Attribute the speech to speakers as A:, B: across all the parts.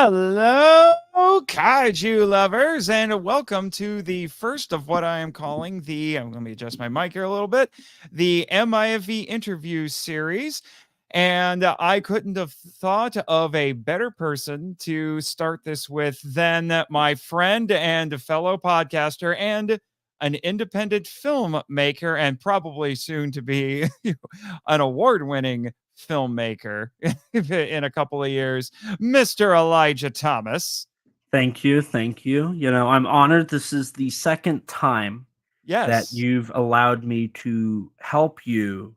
A: Hello, Kaiju lovers, and welcome to the first of what I am calling let me adjust my mic here a little bit, the MIFV interview series. And I couldn't have thought of a better person to start this with than my friend and fellow podcaster and an independent filmmaker, and probably soon to be an award winning filmmaker in a couple of years, Mr. Elijah Thomas.
B: Thank you. Thank you. I'm honored. This is the second time that
A: Yes.
B: you've allowed me to help you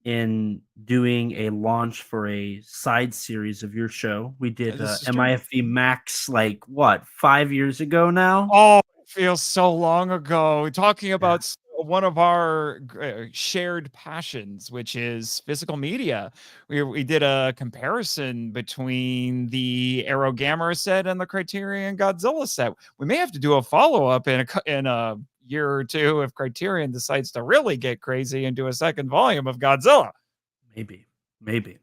B: in doing a launch for a side series of your show. We did
A: This is true.
B: MIFV Max, like what, 5 years ago now?
A: Oh, it feels so long ago. Talking
B: Yeah.
A: about one of our shared passions, which is physical media. We did a comparison between the Arrow Gamma set and the Criterion Godzilla set. We may have to do a follow up in a year or two if Criterion decides to really get crazy and do a second volume of Godzilla.
B: Maybe. Maybe.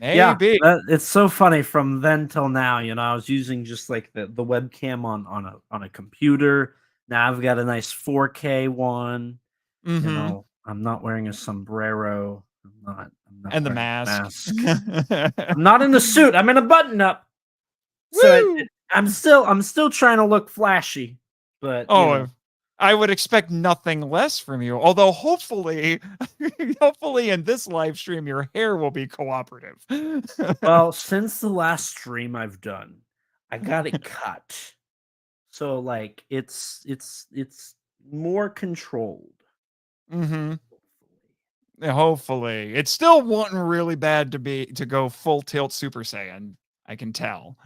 B: Yeah,
A: Maybe.
B: it's so funny from then till now. I was using just like the webcam on a computer. Now I've got a nice 4K one.
A: Mm-hmm.
B: I'm not wearing a sombrero. I'm not
A: And the
B: wearing a
A: mask.
B: mask. I'm not in a suit. I'm in a button up. So
A: Woo!
B: I'm still trying to look flashy, but
A: Oh, I would expect nothing less from you. Although hopefully, hopefully in this live stream, your hair will be cooperative.
B: well, since the last stream I've done, I got it cut. So like it's more controlled.
A: Mm-hmm. Hopefully, it's still wanting really bad to go full tilt Super Saiyan. I can tell.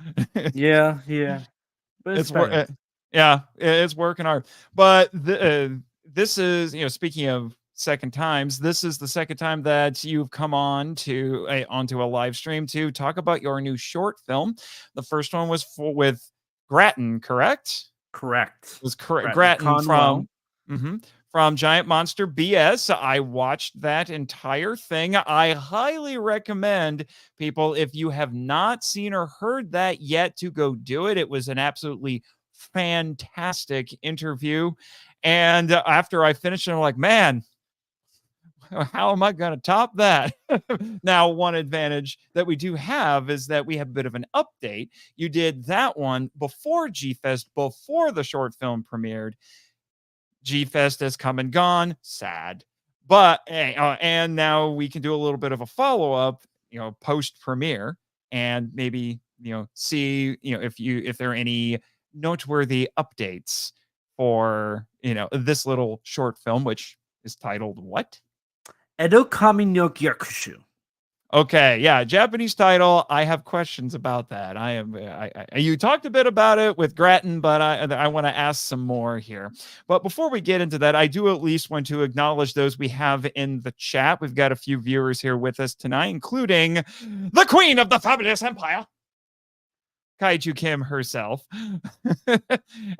B: Yeah, but it's
A: It's
B: better.
A: yeah, it's working hard. But this is, speaking of second times, this is the second time that you've come on to onto a live stream to talk about your new short film. The first one was with Grattan, correct?
B: Correct.
A: It was
B: Grattan
A: Grattan
B: Conwell.
A: from Giant Monster BS. I watched that entire thing. I highly recommend people, if you have not seen or heard that yet, to go do it. It was an absolutely fantastic interview. And after I finished it, I'm like, man, how am I going to top that? Now, one advantage that we do have is that we have a bit of an update. You did that one before G-Fest, before the short film premiered. G-Fest has come and gone. Sad. But, and now we can do a little bit of a follow-up, post premiere, and maybe, see, if there are any noteworthy updates for, this little short film, which is titled what?
B: Edo Kami no Gyakushu.
A: Okay, yeah, Japanese title. I have questions about that. You talked a bit about it with Grattan, but I want to ask some more here. But before we get into that, I do at least want to acknowledge those we have in the chat. We've got a few viewers here with us tonight, including the Queen of the Fabulous Empire, Kaiju Kim herself,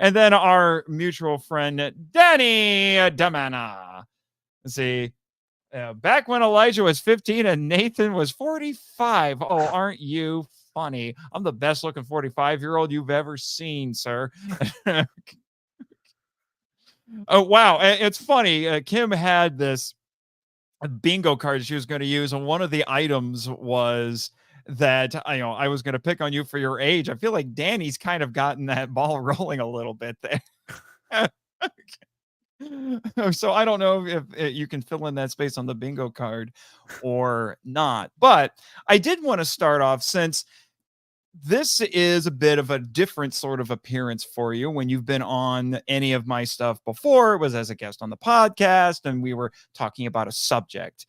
A: and then our mutual friend Danny Damana. Let's see. Back when Elijah was 15 and Nathan was 45. Oh, aren't you funny? I'm the best looking 45-year-old you've ever seen, sir. Oh, wow. It's funny. Kim had this bingo card she was going to use, and one of the items was that I was going to pick on you for your age. I feel like Danny's kind of gotten that ball rolling a little bit there. So I don't know if you can fill in that space on the bingo card or not. But I did want to start off, since this is a bit of a different sort of appearance for you. When you've been on any of my stuff before, it was as a guest on the podcast, and we were talking about a subject,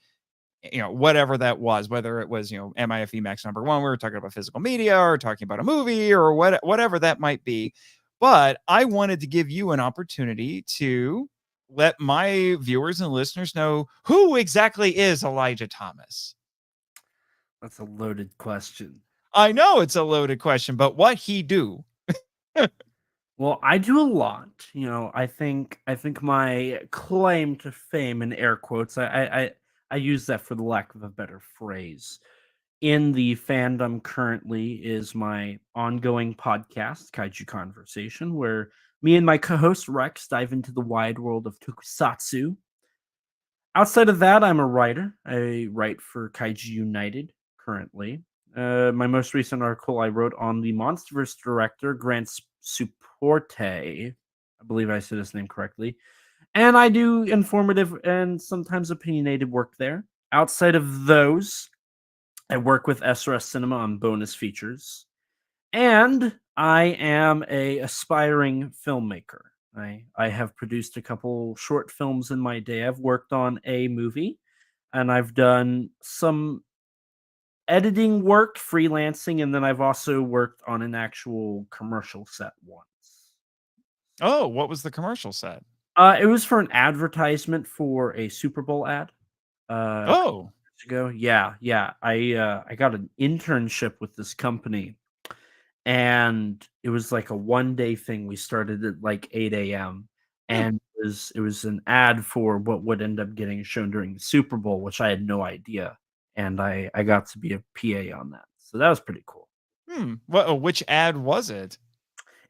A: whatever that was, whether it was, MIFE Max number one, we were talking about physical media, or talking about a movie, or whatever that might be. But I wanted to give you an opportunity to let my viewers and listeners know who exactly is Elijah Thomas.
B: That's a loaded question.
A: I know it's a loaded question, but what he do?
B: Well, I do a lot. I think my claim to fame, in air quotes, I use that for the lack of a better phrase, in the fandom currently is my ongoing podcast, Kaiju Conversation, where me and my co-host Rex dive into the wide world of tokusatsu. Outside of that, I'm a writer. I write for Kaiju United currently. My most recent article I wrote on the Monsterverse director, Grant Suporte. I believe I said his name correctly. And I do informative and sometimes opinionated work there. Outside of those, I work with SRS Cinema on bonus features. And I am a aspiring filmmaker. I have produced a couple short films in my day. I've worked on a movie and I've done some editing work, freelancing, and then I've also worked on an actual commercial set once.
A: Oh, what was the commercial set?
B: It was for an advertisement for a Super Bowl ad. A couple
A: Oh,
B: years ago. Yeah, yeah. I got an internship with this company, and it was like a 1-day thing. We started at like 8 a.m.
A: hmm.
B: and it was an ad for what would end up getting shown during the Super Bowl, which I had no idea, and I got to be a PA on that, so that was pretty cool.
A: Which ad was it?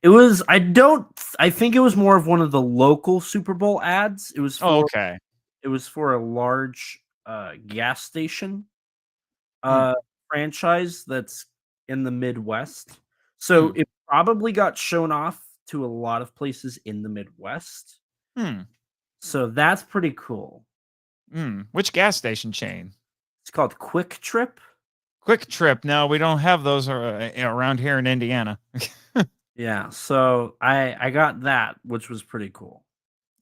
B: It was I think it was more of one of the local Super Bowl ads.
A: Oh, okay.
B: It was for a large gas station
A: Hmm.
B: uh franchise that's in the Midwest. So
A: Hmm.
B: it probably got shown off to a lot of places in the Midwest.
A: Hmm.
B: So that's pretty cool.
A: Which gas station chain?
B: It's called Quick Trip.
A: Quick Trip. No, we don't have those around here in Indiana.
B: Yeah, so I got that, which was pretty cool.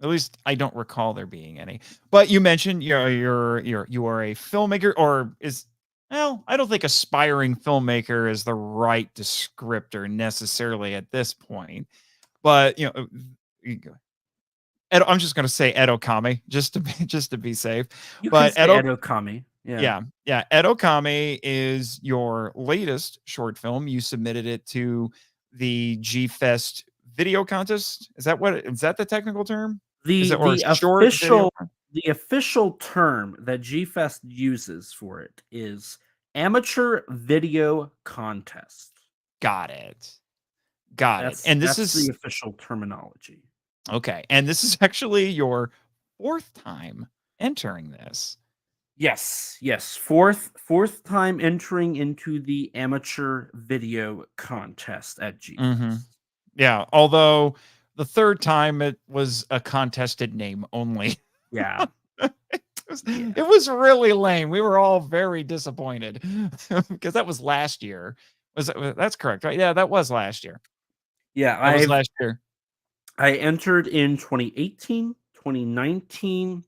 A: At least I don't recall there being any. But you mentioned you are a filmmaker, or is well, I don't think aspiring filmmaker is the right descriptor necessarily at this point. But you go- I'm just going to say Edo Kami just to be just to be safe.
B: You can
A: But
B: say Edo Kami. Yeah.
A: yeah, Edo Kami is your latest short film. You submitted it to the G-Fest video contest. Is that the technical term? Is
B: The
A: it or
B: the
A: short video?
B: official term that G-Fest uses for it is amateur video contest.
A: Got it. Got it. And this
B: That's the
A: is
B: official terminology.
A: okay. And this is actually your fourth time entering this.
B: Yes, yes. Fourth time entering into the amateur video contest at
A: Hmm.
B: G-Fest.
A: Yeah. Although the third time it was a contested name only.
B: Yeah. Yeah.
A: It was really lame. We were all very disappointed because that was last year. That's correct, right? Yeah, that was last year.
B: Yeah,
A: That was last year.
B: I entered in 2018, 2019,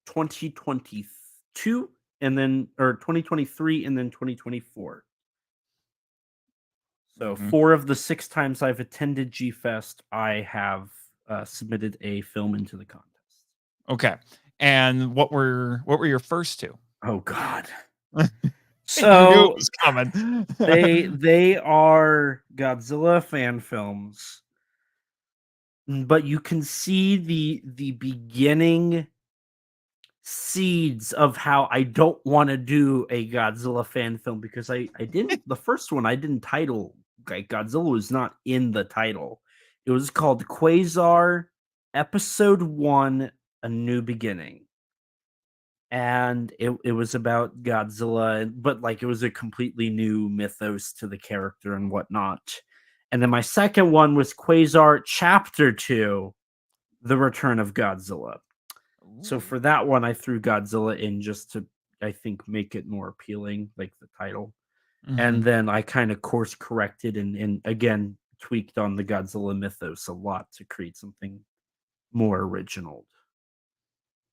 B: 2022, and then or 2023 and then 2024. So
A: Mhm.
B: 4 of the 6 times I've attended G-Fest, I have, submitted a film into the contest.
A: Okay. And what were your first two?
B: Oh god.
A: You knew it
B: So,
A: was coming.
B: they are Godzilla fan films, but you can see the beginning seeds of how I don't wanna do a Godzilla fan film because I didn't the first one, I didn't title like, Godzilla was not in the title. It was called Quasar Episode 1: A New Beginning, and it was about Godzilla, but, like, it was a completely new mythos to the character and whatnot. And then my second one was Quasar Chapter 2: The Return of Godzilla. So
A: Ooh.
B: for that one, I threw Godzilla in just to, I think, make it more appealing, like the title. And
A: Mhm.
B: then I kind of course corrected and again tweaked on the Godzilla mythos a lot to create something more original.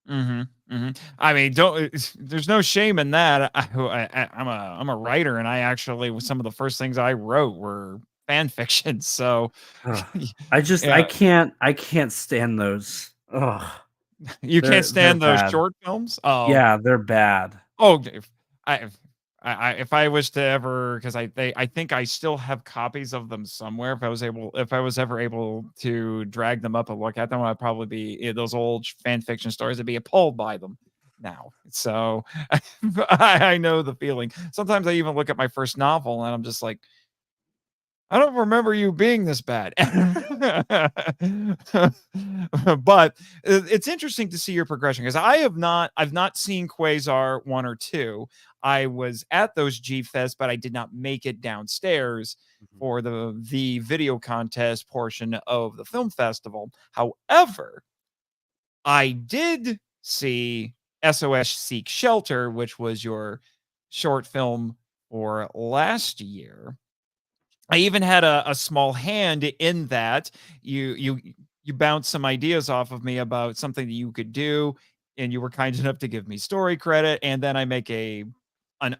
A: Mhm. Mhm. I mean, don't there's no shame in that. I'm a writer, and I actually some of the first things I wrote were fan fiction. So,
B: Ugh. I
A: yeah,
B: can't stand those. Ugh,
A: you can't
B: they're
A: stand those
B: bad.
A: short films? Oh,
B: Yeah, they're bad.
A: oh, if I if I was to ever, because I think I still have copies of them somewhere. If I was ever able to drag them up and look at them, I'd probably be those old fan fiction stories. I'd be appalled by them. now. So I know the feeling. Sometimes I even look at my first novel and I'm just like, I don't remember you being this bad. But it's interesting to see your progression because I've not seen Quasar 1 or 2. I was at those G Fest, but I did not make it downstairs
B: Mhm.
A: for the video contest portion of the film festival. However, I did see SOS Seek Shelter, which was your short film for last year. I even had a small hand in that. You bounced some ideas off of me about something that you could do, and you were kind enough to give me story credit. And then I make an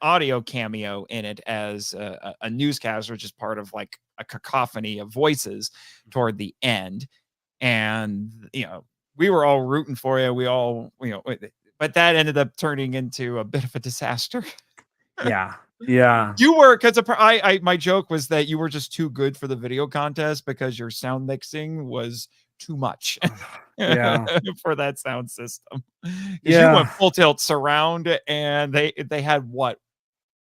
A: audio cameo in it as a newscaster, which is part of like a cacophony of voices toward the end. And we were all rooting for you. We all but that ended up turning into a bit of a disaster.
B: Yeah. Yeah.
A: You were because I my joke was that you were just too good for the video contest because your sound mixing was too much
B: Yeah.
A: for that sound system. Because you went
B: Yeah.
A: full tilt surround, and they had what,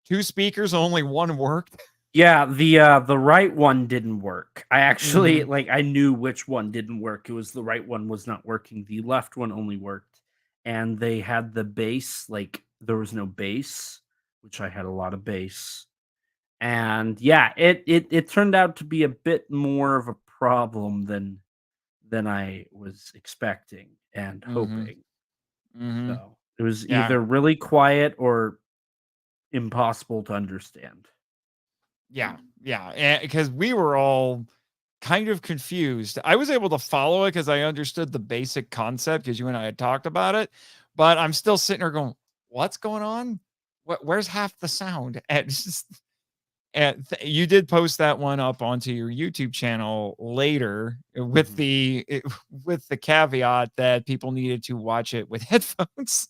A: two speakers, only one worked.
B: Yeah, the right one didn't work. I actually
A: Mhm.
B: like I knew which one didn't work. It was the right one was not working. The left one only worked. And they had the bass, like there was no bass, which I had a lot of bass. And yeah, it turned out to be a bit more of a problem than I was expecting and
A: Mhm.
B: hoping.
A: Mhm.
B: So it was
A: Yeah.
B: either really quiet or impossible to understand.
A: Yeah. Yeah. Because we were all kind of confused. I was able to follow it because I understood the basic concept because you and I had talked about it, but I'm still sitting there going, "What's going on? Where's half the sound?" And it's just, you did post that one up onto your YouTube channel later with
B: Mhm.
A: with the caveat that people needed to watch it with headphones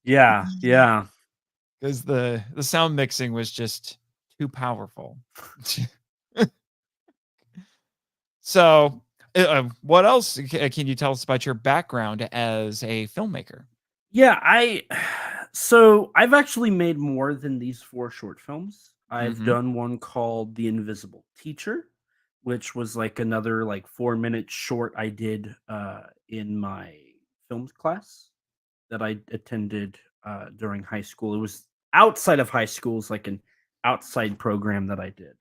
B: Yeah, yeah.
A: because the sound mixing was just too powerful. So, what else can you tell us about your background as a filmmaker?
B: Yeah, I so I've actually made more than these 4 short films. I've
A: Mhm.
B: done one called The Invisible Teacher, which was like another like 4-minute short I did in my films class that I attended during high school. It was outside of high school, it's like an outside program that I did.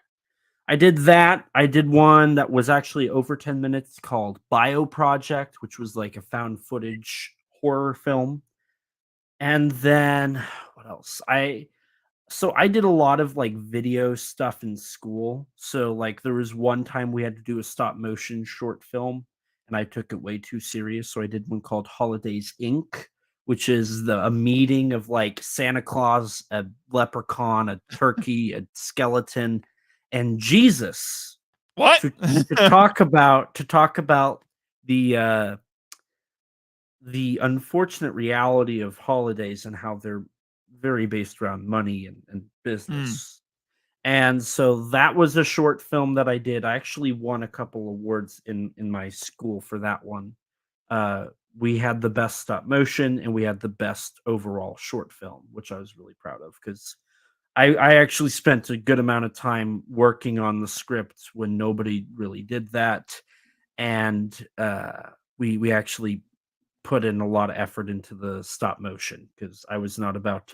B: I did that. I did one that was actually over 10 minutes called Bio Project, which was like a found footage horror film. And then what else? I did a lot of like video stuff in school. So like there was one time we had to do a stop motion short film and I took it way too serious. So I did one called Holidays Inc., which is a meeting of like Santa Claus, a leprechaun, a turkey, a skeleton, and Jesus
A: What?
B: to to talk about the uh the unfortunate reality of holidays and how they're very based around money and
A: Mm,
B: business. And so that was a short film that I did. I actually won a couple awards in my school for that one. Uh, we had the best stop motion and we had the best overall short film, which I was really proud of because I actually spent a good amount of time working on the script when nobody really did that. And we actually put in a lot of effort into the stop motion because I was not about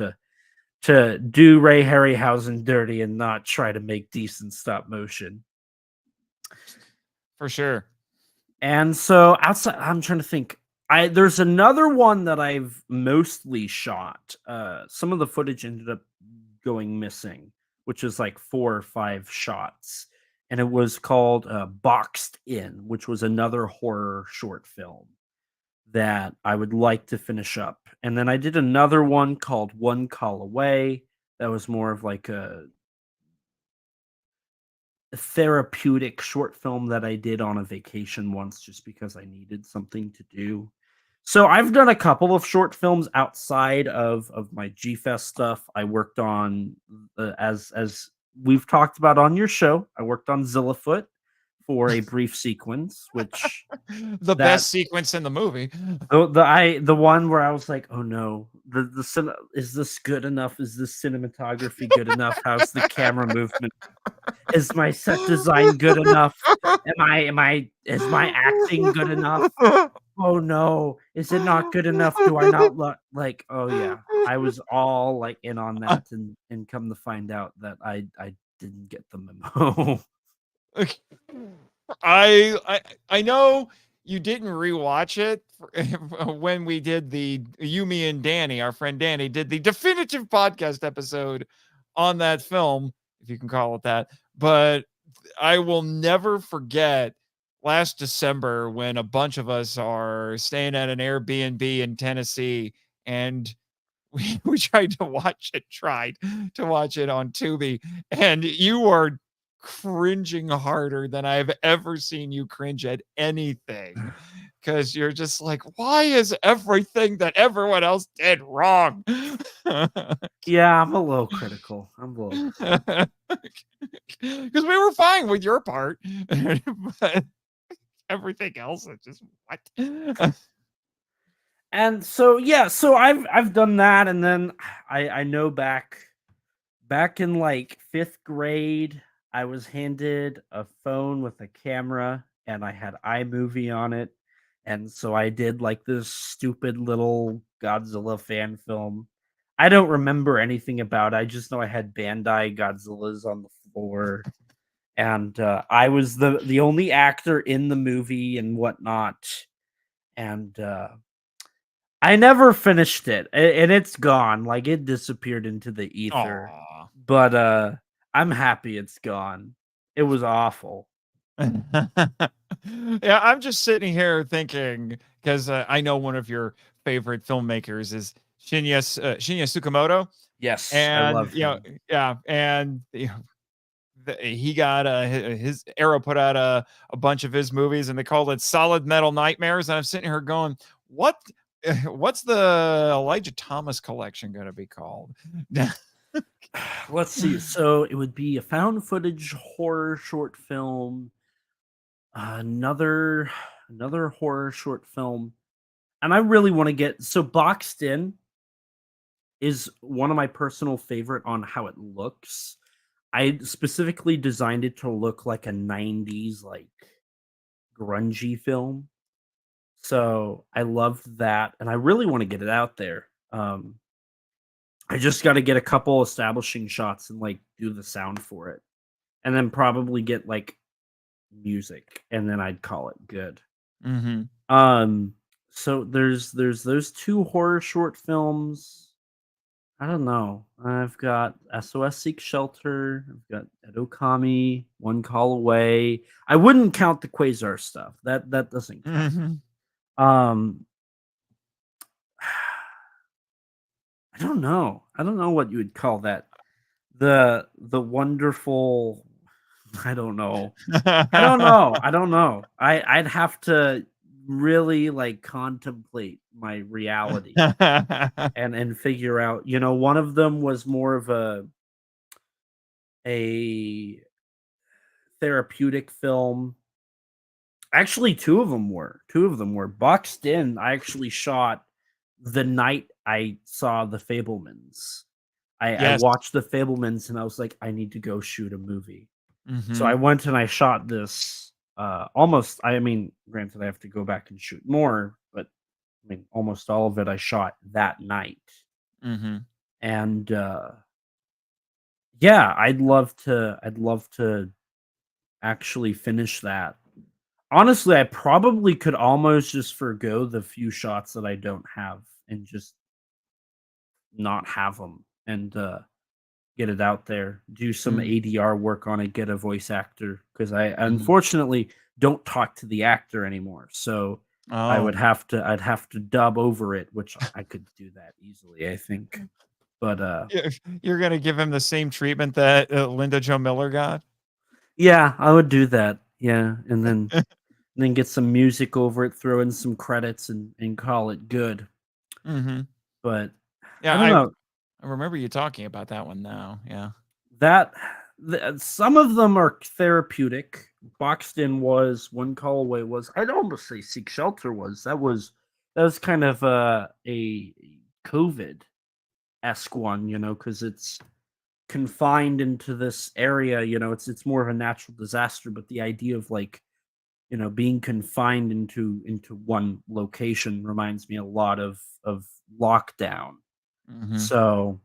B: to do Ray Harryhausen dirty and not try to make decent stop motion.
A: for sure.
B: And so outside, I'm trying to think. There's another one that I've mostly shot. Some of the footage ended up going missing, which is like 4 or 5 shots, and it was called Boxed In, which was another horror short film that I would like to finish up. And then I did another one called One Call Away. That was more of like a therapeutic short film that I did on a vacation once just because I needed something to do. So I've done a couple of short films outside of my G-Fest stuff. I worked on as we've talked about on your show. I worked on Zillafoot for a brief sequence, which
A: The
B: that
A: best sequence in the movie.
B: the one where I was like, "Oh no, is this good enough? Is this cinematography good enough? How's the camera movement? Is my set design good enough? Is my acting good enough? Oh no, is it not good enough? Do I not like? Oh yeah, I was all like in on that, and come to find out that I didn't get the memo.
A: I know you didn't rewatch it when we did the Yumi and Danny, our friend Danny, did the definitive podcast episode on that film, if you can call it that. But I will never forget last December when a bunch of us are staying at an Airbnb in Tennessee and we tried to watch it on Tubi, and you were cringing harder than I've ever seen you cringe at anything. Because you're just like, why is everything that everyone else did wrong?
B: Yeah, I'm a little critical. I'm a little critical.
A: Because we were fine with your part, but everything else is just what?
B: And so yeah, so I've done that, and then I know back in like 5th grade, I was handed a phone with a camera, and I had iMovie on it, and so I did like this stupid little Godzilla fan film. I don't remember anything about it. I just know I had Bandai Godzillas on the floor, and I was the only actor in the movie and whatnot, and I never finished it, and it's gone. Like it disappeared into the ether.
A: Aw.
B: But I'm happy it's gone. It was awful.
A: Yeah, I'm just sitting here thinking because I know one of your favorite filmmakers is Shinya Tsukamoto,
B: Yes, I
A: and
B: love him.
A: yeah, and he got his Arrow put out a bunch of his movies, and they called it Solid Metal Nightmares. And I'm sitting here going, what? What's the Elijah Thomas collection going to be called?
B: Let's see. So it would be a found footage horror short film, another horror short film, and I really want to get so Boxed In is one of my personal favorite on how it looks. I specifically designed it to look like a 90s like grungy film. So I loved that, and I really want to get it out there. I just got to get a couple establishing shots and like do the sound for it, and then probably get like music, and then I'd call it good.
A: Mm-hmm.
B: So there's those 2 horror short films. I don't know. I've got SOS Seek Shelter. I've got Edo Kami, One Call Away. I wouldn't count the Quasar stuff. That doesn't count.
A: Mm-hmm.
B: Um, I don't know. I don't know what you would call that. The wonderful. I don't know. I don't know. I don't know. I'd have to really like contemplate my reality and figure out. One of them was more of a therapeutic film. Actually, two of them were. Two of them were Boxed In. I actually shot the night I saw The Fablemans. I
A: Yes.
B: watched The Fablemans and I was like, I need to go shoot a movie. So
A: Mm-hmm.
B: I went and I shot this almost. I mean, granted, I have to go back and shoot more, but I mean, almost all of it I shot that night.
A: Mm-hmm.
B: And yeah, I'd love to actually finish that. Honestly, I probably could almost just forgo the few shots that I don't have and just not have them and get it out there. Do some
A: Mm-hmm.
B: ADR work on it, get a voice actor because I
A: Mm-hmm.
B: unfortunately don't talk to the actor anymore. So
A: Oh.
B: I'd have to dub over it, which I could do that easily, I think. But
A: You're gonna give him the same treatment that Linda Jo Miller got.
B: yeah, I would do that. Yeah, and then get some music over it, throw in some credits, and call it good.
A: Mm-hmm.
B: But I
A: Yeah,
B: don't know
A: I remember you talking about that one now. Yeah.
B: that some of them are therapeutic. Boxed In was One Call Away was. I'd almost say Seek Shelter was. That was kind of a COVID-esque one, because it's confined into this area. It's more of a natural disaster, but the idea of being confined into one location reminds me a lot of lockdown.
A: Mhm.
B: So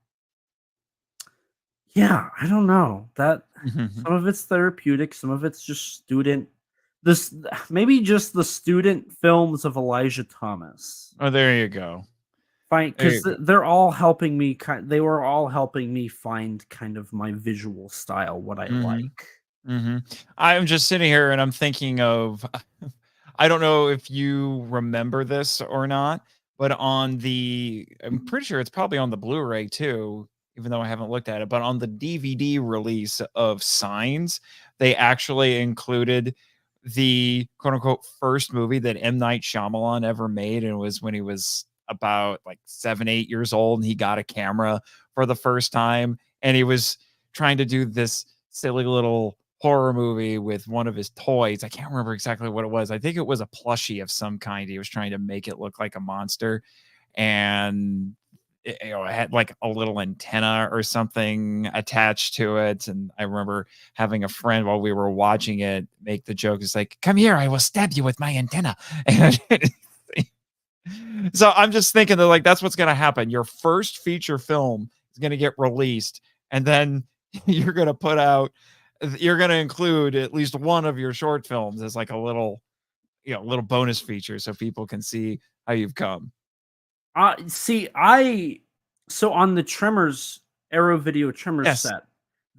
B: yeah, I don't know. That
A: Mhm.
B: some of it's therapeutic, some of it's just student this maybe just the student films of Elijah Thomas.
A: Oh, there you go.
B: Fine,
A: There you
B: because
A: go.
B: they're all helping me they were all helping me find kind of my visual style, what I
A: Mhm.
B: like.
A: Mhm. I'm just sitting here and I'm thinking of I don't know if you remember this or not, but I'm pretty sure it's probably on the Blu-ray too, even though I haven't looked at it, but on the DVD release of Signs, they actually included the quote unquote first movie that M. Night Shyamalan ever made. And it was when he was about like 7, 8 years old and he got a camera for the first time. And he was trying to do this silly little horror movie with one of his toys. I can't remember exactly what it was. I think it was a plushie of some kind. He was trying to make it look like a monster, and it had like a little antenna or something attached to it. And I remember having a friend while we were watching it make the joke, "It's like, come here, I will stab you with my antenna." And so I'm just thinking that like that's what's gonna happen. Your first feature film is gonna get released, and then you're gonna include at least one of your short films as like a little bonus feature so people can see how you've come.
B: See, I so on the Tremors Arrow Video Tremors
A: Yes,
B: set,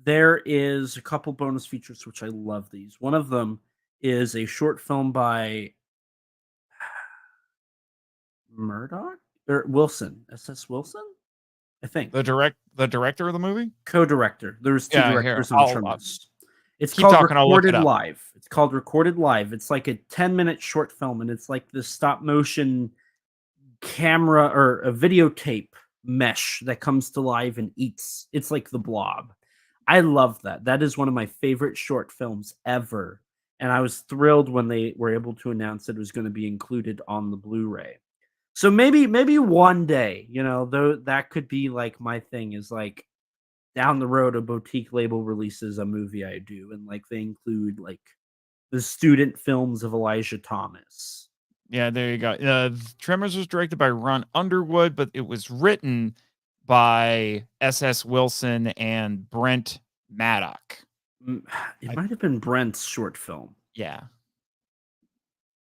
B: there is a couple bonus features which I love these. One of them is a short film by Murdoch or Wilson, SS Wilson, I think.
A: the director of the movie?
B: Co-director. There's two
A: Yeah, here,
B: directors on Tremors. It's
A: keep
B: called
A: talking, I'll look it
B: Recorded
A: up.
B: Live. It's called Recorded Live. It's like a 10-minute short film, and it's like this stop motion camera or a videotape mesh that comes to life and eats. It's like the Blob. I love that. That is one of my favorite short films ever. And I was thrilled when they were able to announce that it was going to be included on the Blu-ray. So maybe one day, though that could be like my thing is like down the road a boutique label releases a movie I do and like they include like the student films of Elijah Thomas.
A: Yeah, there you go. Tremors was directed by Ron Underwood, but it was written by SS Wilson and Brent Maddock.
B: Mm, It
A: I
B: might have been Brent's short film.
A: Yeah.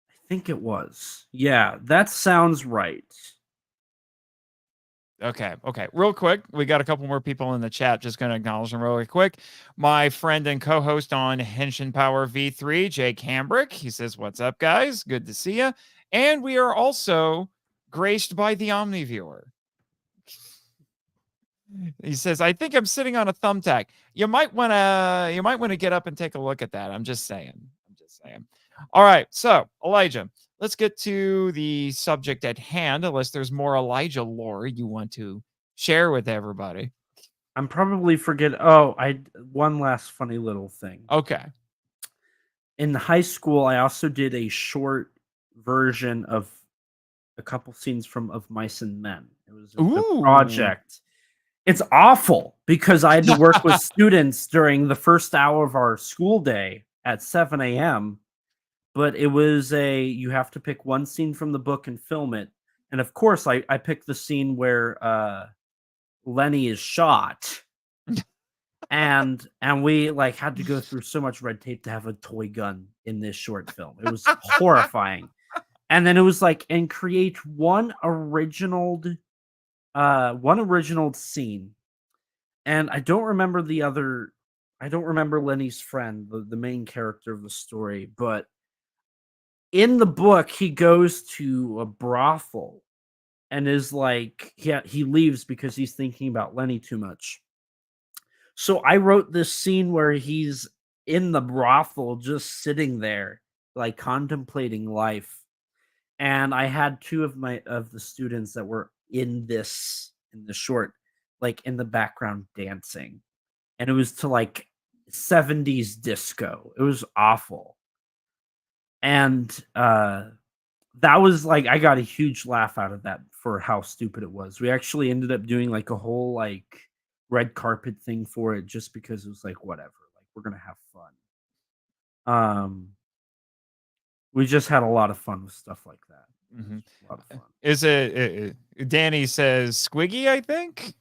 B: I think it was. Yeah, that sounds right.
A: Okay. Okay. Real quick, we got a couple more people in the chat. Just going to acknowledge them really quick. My friend and co-host on Henshin Power V3, Jake Hambrick. He says, "What's up, guys? Good to see you." And we are also graced by the Omni Viewer. He says, "I think I'm sitting on a thumbtack. You might want to get up and take a look at that." I'm just saying. I'm just saying. All right. So, Elijah, let's get to the subject at hand, unless there's more Elijah lore you want to share with everybody.
B: I'm probably forget. Oh, I one last funny little thing.
A: Okay.
B: In high school, I also did a short version of a couple scenes from Of Mice and Men. It was a
A: Ooh.
B: project. It's awful because I had to work with students during the first hour of our school day at 7 a.m. But it was you have to pick one scene from the book and film it. And of course, I picked the scene where Lenny is shot, and we like had to go through so much red tape to have a toy gun in this short film. It was horrifying. And then it was like, and create one original scene. And I don't remember the other. I don't remember Lenny's friend, the main character of the story, but in the book he goes to a brothel and is like, yeah, he leaves because he's thinking about Lenny too much. So I wrote this scene where he's in the brothel just sitting there like contemplating life, and I had two of the students that were in the short like in the background dancing, and it was to like 70s disco. It was awful. And that was like I got a huge laugh out of that for how stupid it was. We actually ended up doing like a whole like red carpet thing for it just because it was like whatever, like we're gonna have fun. We just had a lot of fun with stuff like that. It
A: Mhm.
B: was a lot of fun.
A: Is it Danny says squiggy, I think?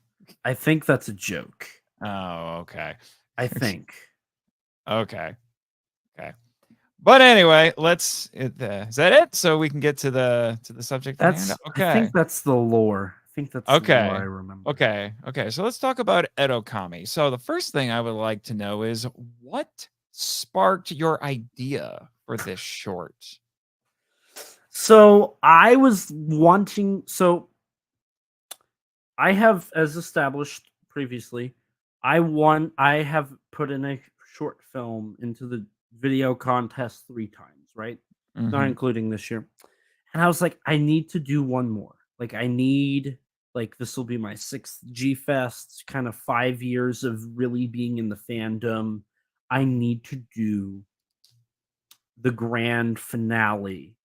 B: I think that's a joke.
A: Oh, okay.
B: I think.
A: Okay. Okay. But anyway, is that it? So we can get to the subject at hand?
B: I think
A: Okay.
B: that's the lore. I think that's the lore I
A: Okay.
B: remember.
A: Okay. Okay. So let's talk about Edo Kami. So the first thing I would like to know is what sparked your idea for this short?
B: So I was wanting I have, as established previously, I have put in a short film into the video contest 3 times, right? Not
A: Mhm.
B: including this year. And I was like, I need to do one more. Like I need like this will be my 6th G-Fest, kind of 5 years of really being in the fandom. I need to do the grand finale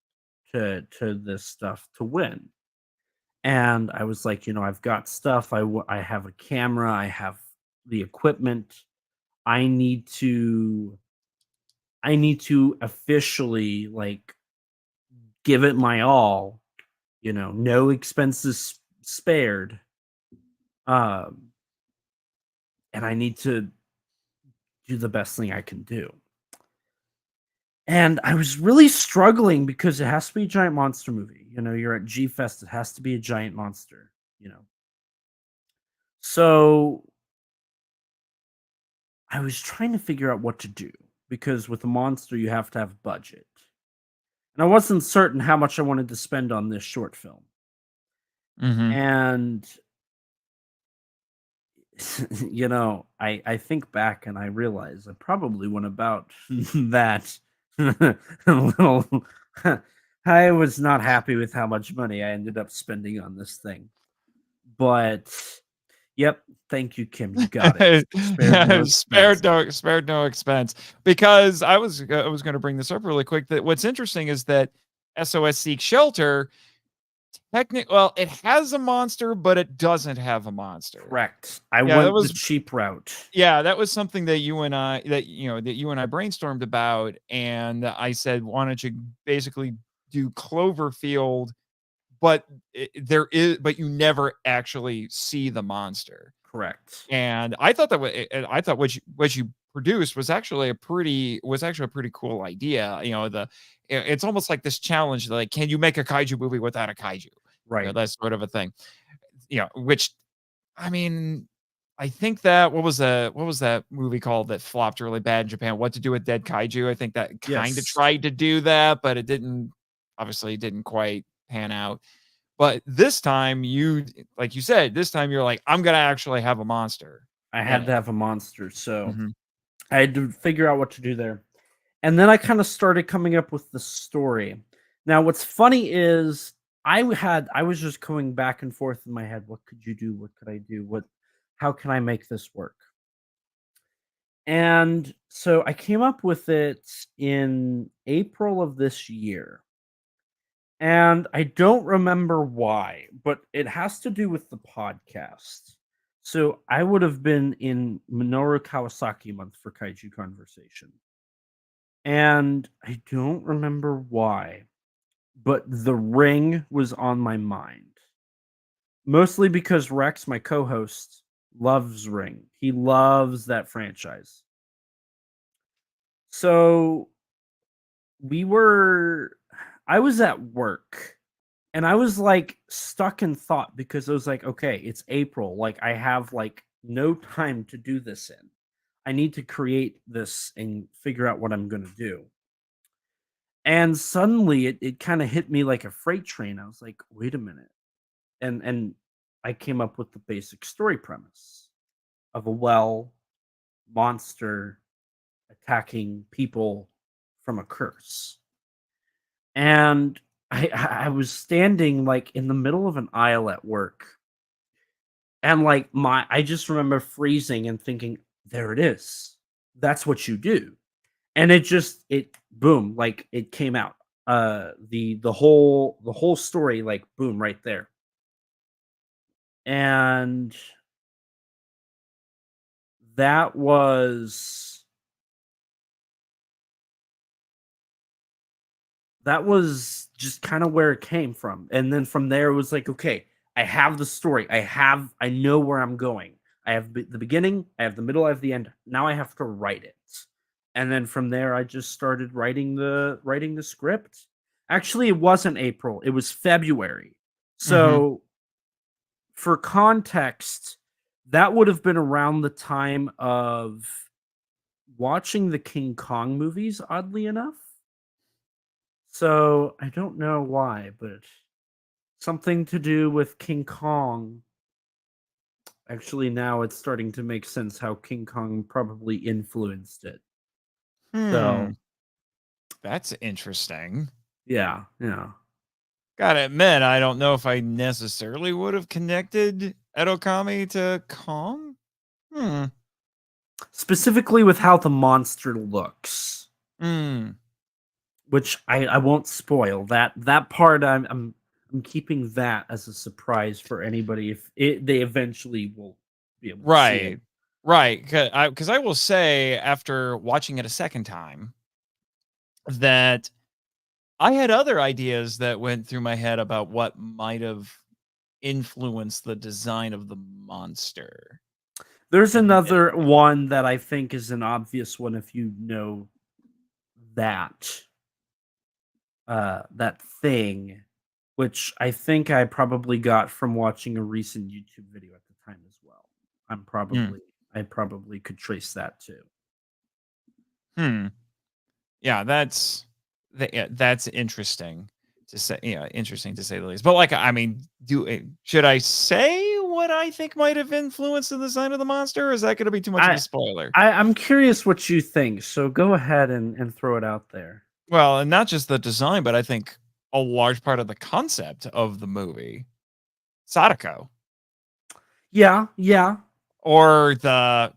B: to this stuff to win. And I was like, I've got stuff. I have a camera. I have the equipment. I need to I need to officially like give it my all. No expenses spared. Um, and I need to do the best thing I can do. And I was really struggling because it has to be a giant monster movie. You're at G Fest. It has to be a giant monster. You know, so I was trying to figure out what to do because with a monster, you have to have budget. And I wasn't certain how much I wanted to spend on this short film.
A: Mhm.
B: And, I think back and I realize I probably went about that a little. I was not happy with how much money I ended up spending on this thing. But, yep, thank you, Kim. You got it. Spared no expense.
A: Spared no expense. Because I was gonna bring this up really quick, that what's interesting is that SOS Seek Shelter, well, it has a monster, but it doesn't have a monster.
B: Correct. I
A: Yeah, that
B: went the
A: was
B: cheap route.
A: yeah, that was something that you and I brainstormed about, and I said, "Why don't you basically do Cloverfield, but but you never actually see the monster."
B: Correct.
A: And I thought I thought what you produced was actually a pretty cool idea. It's almost like this challenge, like, can you make a kaiju movie without a kaiju?
B: Right.
A: That sort of a thing. Which I mean, I think that what was that movie called that flopped really bad in Japan? What to Do with Dead Kaiju? I think that kind of
B: Yes.
A: tried to do that, but it didn't obviously didn't quite pan out. But this time like you said, this time you're like, I'm gonna actually have a monster
B: I
A: in
B: had to
A: it.
B: have a monster, so
A: Mhm.
B: I had to figure out what to do there. And then I kind of started coming up with the story. Now, what's funny is I was just going back and forth in my head. What could you do? What could I do? How can I make this work? And so I came up with it in April of this year. And I don't remember why, but it has to do with the podcast. So I would have been in Minoru Kawasaki month for Kaiju Conversation. And I don't remember why, but The Ring was on my mind. Mostly because Rex, my co host, loves Ring. He loves that franchise. So I was at work and I was like stuck in thought because I was like, okay, it's April. Like I have like no time to do this in. I need to create this and figure out what I'm going to do. And suddenly it kind of hit me like a freight train. I was like, wait a minute. And I came up with the basic story premise of a monster attacking people from a curse. And I was standing like in the middle of an aisle at work. And like I just remember freezing and thinking, there it is. That's what you do. And it boom, like it came out. the whole story, like, boom, right there. And that was just kind of where it came from. And then from there, it was like, okay, I have the story. I know where I'm going. I have the beginning, I have the middle, I have the end. Now I have to write it. And then from there, I just started writing the script. Actually, it wasn't April, it was February.
A: Mm-hmm.
B: So for context, that would have been around the time of watching the King Kong movies, oddly enough. So I don't know why, but something to do with King Kong. Actually, now it's starting to make sense how King Kong probably influenced it.
A: Hmm.
B: So
A: That's interesting.
B: yeah, yeah.
A: Gotta admit, I don't know if I necessarily would have connected Edo Kami to Kong. Hmm.
B: Specifically with how the monster looks,
A: Hmm.
B: which I won't spoil. That part I'm keeping that as a surprise for anybody if they eventually will be able to see it.
A: Right. Right. Because I will say, after watching it a second time, that I had other ideas that went through my head about what might have influenced the design of the monster.
B: There's
A: And
B: another one that I think is an obvious one if you know that that thing, which I think I probably got from watching a recent YouTube video at the time as well.
A: mm,
B: I probably could trace that too.
A: hmm. Yeah, that's interesting to say. Yeah, interesting to say the least. But like, I mean, should I say what I think might have influenced the design of the monster? Or is that going to be too much of a
B: I,
A: spoiler?
B: I'm curious what you think, so go ahead and throw it out there.
A: Well, and not just the design, but I think a large part of the concept of the movie, Sadako,
B: Yeah, yeah.
A: or the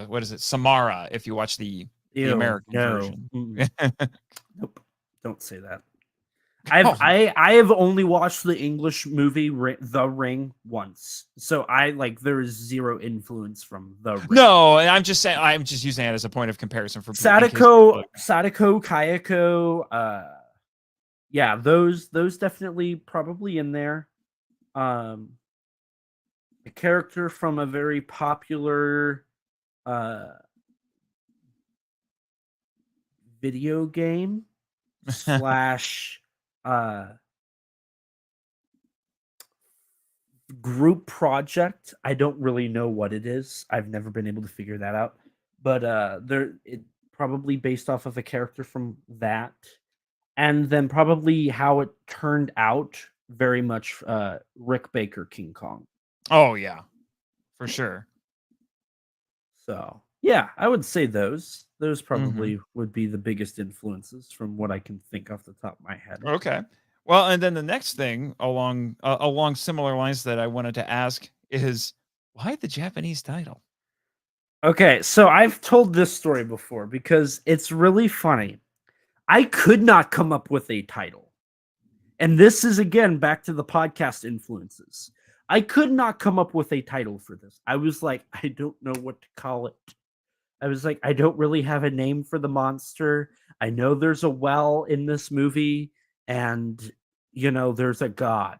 A: what is it, Samara? If you watch the
B: Ew,
A: American
B: no.
A: version.
B: Mm-mm. Nope. Don't say that. I've
A: Oh,
B: I have only watched the English movie The Ring once, so I like there is zero influence from The Ring.
A: no, and I'm just saying, I'm just using it as a point of comparison for in case people.
B: Sadako, Kayako, yeah, those definitely probably in there. Um, a character from a very popular uh video game slash uh group project. I don't really know what it is. I've never been able to figure that out. But there it probably based off of a character from that. And then probably how it turned out very much Rick Baker King Kong.
A: Oh yeah, for sure.
B: So yeah, I would say those
A: Hmm.
B: probably would be the biggest influences from what I can think off the top of my head.
A: Okay. Well, and then the next thing along similar lines that I wanted to ask is, why the Japanese title?
B: Okay, so I've told this story before because it's really funny. I could not come up with a title. And this is again back to the podcast influences. I could not come up with a title for this. I was like, I don't know what to call it. I was like, I don't really have a name for the monster. I know there's a well in this movie, and there's a god.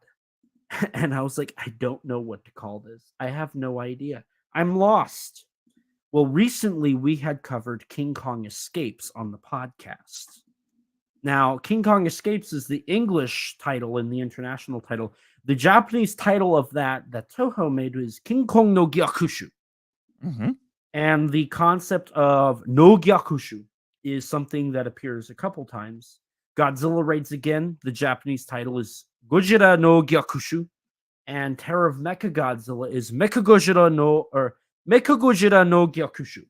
B: And I was like, I don't know what to call this. I have no idea. I'm lost. Well, recently we had covered King Kong Escapes on the podcast. Now, King Kong Escapes is the English title and the international title. The Japanese title of that Toho made was King Kong no Gyakushu.
A: Hmm.
B: And the concept of no Gyakushu is something that appears a couple times. Godzilla Raids Again, the Japanese title is Gojira no Gyakushu. And Terror of Mechagodzilla is Mecha Gojira no Gyakushu,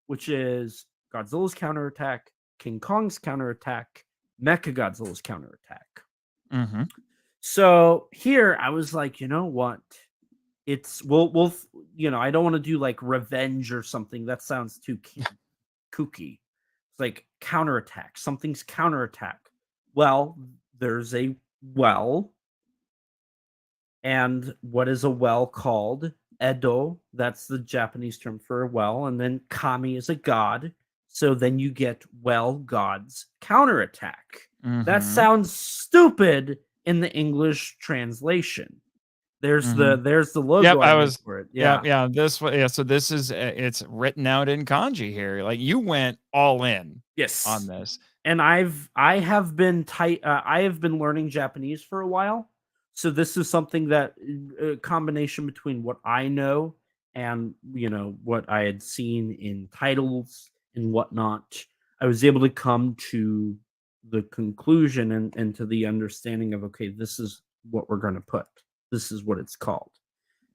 B: which is Godzilla's counterattack, King Kong's counterattack, Mechagodzilla's counterattack.
A: Hmm.
B: So here I was like, you know what? It's we'll I don't want to do like revenge or something. That sounds too kooky. It's like counterattack. Something's counterattack. Well, there's a well. And what is a well called? Edo, that's the Japanese term for a well. And then Kami is a god. So then you get well gods counterattack. That
A: Mm-hmm.
B: sounds stupid in the English translation.
A: Mm-hmm.
B: There's the
A: Yep,
B: logo I
A: I
B: made
A: was.
B: for it.
A: Yeah,
B: Yeah.
A: yeah. This way, yeah. So this is it's written out in kanji here. Like you went all in on
B: Yes.
A: this.
B: And I have been learning Japanese for a while. So this is something that a combination between what I know and what I had seen in titles and whatnot, I was able to come to the conclusion and to the understanding of, okay, this is what we're going to put. This is what it's called.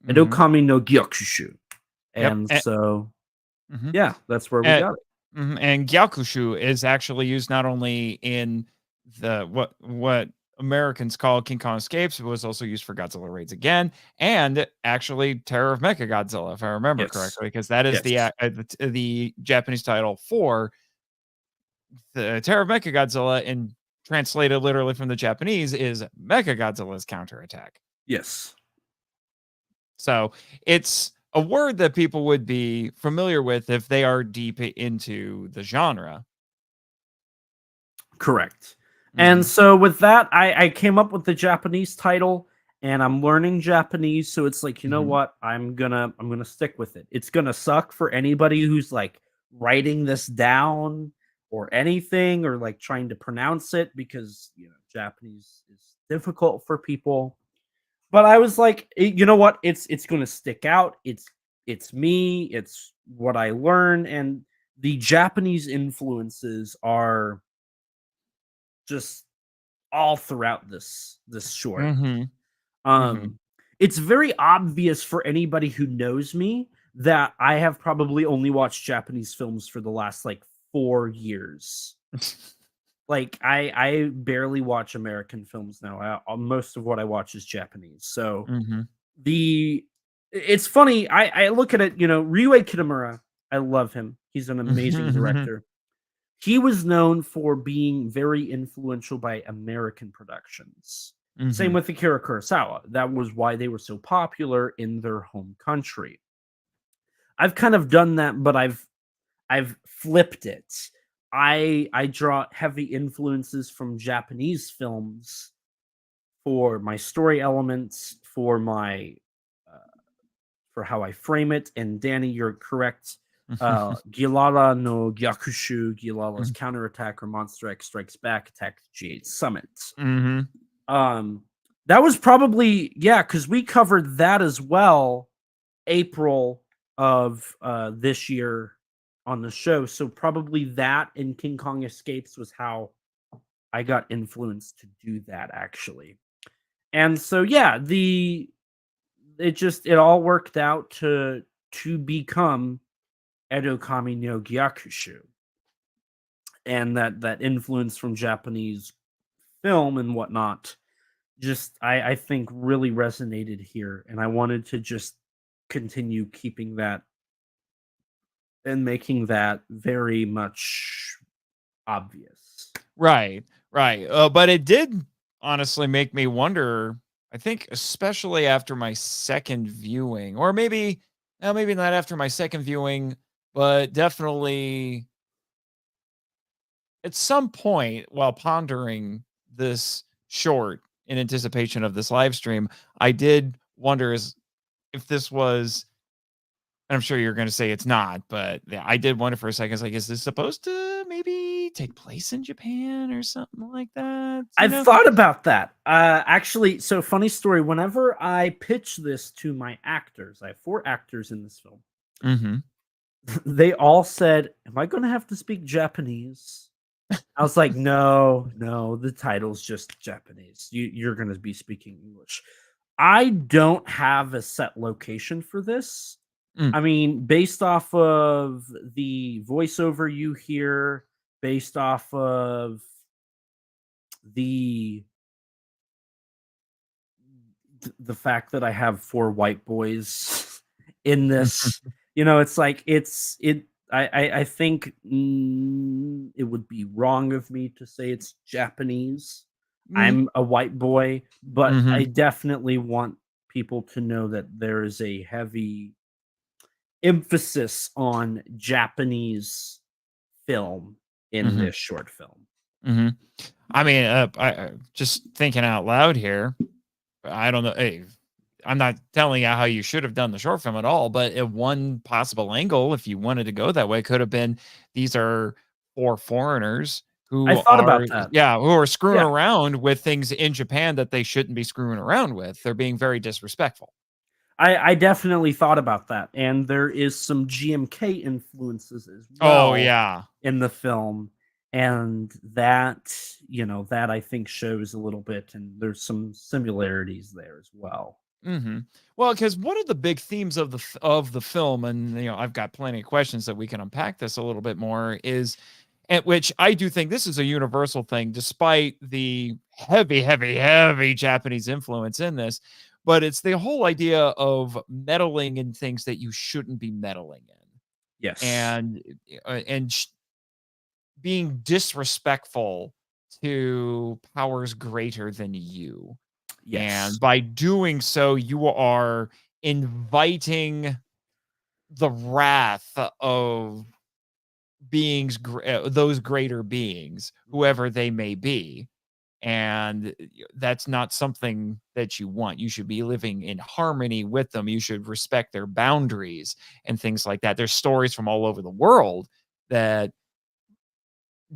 B: Edo
A: Mm-hmm.
B: Kami no Gyakushu.
A: Yep.
B: And so
A: Mm-hmm.
B: yeah, that's where we
A: And,
B: got it.
A: and Gyakushu is actually used not only in the what Americans call King Kong Escapes, it was also used for Godzilla Raids Again, and actually Terror of Mechagodzilla, if I remember
B: Yes.
A: correctly, because that is
B: Yes.
A: the Japanese title for the Terror of Mechagodzilla, and translated literally from the Japanese is Mechagodzilla's counterattack.
B: Yes.
A: So it's a word that people would be familiar with if they are deep into the genre.
B: Correct. And
A: Mhm.
B: so with that, I came up with the Japanese title and I'm learning Japanese. So it's like, you know
A: Mhm.
B: what? I'm gonna stick with it. It's gonna suck for anybody who's like writing this down or anything or like trying to pronounce it because Japanese is difficult for people. But I was like, you know what? It's gonna stick out. It's me, it's what I learn, and the Japanese influences are just all throughout this short.
A: Mhm. Mhm.
B: Um, it's very obvious for anybody who knows me that I have probably only watched Japanese films for the last like 4 years. Like I barely watch American films now. Most of what I watch is Japanese. So
A: Mhm.
B: the it's funny. I look at it. Ryuhei Kitamura. I love him. He's an amazing
A: Mhm.
B: director. He was known for being very influential by American productions. Same
A: Mhm.
B: with Akira Kurosawa. That was why they were so popular in their home country. I've kind of done that, but I've flipped it. I draw heavy influences from Japanese films for my story elements, for how I frame it. And Danny, you're correct. Gilala no Gyakushu, Gilala's counterattack or Monster X Strikes Back attack G8 Summit.
A: Mhm.
B: Um, that was probably because we covered that as well, April of this year on the show. So probably that and King Kong Escapes was how I got influenced to do that actually. And so it all worked out to become Edo Kami no Gyakushu. And that influence from Japanese film and whatnot just I think really resonated here. And I wanted to just continue keeping that and making that very much obvious.
A: Right. Right. But it did honestly make me wonder. I think, especially after my second viewing, or maybe not after my second viewing, but definitely at some point while pondering this short in anticipation of this live stream, I did wonder if this was, and I'm sure you're going to say it's not, but yeah, I did wonder for a second. It's like, is this supposed to maybe take place in Japan or something like that? You
B: I've
A: know?
B: thought about that. Actually, so funny story. Whenever I pitch this to my actors, I have 4 actors in this film.
A: Mm-hmm.
B: They all said, "Am I going to have to speak Japanese?" I was like, "No, no. The title's just Japanese. You're going to be speaking English." I don't have a set location for this.
A: Mm.
B: I mean, based off of the voiceover you hear, based off of the the fact that I have 4 white boys in this, it's like it. I think it would be wrong of me to say it's Japanese.
A: Mm,
B: I'm a white boy, but I
A: mhm,
B: definitely want people to know that there is a heavy emphasis on Japanese film in
A: mhm,
B: this short film.
A: mhm. I mean, I just thinking out loud here. I don't know. Hey, I'm not telling you how you should have done the short film at all, but one possible angle, if you wanted to go that way, could have been these are 4 foreigners
B: I
A: who
B: thought
A: are,
B: about that.
A: yeah, who are screwing
B: Yeah.
A: around with things in Japan that they shouldn't be screwing around with. They're being very disrespectful.
B: I definitely thought about that, and there is some GMK influences as
A: Oh
B: well
A: yeah.
B: in the film, and that, that I think shows a little bit, and there's some similarities there as well.
A: Hmm. Well, because one of the big themes of of the film, and I've got plenty of questions that we can unpack this a little bit more, is at which I do think this is a universal thing, despite the heavy, heavy, heavy Japanese influence in this. But it's the whole idea of meddling in things that you shouldn't be meddling in,
B: Yes.
A: and being disrespectful to powers greater than you.
B: Yes.
A: And by doing so, you are inviting the wrath of those greater beings,
B: Mhm.
A: whoever they may be. And that's not something that you want. You should be living in harmony with them. You should respect their boundaries and things like that. There's stories from all over the world that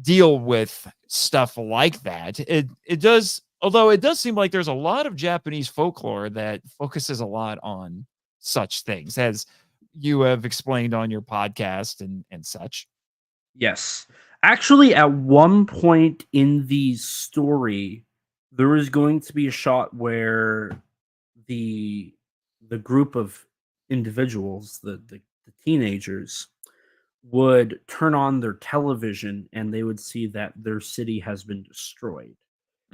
A: deal with stuff like that. It does, although it does seem like there's a lot of Japanese folklore that focuses a lot on such things, as you have explained on your podcast and such.
B: Yes. Actually, at one point in the story, there is going to be a shot where the the group of individuals, the teenagers, would turn on their television and they would see that their city has been destroyed.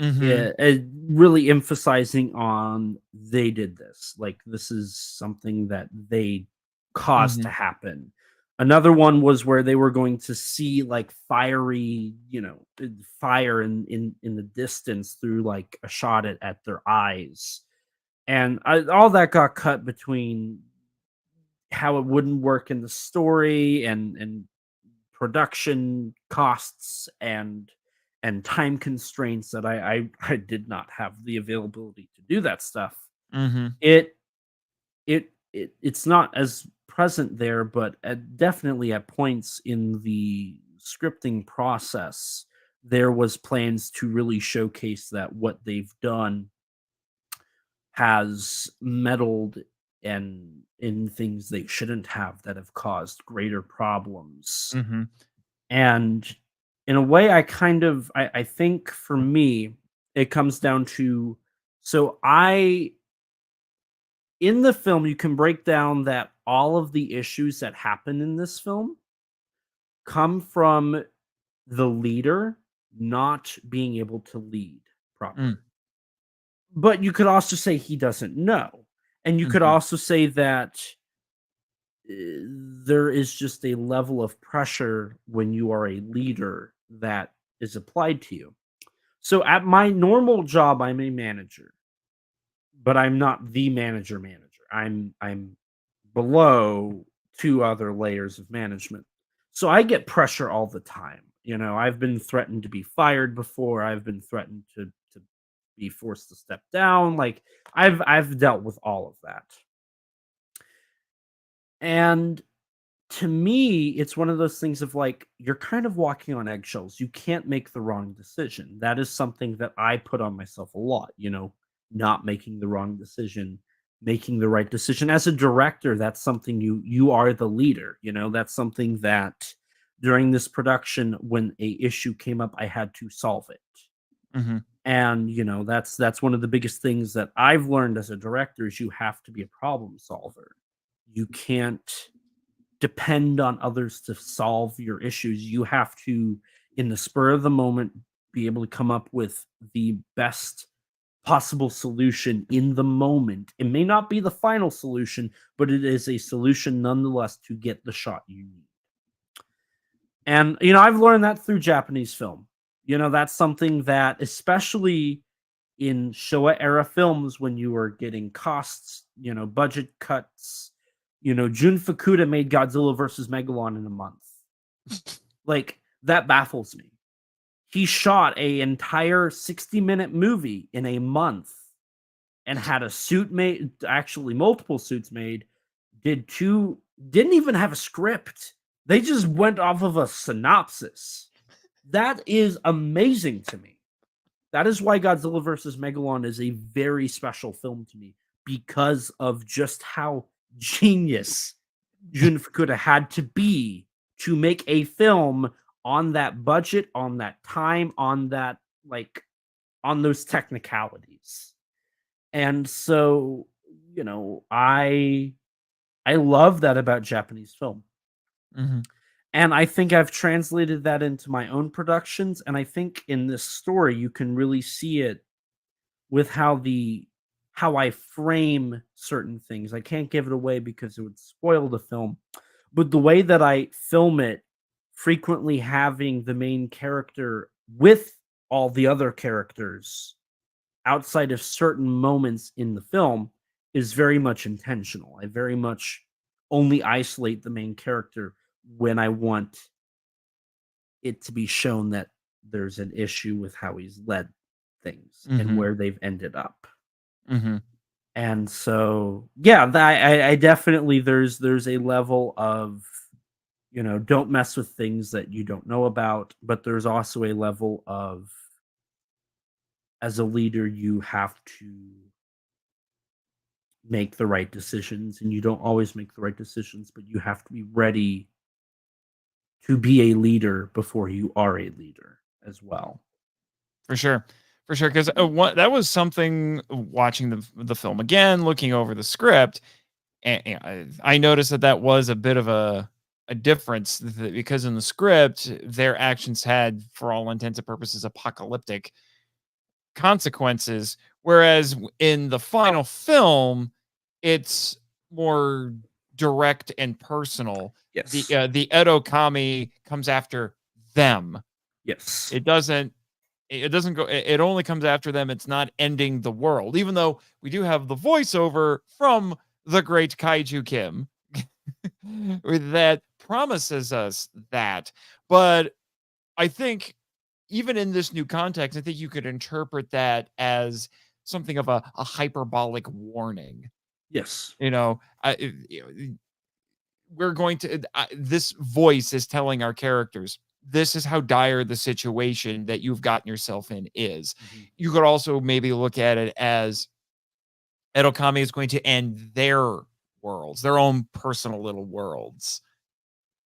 A: Mhm.
B: Yeah, really emphasizing on they did this. Like this is something that they caused to
A: Mhm.
B: happen. Another one was where they were going to see like fiery, fire in the distance through like a shot at their eyes, and all that got cut between how it wouldn't work in the story and production costs and time constraints that I did not have the availability to do that stuff.
A: Mhm.
B: It it's not as present there, but definitely at points in the scripting process, there was plans to really showcase that what they've done has meddled and in things they shouldn't have that have caused greater problems.
A: Mhm.
B: And in a way, I think for me, it comes down to, so I in the film you can break down that all of the issues that happen in this film come from the leader not being able to lead
A: Mm.
B: properly. But you could also say he doesn't know. And you could
A: Mhm.
B: also say that there is just a level of pressure when you are a leader that is applied to you. So at my normal job, I'm a manager, but I'm not the manager. I'm below two other layers of management. So I get pressure all the time. I've been threatened to be fired before. I've been threatened to be forced to step down. Like I've dealt with all of that. And to me, it's one of those things of like, you're kind of walking on eggshells. You can't make the wrong decision. That is something that I put on myself a lot, not making the wrong decision, making the right decision. As a director, that's something you are the leader, that's something that during this production, when a issue came up, I had to solve it.
A: Mhm.
B: And that's one of the biggest things that I've learned as a director is you have to be a problem solver. You can't depend on others to solve your issues. You have to, in the spur of the moment, be able to come up with the best possible solution in the moment. It may not be the final solution, but it is a solution nonetheless to get the shot you need. And I've learned that through Japanese film. That's something that, especially in Showa era films, when you were getting costs, budget cuts. Jun Fukuda made Godzilla versus Megalon in a month. Like, that baffles me. He shot a entire 60-minute movie in a month and had a suit made, actually multiple suits made, didn't even have a script. They just went off of a synopsis. That is amazing to me. That is why Godzilla vs. Megalon is a very special film to me, because of just how genius Jun Fukuda had to be to make a film on that budget, on that time, on that, on those technicalities. And so, I love that about Japanese film.
A: Mhm.
B: And I think I've translated that into my own productions. And I think in this story, you can really see it with how I frame certain things. I can't give it away because it would spoil the film. But the way that I film it, frequently having the main character with all the other characters outside of certain moments in the film, is very much intentional. I very much only isolate the main character when I want it to be shown that there's an issue with how he's led things and
A: Mhm.
B: where they've ended up.
A: Mhm.
B: And so, yeah, I definitely, there's a level of, don't mess with things that you don't know about, but there's also a level of, as a leader, you have to make the right decisions, and you don't always make the right decisions, but you have to be ready to be a leader before you are a leader as well.
A: For sure. For sure, 'cause, that was something watching the film again, looking over the script, and I noticed that was a bit of a difference because in the script, their actions had, for all intents and purposes, apocalyptic consequences, whereas in the final film, it's more direct and personal.
B: Yes.
A: The Edo Kami comes after them.
B: Yes.
A: It doesn't it doesn't go it only comes after them. It's not ending the world, even though we do have the voiceover from the great Kaiju Kim that promises us that. But I think even in this new context, I think you could interpret that as something of a hyperbolic warning.
B: Yes.
A: You know, we're going to this voice is telling our characters this is how dire the situation that you've gotten yourself in is.
B: Mhm.
A: You could also maybe look at it as Edo Kami is going to end their worlds, their own personal little worlds.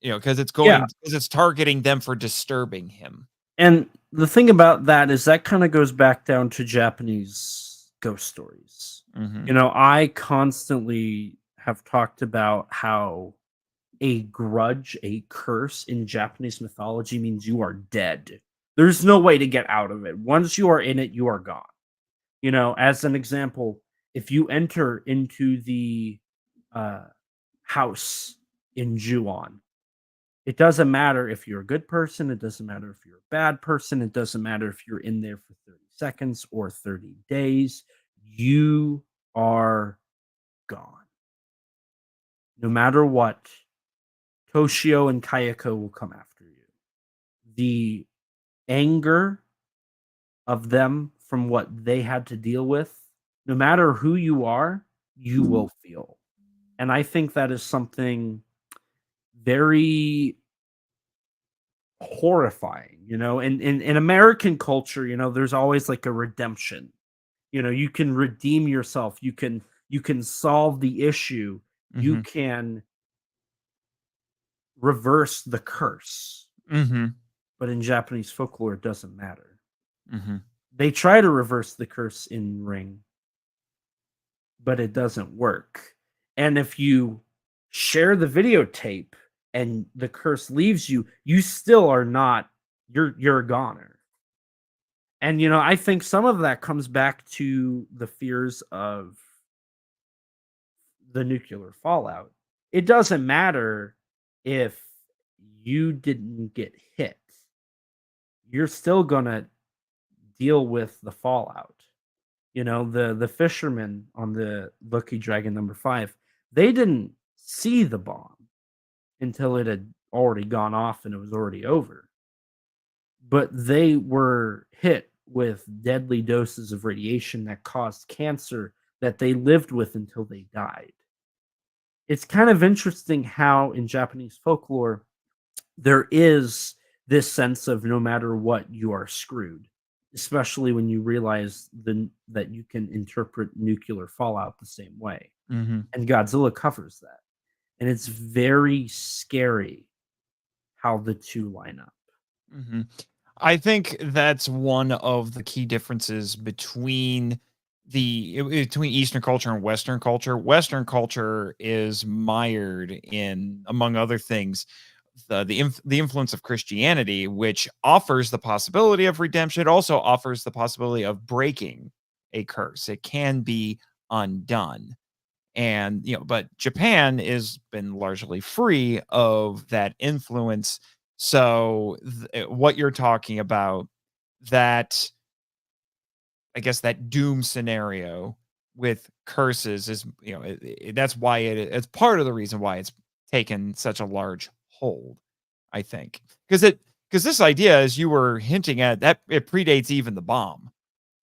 A: Because
B: Yeah.
A: it's targeting them for disturbing him.
B: And the thing about that is that kind of goes back down to Japanese ghost stories.
A: Hmm.
B: I constantly have talked about how a grudge, a curse in Japanese mythology means you are dead. There's no way to get out of it. Once you are in it, you are gone. As an example, if you enter into the uh, house in Juon, it doesn't matter if you're a good person. It doesn't matter if you're a bad person. It doesn't matter if you're in there for 30 seconds or 30 days. You are gone. No matter what, Toshio and Kayako will come after you. The anger of them from what they had to deal with, no matter who you are, you will feel. And I think that is something very horrifying. In American culture, there's always like a redemption. You can redeem yourself. You can solve the issue. You
A: Hmm.
B: can reverse the curse.
A: Hmm.
B: But in Japanese folklore, it doesn't matter.
A: Hmm.
B: They try to reverse the curse in Ring, but it doesn't work. And if you share the videotape and the curse leaves you, you still are not, you're a goner. And I think some of that comes back to the fears of the nuclear fallout. It doesn't matter if you didn't get hit, you're still gonna deal with the fallout. The fishermen on the Lucky Dragon number 5, they didn't see the bomb until it had already gone off and it was already over. But they were hit with deadly doses of radiation that caused cancer that they lived with until they died. It's kind of interesting how in Japanese folklore there is this sense of no matter what, you are screwed, especially when you realize that you can interpret nuclear fallout the same way.
A: Mm-hmm.
B: And Godzilla covers that. And it's very scary how the two line up.
A: Mm-hmm. I think that's one of the key differences between Eastern culture and Western culture. Western culture is mired in, among other things, the influence of Christianity, which offers the possibility of redemption. It also offers the possibility of breaking a curse. It can be undone. And but Japan has been largely free of that influence. So what you're talking about, that I guess that doom scenario with curses is, that's why it's part of the reason why it's taken such a large hold, I think. Because this idea, as you were hinting at, that it predates even the bomb.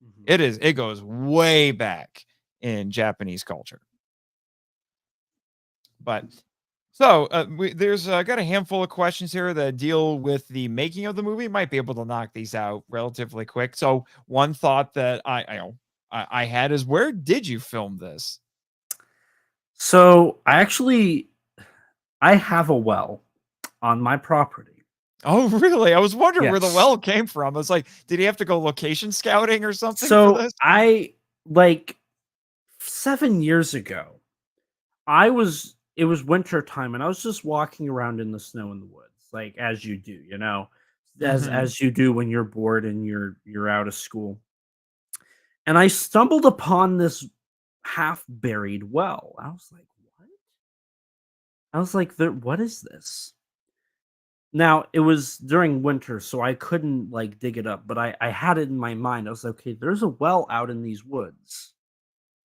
B: Mhm.
A: It goes way back in Japanese culture. But so there's got a handful of questions here that deal with the making of the movie. Might be able to knock these out relatively quick. So one thought that I had is, where did you film this?
B: So I have a well on my property.
A: Oh, really? I was wondering where the
B: Yes.
A: well came from. I was like, did he have to go location scouting or something for
B: So
A: this?
B: I like 7 years ago, it was winter time and I was just walking around in the snow in the woods, like as you do,
A: Hmm.
B: as you do when you're bored and you're out of school. And I stumbled upon this half buried well. I was like, what? I was like, what is this? Now it was during winter, so I couldn't like dig it up, but I had it in my mind. I was like, okay, there's a well out in these woods.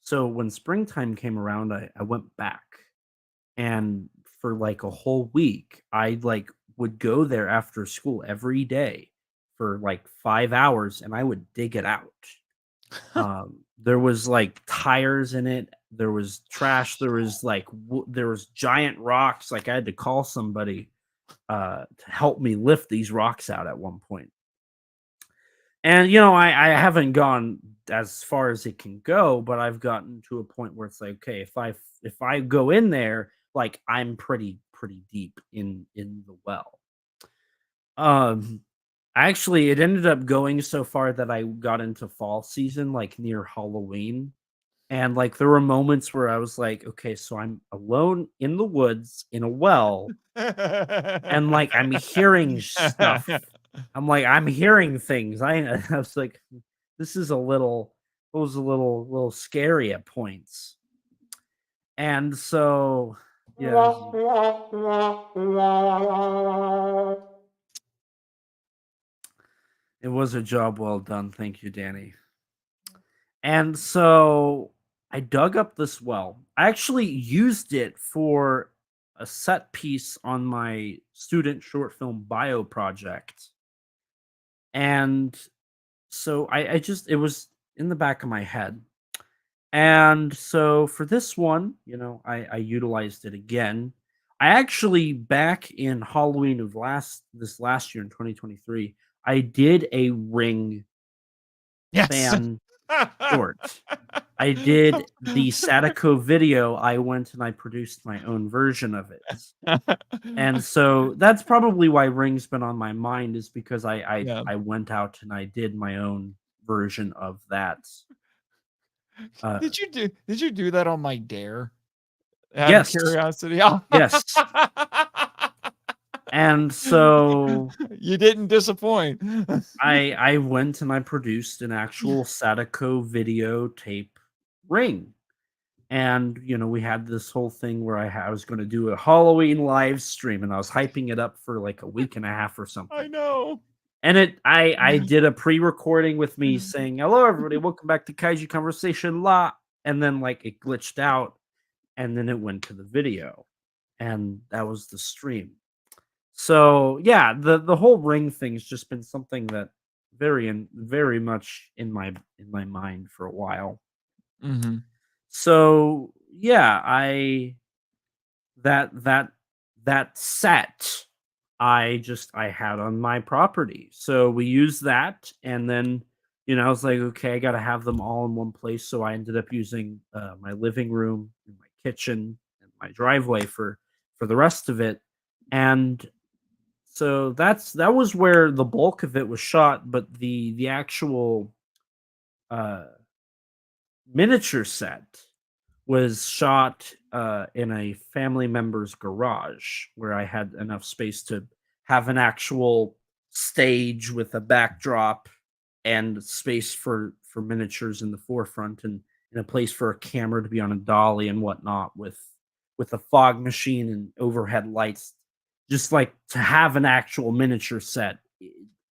B: So when springtime came around, I went back, and for like a whole week, I like would go there after school every day for like 5 hours, and I would dig it out. There was like tires in it. There was trash. There was like there was giant rocks. Like I had to call somebody to help me lift these rocks out at one point. And I haven't gone as far as it can go, but I've gotten to a point where it's like, okay, if I go in there, like I'm pretty deep in the well. Um Actually, it ended up going so far that I got into fall season, like near Halloween. And like there were moments where I was like, okay, so I'm alone in the woods in a well, and like I'm hearing stuff. I'm hearing things. I was like, this is it was a little scary at points. And so yeah, it was a job well done. Thank you, Danny. And so I dug up this well. I actually used it for a set piece on my student short film bio project. And so I just it was in the back of my head. And so for this one, I utilized it again. I actually back in Halloween of last year in 2023, I did a Ring
A: Yes.
B: fan short. I did the Sadako video. I went and I produced my own version of it. And so that's probably why Ring's been on my mind, is because
A: Yeah.
B: I went out and I did my own version of that. Uh,
A: Did you do that on my dare? Out of
B: yes,
A: curiosity.
B: yes. And so
A: You didn't disappoint.
B: I went and I produced an actual Sadako videotape ring. And we had this whole thing where I was going to do a Halloween live stream, and I was hyping it up for like a week and a half or
A: I
B: something.
A: know.
B: And I did a pre-recording with me saying, "Hello, everybody, welcome back to Kaiju Conversation." And then like it glitched out, and then it went to the video, and that was the stream. So yeah, the whole ring thing's just been something that very much in my mind for a while.
A: Mm-hmm.
B: So yeah, that that that set I had on my property. So we used that, and then I was like, okay, I got to have them all in one place. So I ended up using my living room, and my kitchen, and my driveway for the rest of it. And so that was where the bulk of it was shot, but the actual uh miniature set was shot in a family member's garage where I had enough space to have an actual stage with a backdrop and space for miniatures in the forefront, and a place for a camera to be on a dolly and whatnot, with a fog machine and overhead lights, just like to have an actual miniature set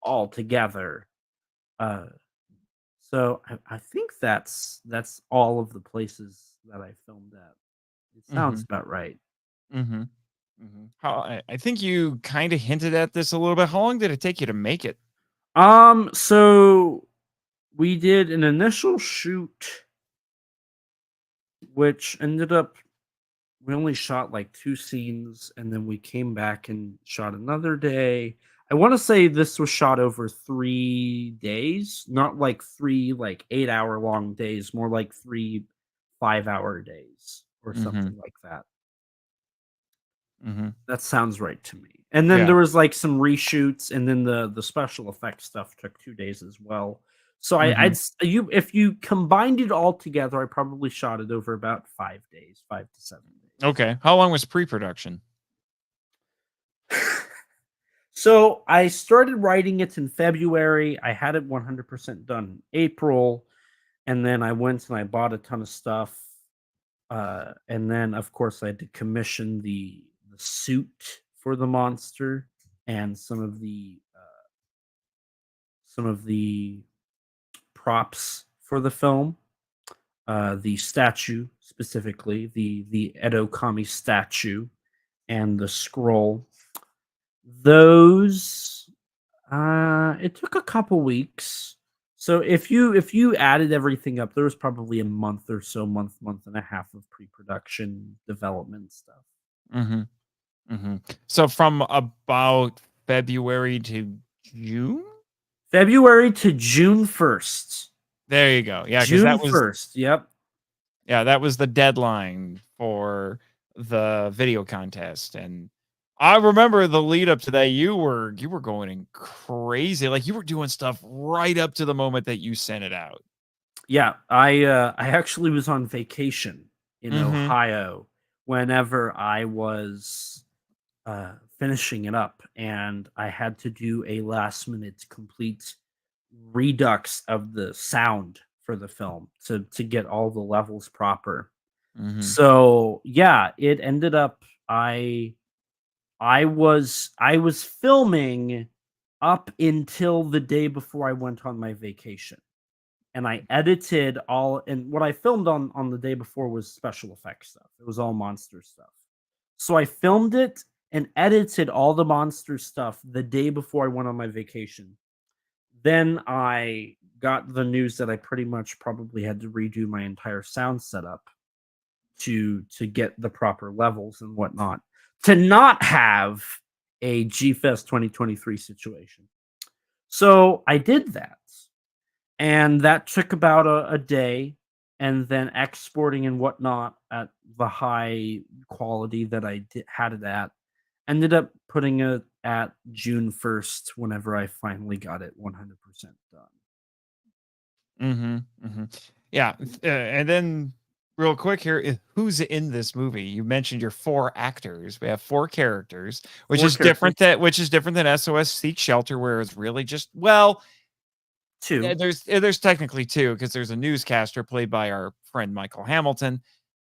B: all together. uh so I think that's all of the places that I filmed at. It
A: Mm-hmm.
B: sounds about right.
A: Mm-hmm. Mm-hmm. I think you kind of hinted at this a little bit. How long did it take you to make it?
B: So we did an initial shoot, which ended up we only shot like 2 scenes, and then we came back and shot another day. I want to say this was shot over 3 days, not like 3 like 8-hour long days, more like 3 5-hour days or
A: Mm-hmm.
B: something like that.
A: Mm-hmm.
B: That sounds right to me. And then
A: Yeah.
B: there was like some reshoots, and then the special effects stuff took 2 days as well. So
A: Mm-hmm.
B: you if you combined it all together, I probably shot it over about 5 days, 5 to 7 days.
A: Okay. How long was pre-production?
B: So I started writing it in February. I had it 100% done in April, and then I went and I bought a ton of stuff. And then, of course, I had to commission the suit for the monster and some of the props for the film. The statue, specifically the Edo Kami statue, and the scroll. Those it took a couple weeks. So if you added everything up, there was probably a month or so, month and a half of pre-production development stuff.
A: Mm-hmm. Mm-hmm. So from about February to June?
B: February to June 1st.
A: There you go. Yeah, because
B: June 1st. Yep.
A: that was the deadline for the video contest. And I remember the lead up to that, you were going in crazy. Like you were doing stuff right up to the moment that you sent it out.
B: Yeah, I actually was on vacation in
A: Mm-hmm.
B: Ohio whenever I was finishing it up, and I had to do a last minute complete redux of the sound for the film to get all the levels proper.
A: Mm-hmm.
B: So yeah, it ended up I was filming up until the day before I went on my vacation. And I edited all, and what I filmed on the day before was special effects stuff. It was all monster stuff. So I filmed it and edited all the monster stuff the day before I went on my vacation. Then I got the news that I pretty much probably had to redo my entire sound setup to get the proper levels and whatnot, to not have a G-Fest 2023 situation. So I did that, and that took about a day, and then exporting and whatnot at the high quality that had it at, ended up putting it at June 1st whenever I finally got it 100% done.
A: Mm-hmm. Mm-hmm. Yeah. And then real quick here, who's in this movie? You mentioned your 4 actors. We have 4 characters, which
B: Four
A: is different
B: characters.
A: than SOS Seek Shelter, where it's really just, well,
B: Two.
A: there's technically 2, because there's a newscaster played by our friend Michael Hamilton,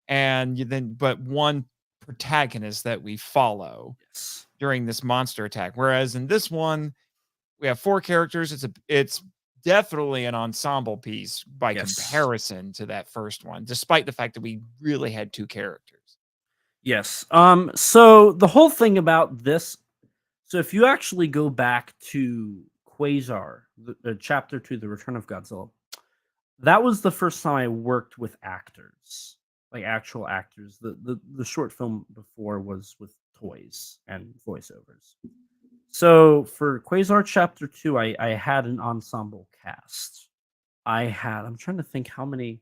A: and but one protagonist that we follow
B: Yes.
A: during this monster attack. Whereas in this one, we have 4 characters. It's definitely an ensemble piece by
B: Yes.
A: comparison to that first one, despite the fact that we really had 2 characters.
B: Yes. So the whole thing about this, so if you actually go back to Quasar, the chapter 2, The Return of Godzilla, that was the first time I worked with actors, like actual actors. The short film before was with toys and voiceovers. So for Quasar Chapter 2, I had an ensemble cast. I'm trying to think how many.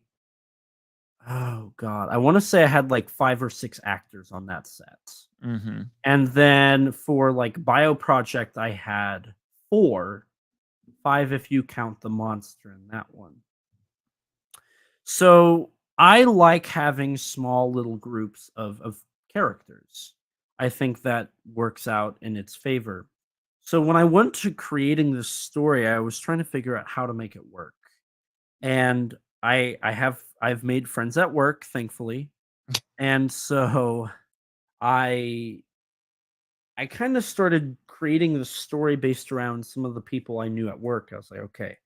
B: Oh God, I want to say I had like 5 or 6 actors on that set.
A: Mhm.
B: And then for like Bio Project, I had 4, 5 if you count the monster in that one. So I like having small little groups of characters. I think that works out in its favor. So when I went to creating this story, I was trying to figure out how to make it work. And I've made friends at work, thankfully. And so I I kind of started creating the story based around some of the people I knew at work. I was like, okay,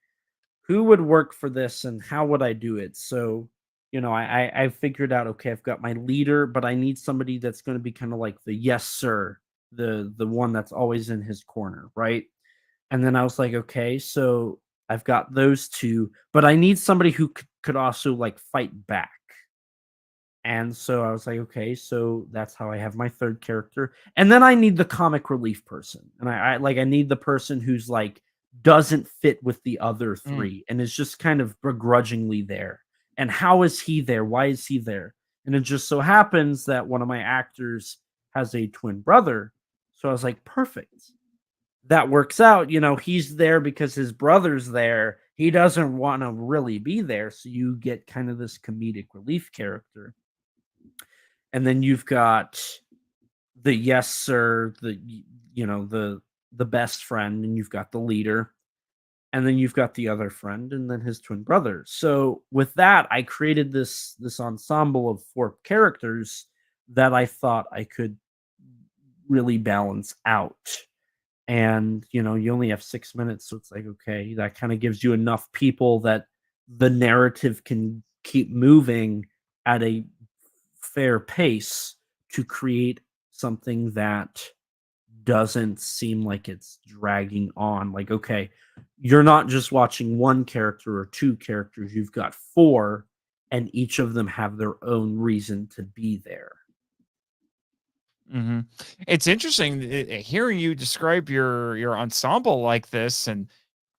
B: who would work for this and how would I do it? So, I figured out, okay, I've got my leader, but I need somebody that's going to be kind of like the yes sir, the one that's always in his corner, right? And then I was like, okay, so I've got those two, but I need somebody who could also like fight back. And so I was like, okay, so that's how I have my third character. And then I need the comic relief person. And I need the person who's like doesn't fit with the other
A: Mm.
B: 3 and is just kind of begrudgingly there. And how is he there? Why is he there? And it just so happens that one of my actors has a twin brother. So I was like, perfect. That works out. He's there because his brother's there. He doesn't want to really be there. So you get kind of this comedic relief character. And then you've got the yes sir, the best friend, and you've got the leader, and then you've got the other friend, and then his twin brother. So with that, I created this ensemble of 4 characters that I thought I could really balance out. And you only have 6 minutes, so it's like, okay, that kind of gives you enough people that the narrative can keep moving at a fair pace to create something that doesn't seem like it's dragging on. Like, okay, you're not just watching one character or 2 characters, you've got 4, and each of them have their own reason to be there.
A: Mhm. It's interesting hearing you describe your ensemble like this, and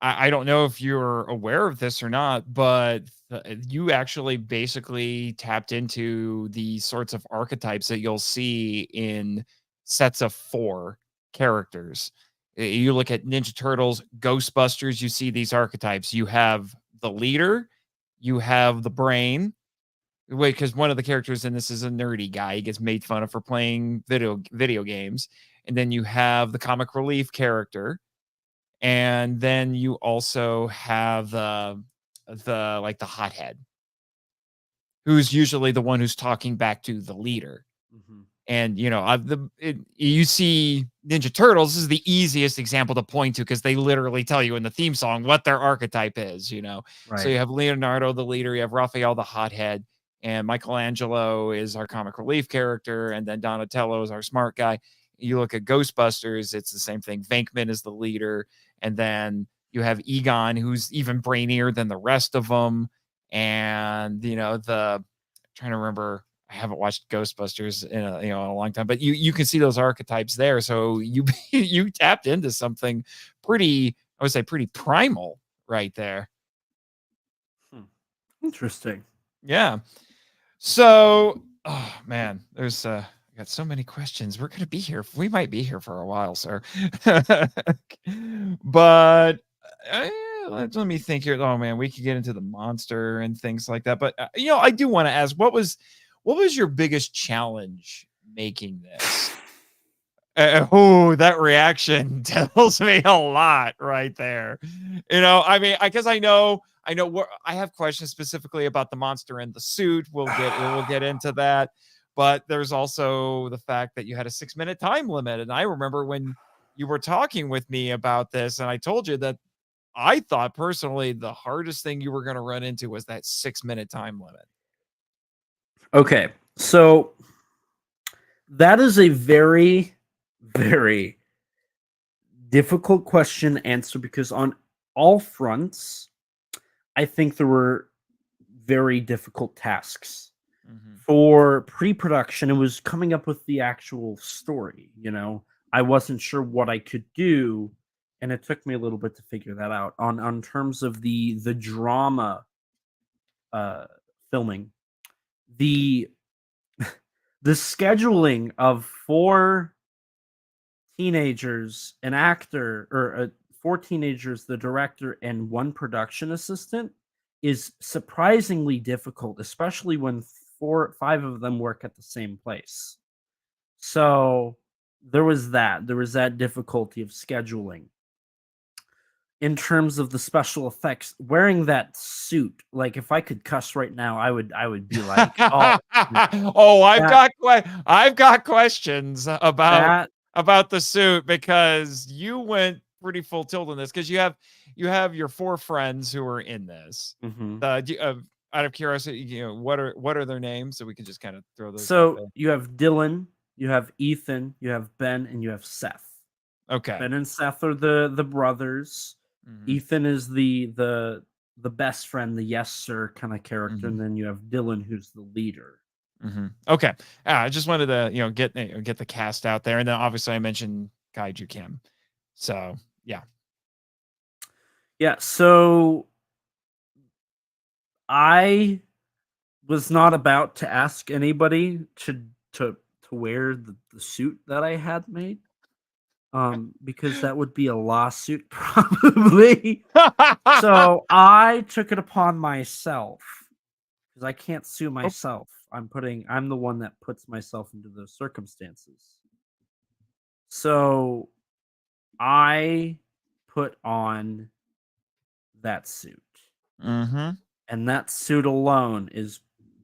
A: I don't know if you're aware of this or not, but you actually basically tapped into the sorts of archetypes that you'll see in sets of 4 characters. You look at Ninja Turtles, Ghostbusters, you see these archetypes. You have the leader, you have the brain, wait, because one of the characters in this is a nerdy guy. He gets made fun of for playing video games. And then you have the comic relief character. And then you also have the hothead, who's usually the one who's talking back to the leader.
B: Mhm.
A: And you see Ninja Turtles, this is the easiest example to point to because they literally tell you in the theme song what their archetype is. So
B: Right.
A: you have Leonardo, the leader, you have Raphael, the hothead, and Michelangelo is our comic relief character, and then Donatello is our smart guy. You look at Ghostbusters, it's the same thing. Venkman is the leader, and then you have Egon, who's even brainier than the rest of them. And trying to remember, I haven't watched Ghostbusters in a long time, but you can see those archetypes there. So you you tapped into something pretty, I would say, pretty primal right there.
B: Hmm. Interesting.
A: Yeah. So, oh man, there's I got so many questions. We're gonna be here. We might be here for a while, sir. But let me think here. Oh man, we could get into the monster and things like that. But I do want to ask, what was your biggest challenge making this? Oh, that reaction tells me a lot right there. I mean, because I know I know I have questions specifically about the monster in the suit. We'll get into that. But there's also the fact that you had a 6-minute time limit. And I remember when you were talking with me about this, and I told you that I thought personally the hardest thing you were going to run into was that 6-minute time limit.
B: Okay, so that is a very, very difficult question to answer because on all fronts, I think there were very difficult tasks. For pre-production, it was coming up with the actual story, I wasn't sure what I could do, and it took me a little bit to figure that out. On terms of the drama uh filming, the the scheduling of 4 teenagers, an actor, or 4 teenagers, the director, and 1 production assistant is surprisingly difficult, especially when 5 of them work at the same place. So there was that. There was that difficulty of scheduling. In terms of the special effects, wearing that suit, like if I could cuss right now, I would be like, oh,
A: oh,
B: that
A: I've got questions about
B: that
A: the suit because you went pretty full tilt on this because you have your 4 friends who are in this.
B: mhm.
A: Out of curiosity, what are their names so we can just kind of throw those out
B: So
A: there.
B: you have Dylan, you have Ethan, you have Ben, and you have Seth.
A: Okay.
B: Ben and Seth are the brothers.
A: Mhm.
B: Ethan is the best friend, the yes sir kind of character,
A: Mhm.
B: and then you have Dylan, who's the leader.
A: Okay. I just wanted to, get the cast out there, and then obviously I mentioned Kaiju Kim. So yeah.
B: Yeah, so I was not about to ask anybody to wear the suit that I had made, because that would be a lawsuit probably. So I took it upon myself because I can't sue
A: Oh,
B: myself. I'm the one that puts myself into those circumstances. So I put on that suit.
A: mhm.
B: And that suit alone is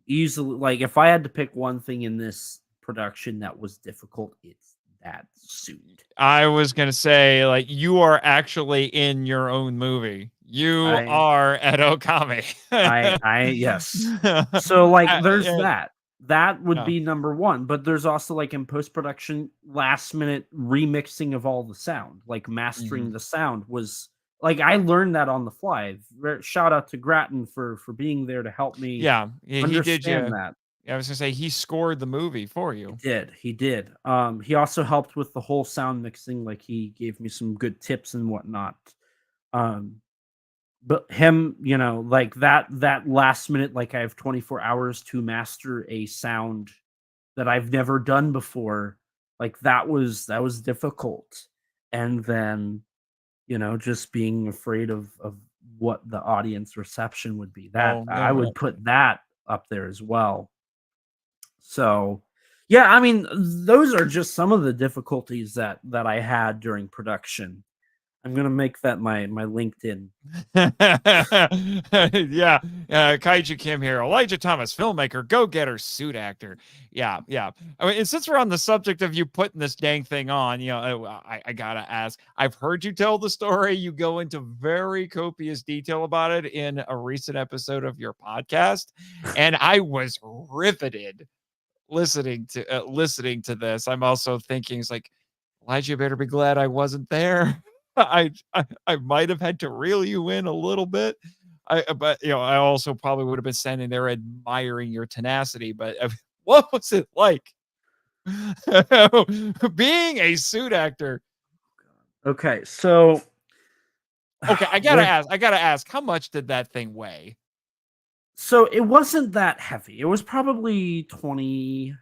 B: easily, like, if I had to pick one thing in this production that was difficult, it's that suit.
A: I was gonna say, like, you are actually in your own movie. You
B: I
A: are Edo Kami.
B: yes. So, like, there's
A: Yeah,
B: that. That would
A: yeah.
B: be number 1, but there's also, like, in post-production, last-minute remixing of all the sound, like, mastering
A: Mhm.
B: the sound was like, I learned that on the fly. Shout out to Grattan for being there to help me
A: Yeah, he did
B: understand
A: you.
B: that.
A: Yeah, I was gonna say he scored the movie for you.
B: He did. He also helped with the whole sound mixing, like, he gave me some good tips and whatnot. Um, but him, like, that last minute, like, I have 24 hours to master a sound that I've never done before, like, that was difficult. And then, just being afraid of what the audience reception would be, that
A: Oh,
B: I
A: yeah.
B: would put that up there as well. So, yeah, I mean, those are just some of the difficulties that I had during production. I'm gonna make that my LinkedIn.
A: Yeah, Kaiju Kim here. Elijah Thomas, filmmaker, go-getter, suit actor. Yeah, yeah. I mean, and since we're on the subject of you putting this dang thing on, I gotta ask. I've heard you tell the story. You go into very copious detail about it in a recent episode of your podcast, and I was riveted listening to this. I'm also thinking, it's like, Elijah, you better be glad I wasn't there. I might have had to reel you in a little bit. But I also probably would have been standing there admiring your tenacity. But what was it like being a suit actor?
B: Okay, so
A: Okay,
B: we're
A: I gotta ask, how much did that thing weigh?
B: so it wasn't that heavy. It was probably 20-25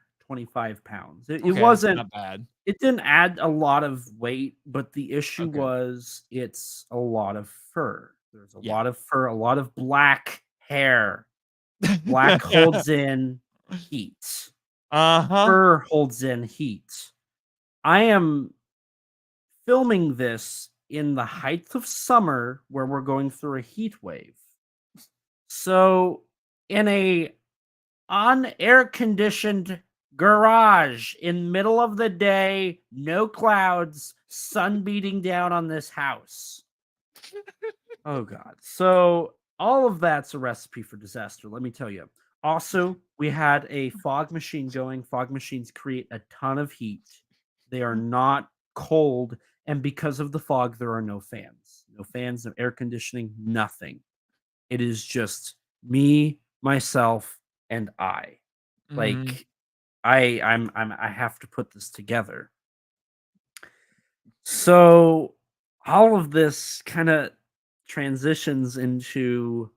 B: pounds. It
A: Okay, that's
B: wasn't
A: not bad.
B: it didn't add a lot of weight, but the issue
A: Okay,
B: was it's a lot of fur. There's a
A: yeah.
B: lot of fur, a lot of black hair. Black holds in heat.
A: Uh-huh.
B: Fur holds in heat. I am filming this in the height of summer where we're going through a heat wave. So in a unair conditioned garage in middle of the day, no clouds, sun beating down on this house. Oh god. So all of that's a recipe for disaster, let me tell you. Also, we had a fog machine going. Fog machines create a ton of heat. They are not cold, and because of the fog, there are no fans. No fans, no air conditioning, nothing. It is just me, myself, and I.
A: Mhm.
B: Like I have to put this together. So all of this kind of transitions into,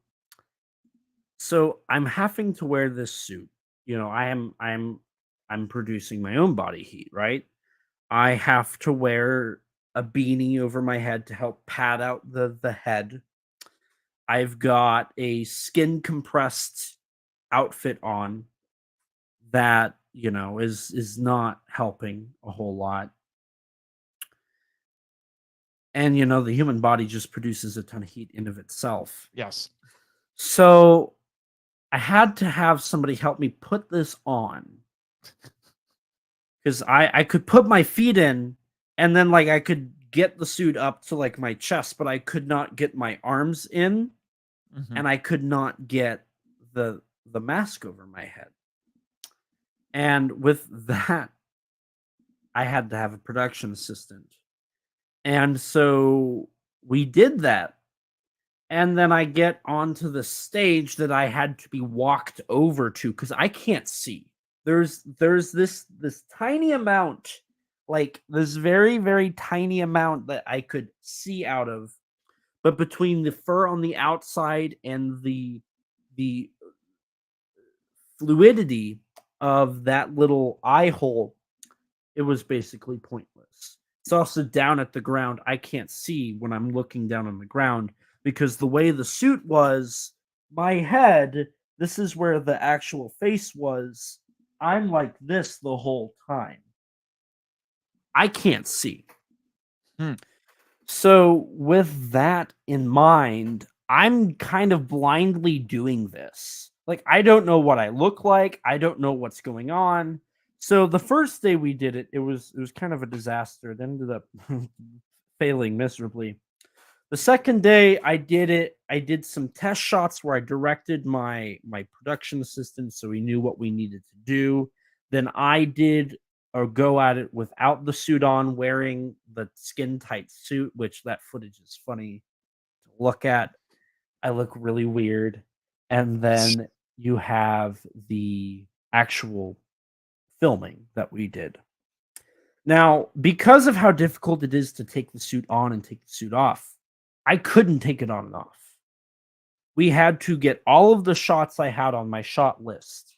B: so I'm having to wear this suit. I'm producing my own body heat, right? I have to wear a beanie over my head to help pad out the head. I've got a skin compressed outfit on that, is not helping a whole lot. And the human body just produces a ton of heat in of itself.
A: Yes.
B: So I had to have somebody help me put this on, because I could put my feet in, and then like I could get the suit up to like my chest, but I could not get my arms in,
A: Mhm.
B: and I could not get the mask over my head. And with that, I had to have a production assistant. And so we did that. And then I get onto the stage that I had to be walked over to because I can't see. There's this tiny amount, like this very, very tiny amount that I could see out of, but between the fur on the outside and the fluidity of that little eye hole, it was basically pointless. It's also down at the ground. I can't see when I'm looking down on the ground because the way the suit was, my head, this is where the actual face was. I'm like this the whole time. I can't see.
A: Hmm.
B: So, with that in mind, I'm kind of blindly doing this. Like, I don't know what I look like. I don't know what's going on. So the first day we did it, it was kind of a disaster. It ended up failing miserably. The second day I did it, I did some test shots where I directed my production assistant so he knew what we needed to do. Then I did or go at it without the suit on, wearing the skin tight suit, which that footage is funny to look at. I look really weird. And then you have the actual filming that we did. Now, because of how difficult it is to take the suit on and take the suit off, I couldn't take it on and off. We had to get all of the shots I had on my shot list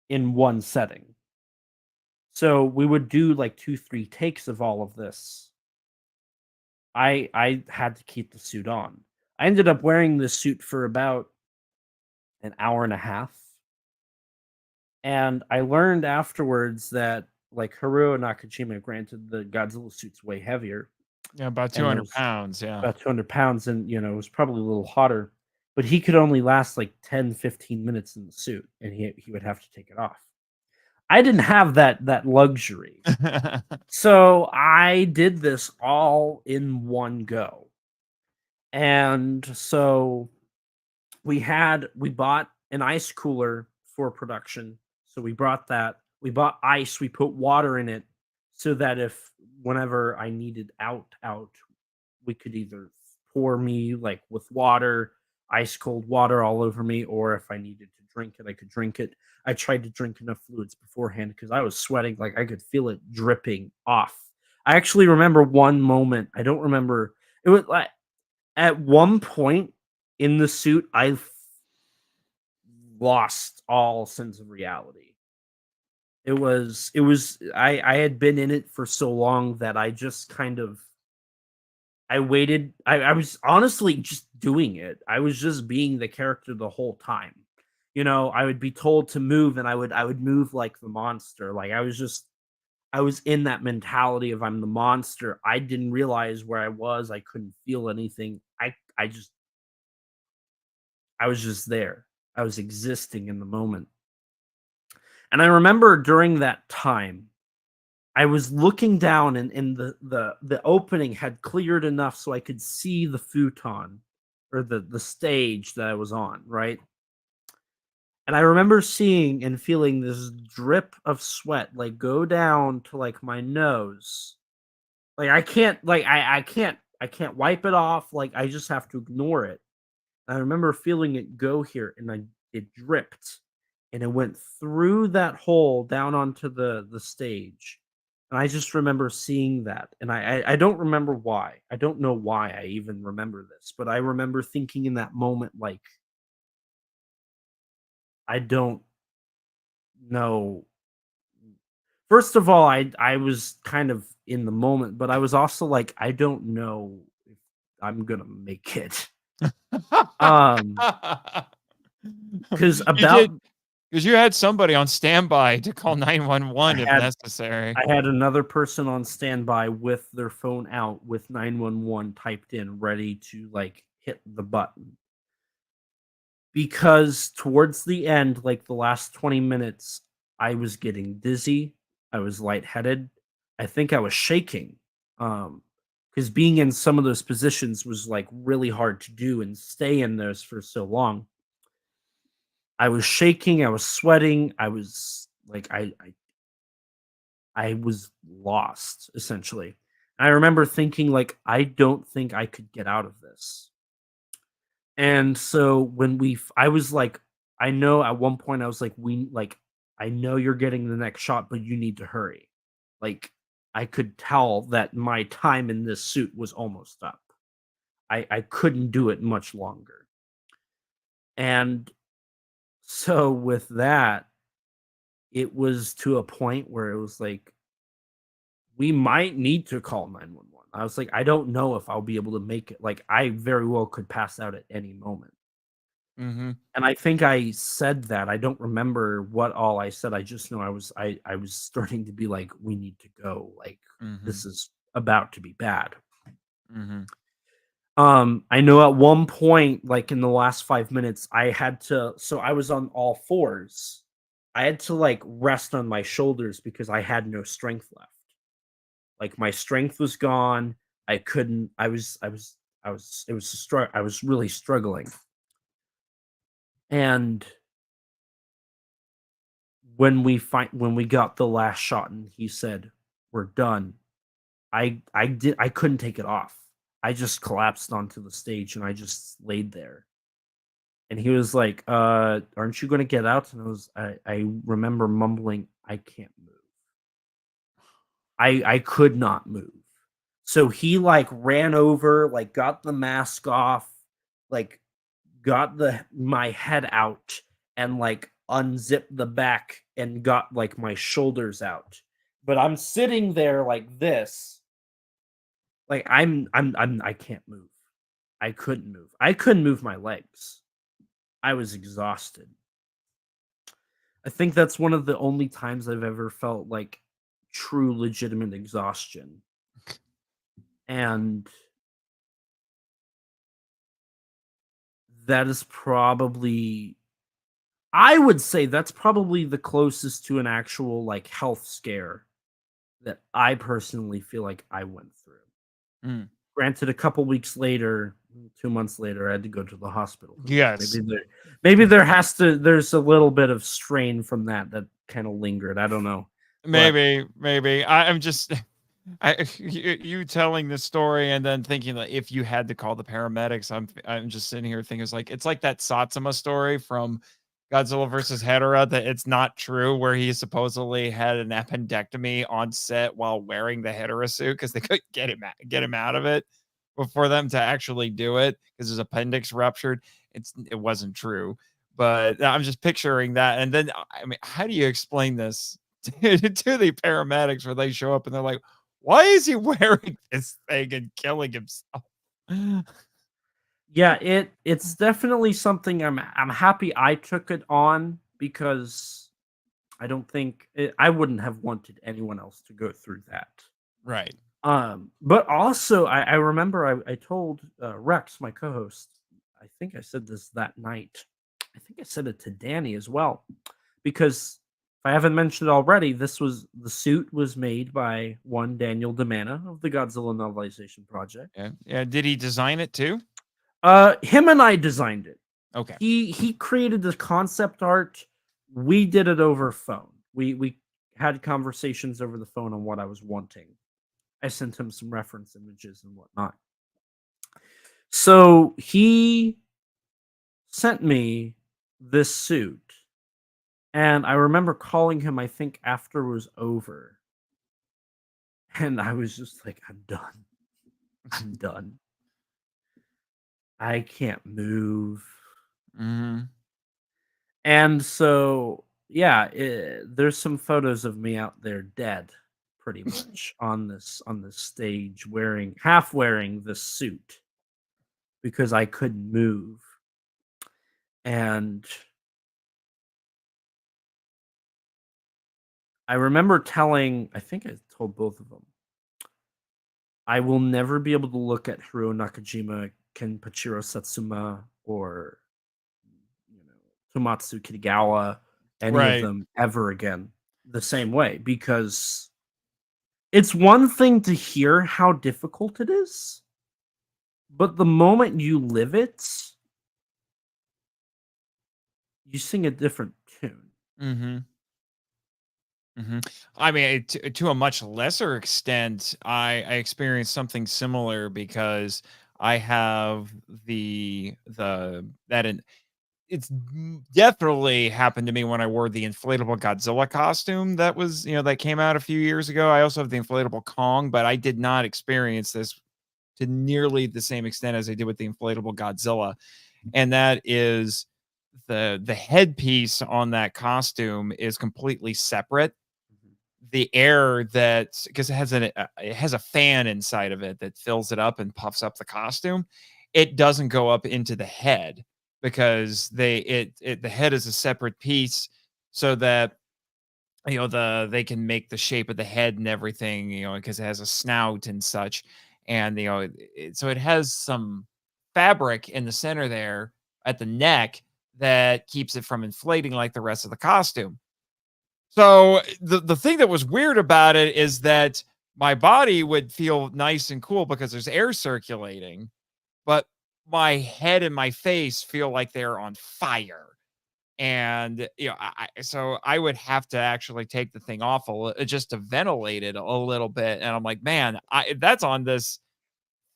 B: in one setting. So we would do like 2, 3 takes of all of this. I had to keep the suit on. I ended up wearing this suit for about an hour and a half. And I learned afterwards that like Haruo Nakajima, granted the Godzilla suit's way heavier,
A: Yeah, about
B: and it
A: 200
B: was
A: pounds. Yeah.
B: about 200 pounds, and it was probably a little hotter, but he could only last like 10, 15 minutes in the suit, and he would have to take it off. I didn't have that luxury. So I did this all in one go. And so we bought an ice cooler for production. So we brought that. We bought ice, we put water in it so that if whenever I needed out, we could either pour me like with water, ice cold water all over me, or if I needed to drink it, I could drink it. I tried to drink enough fluids beforehand because I was sweating, like I could feel it dripping off. I actually remember one moment. I don't remember. It was like at one point in the suit, lost all sense of reality. I had been in it for so long that I just kind of I waited. I was honestly just doing it. I was just being the character the whole time. I would be told to move and I would move like the monster. Like I was in that mentality of I'm the monster. I didn't realize where I was. I couldn't feel anything. I just I was just there. I was existing in the moment. And I remember during that time, I was looking down, and the opening had cleared enough so I could see the futon or the stage that I was on, right? And I remember seeing and feeling this drip of sweat like go down to like my nose. Like I can't wipe it off. Like I just have to ignore it. I remember feeling it go here, and it dripped, and it went through that hole down onto the stage. And I just remember seeing that, and I don't remember why. I don't know why I even remember this, but I remember thinking in that moment, like, I don't know. First of all, I was kind of in the moment, but I was also like, I don't know if I'm gonna make it. Um, because
A: You
B: about
A: did, because you had somebody on standby to call 911
B: I
A: if
B: had
A: necessary.
B: I had another person on standby with their phone out with 911 typed in, ready to like hit the button. Because towards the end, like the last 20 minutes, I was getting dizzy, I was lightheaded, I think I was shaking. Because being in some of those positions was like really hard to do and stay in those for so long. I was shaking, I was sweating, I was like I was lost essentially. I remember thinking like I don't think I could get out of this. And so when I was like, I know at one point I was like, I know you're getting the next shot, but you need to hurry. Like I could tell that my time in this suit was almost up. I couldn't do it much longer. And so with that, it was to a point where it was like, we might need to call 911. I was like, I don't know if I'll be able to make it. Like, I very well could pass out at any moment.
A: Mhm,
B: And I think I said that. I don't remember what all I said. I just know I was starting to be like, we need to go. Like,
A: mhm,
B: this is about to be bad.
A: mhm.
B: I know at one point, like in the last 5 minutes, I had to, so I was on all fours. I had to like rest on my shoulders because I had no strength left. Like my strength was gone. I couldn't. It was I was really struggling. And when we got the last shot and he said, "We're done." I couldn't take it off. I just collapsed onto the stage and I just laid there. And he was like, aren't you going to get out?" And I remember mumbling, "I can't move." I could not move. So he like ran over, like got the mask off, like got the my head out and like unzipped the back and got like my shoulders out. But I'm sitting there like this, like I can't move. I couldn't move. I couldn't move my legs. I was exhausted. I think that's one of the only times I've ever felt like true legitimate exhaustion. And that is probably, I would say that's probably the closest to an actual like health scare that I personally feel like I went through.
A: Mm.
B: Granted, a couple weeks later, 2 months later, I had to go to the hospital for this.
A: Yes.
B: Maybe there's a little bit of strain from that kind of lingered. I don't know, but
A: Maybe. I'm just you telling the story and then thinking that if you had to call the paramedics, I'm just sitting here thinking it's like that Satsuma story from Godzilla versus Hedorah, that it's not true, where he supposedly had an appendectomy on set while wearing the Hedorah suit because they couldn't get him out of it before them to actually do it because his appendix ruptured. It wasn't true, but I'm just picturing that. And then I mean, how do you explain this to the paramedics where they show up and they're like, why is he wearing this thing and killing himself?
B: yeah, it's definitely something I'm happy I took it on because I don't think I wouldn't have wanted anyone else to go through that.
A: Right.
B: But also I remember I told Rex, my co-host, I think I said this that night. I think I said it to Danny as well, because if I haven't mentioned it already, the suit was made by one Daniel DeManna of the Godzilla novelization project.
A: Yeah. Yeah. Did he design it too?
B: Him and I designed it.
A: Okay.
B: He created the concept art. We did it over phone. We had conversations over the phone on what I was wanting. I sent him some reference images and whatnot. So he sent me this suit, and I remember calling him, I think, after it was over. And I was just like, I'm done. I'm done. I can't move.
A: Mm-hmm.
B: And so, yeah, there's some photos of me out there dead, pretty much on this stage, wearing this suit because I couldn't move. And I remember I think I told both of them, I will never be able to look at Hiro Nakajima, Kenpachiro Satsuma, or Tomatsu Kitagawa, any of
A: Right.
B: them ever again the same way, because it's one thing to hear how difficult it is, but the moment you live it, you sing a different tune.
A: Mm-hmm. Mm-hmm. I mean, to a much lesser extent, I experienced something similar because I have the that in it's definitely happened to me when I wore the inflatable Godzilla costume that was, that came out a few years ago. I also have the inflatable Kong, but I did not experience this to nearly the same extent as I did with the inflatable Godzilla. And that is the headpiece on that costume is completely separate. The air that because it has a fan inside of it that fills it up and puffs up the costume. It doesn't go up into the head because the head is a separate piece so that they can make the shape of the head and everything, because it has a snout and such. And so it has some fabric in the center there at the neck that keeps it from inflating like the rest of the costume. So the thing that was weird about it is that my body would feel nice and cool because there's air circulating, but my head and my face feel like they're on fire. And so I would have to actually take the thing off just to ventilate it a little bit. And I'm like, man, that's on this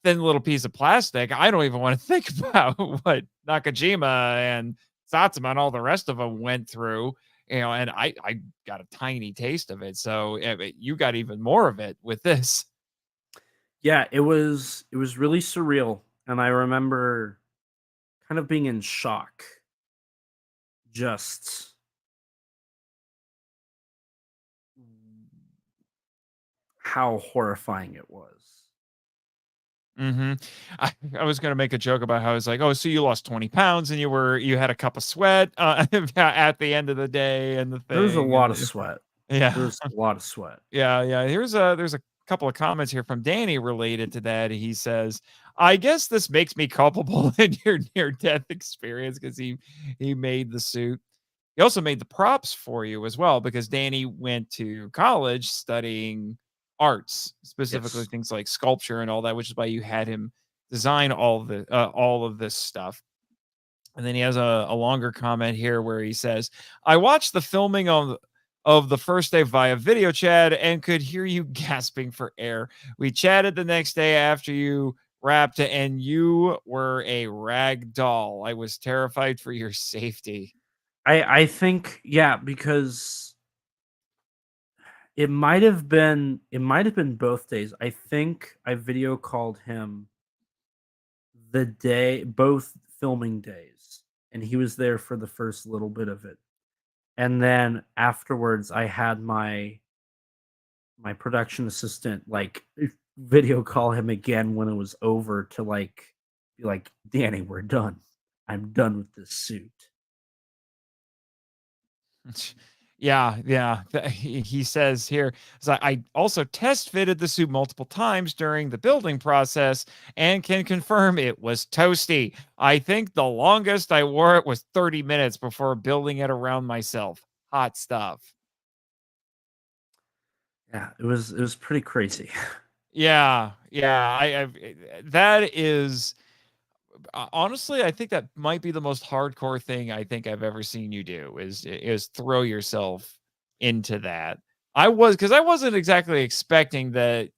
A: thin little piece of plastic. I don't even want to think about what Nakajima and Satsuma and all the rest of them went through. And I got a tiny taste of it. So you got even more of it with this.
B: Yeah, it was really surreal, and I remember kind of being in shock, just how horrifying it was.
A: Hmm. I was gonna make a joke about how it's like, oh, so you lost 20 pounds and you had a cup of sweat at the end of the day and the
B: There was a
A: thing.
B: lot
A: And
B: of sweat. There
A: yeah.
B: was a lot of sweat.
A: Yeah, yeah. There's a couple of comments here from Danny related to that. He says, "I guess this makes me culpable in your near death experience because he made the suit. He also made the props for you as well because Danny went to college studying arts, specifically
B: Yes.
A: things like sculpture and all that, which is why you had him design all of this stuff." And then he has a longer comment here where he says, I watched the filming of the first day via video chat and could hear you gasping for air. We chatted the next day after you wrapped and you were a rag doll. I was terrified for your safety.
B: I think, yeah, because it might have been both days. I think I video called him both filming days, and he was there for the first little bit of it. And then afterwards I had my production assistant video call him again when it was over to be like, Danny, we're done. I'm done with this suit.
A: Yeah. He says here, so I also test fitted the suit multiple times during the building process and can confirm it was toasty. I think the longest I wore it was 30 minutes before building it around myself. Hot stuff.
B: Yeah, it was pretty crazy.
A: Yeah. That is honestly, I think that might be the most hardcore thing I think I've ever seen you do is throw yourself into that. Because I wasn't exactly expecting that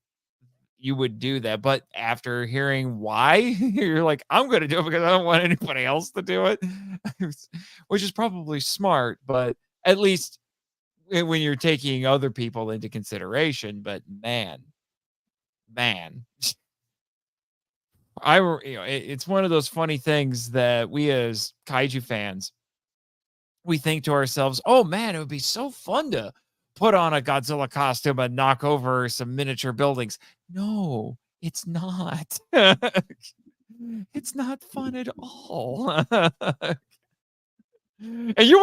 A: you would do that, but after hearing why, you're like, I'm gonna do it because I don't want anybody else to do it. Which is probably smart, but at least when you're taking other people into consideration. But man, it's one of those funny things that we as kaiju fans, we think to ourselves, "Oh man, it would be so fun to put on a Godzilla costume and knock over some miniature buildings." No, it's not. It's not fun at all. And you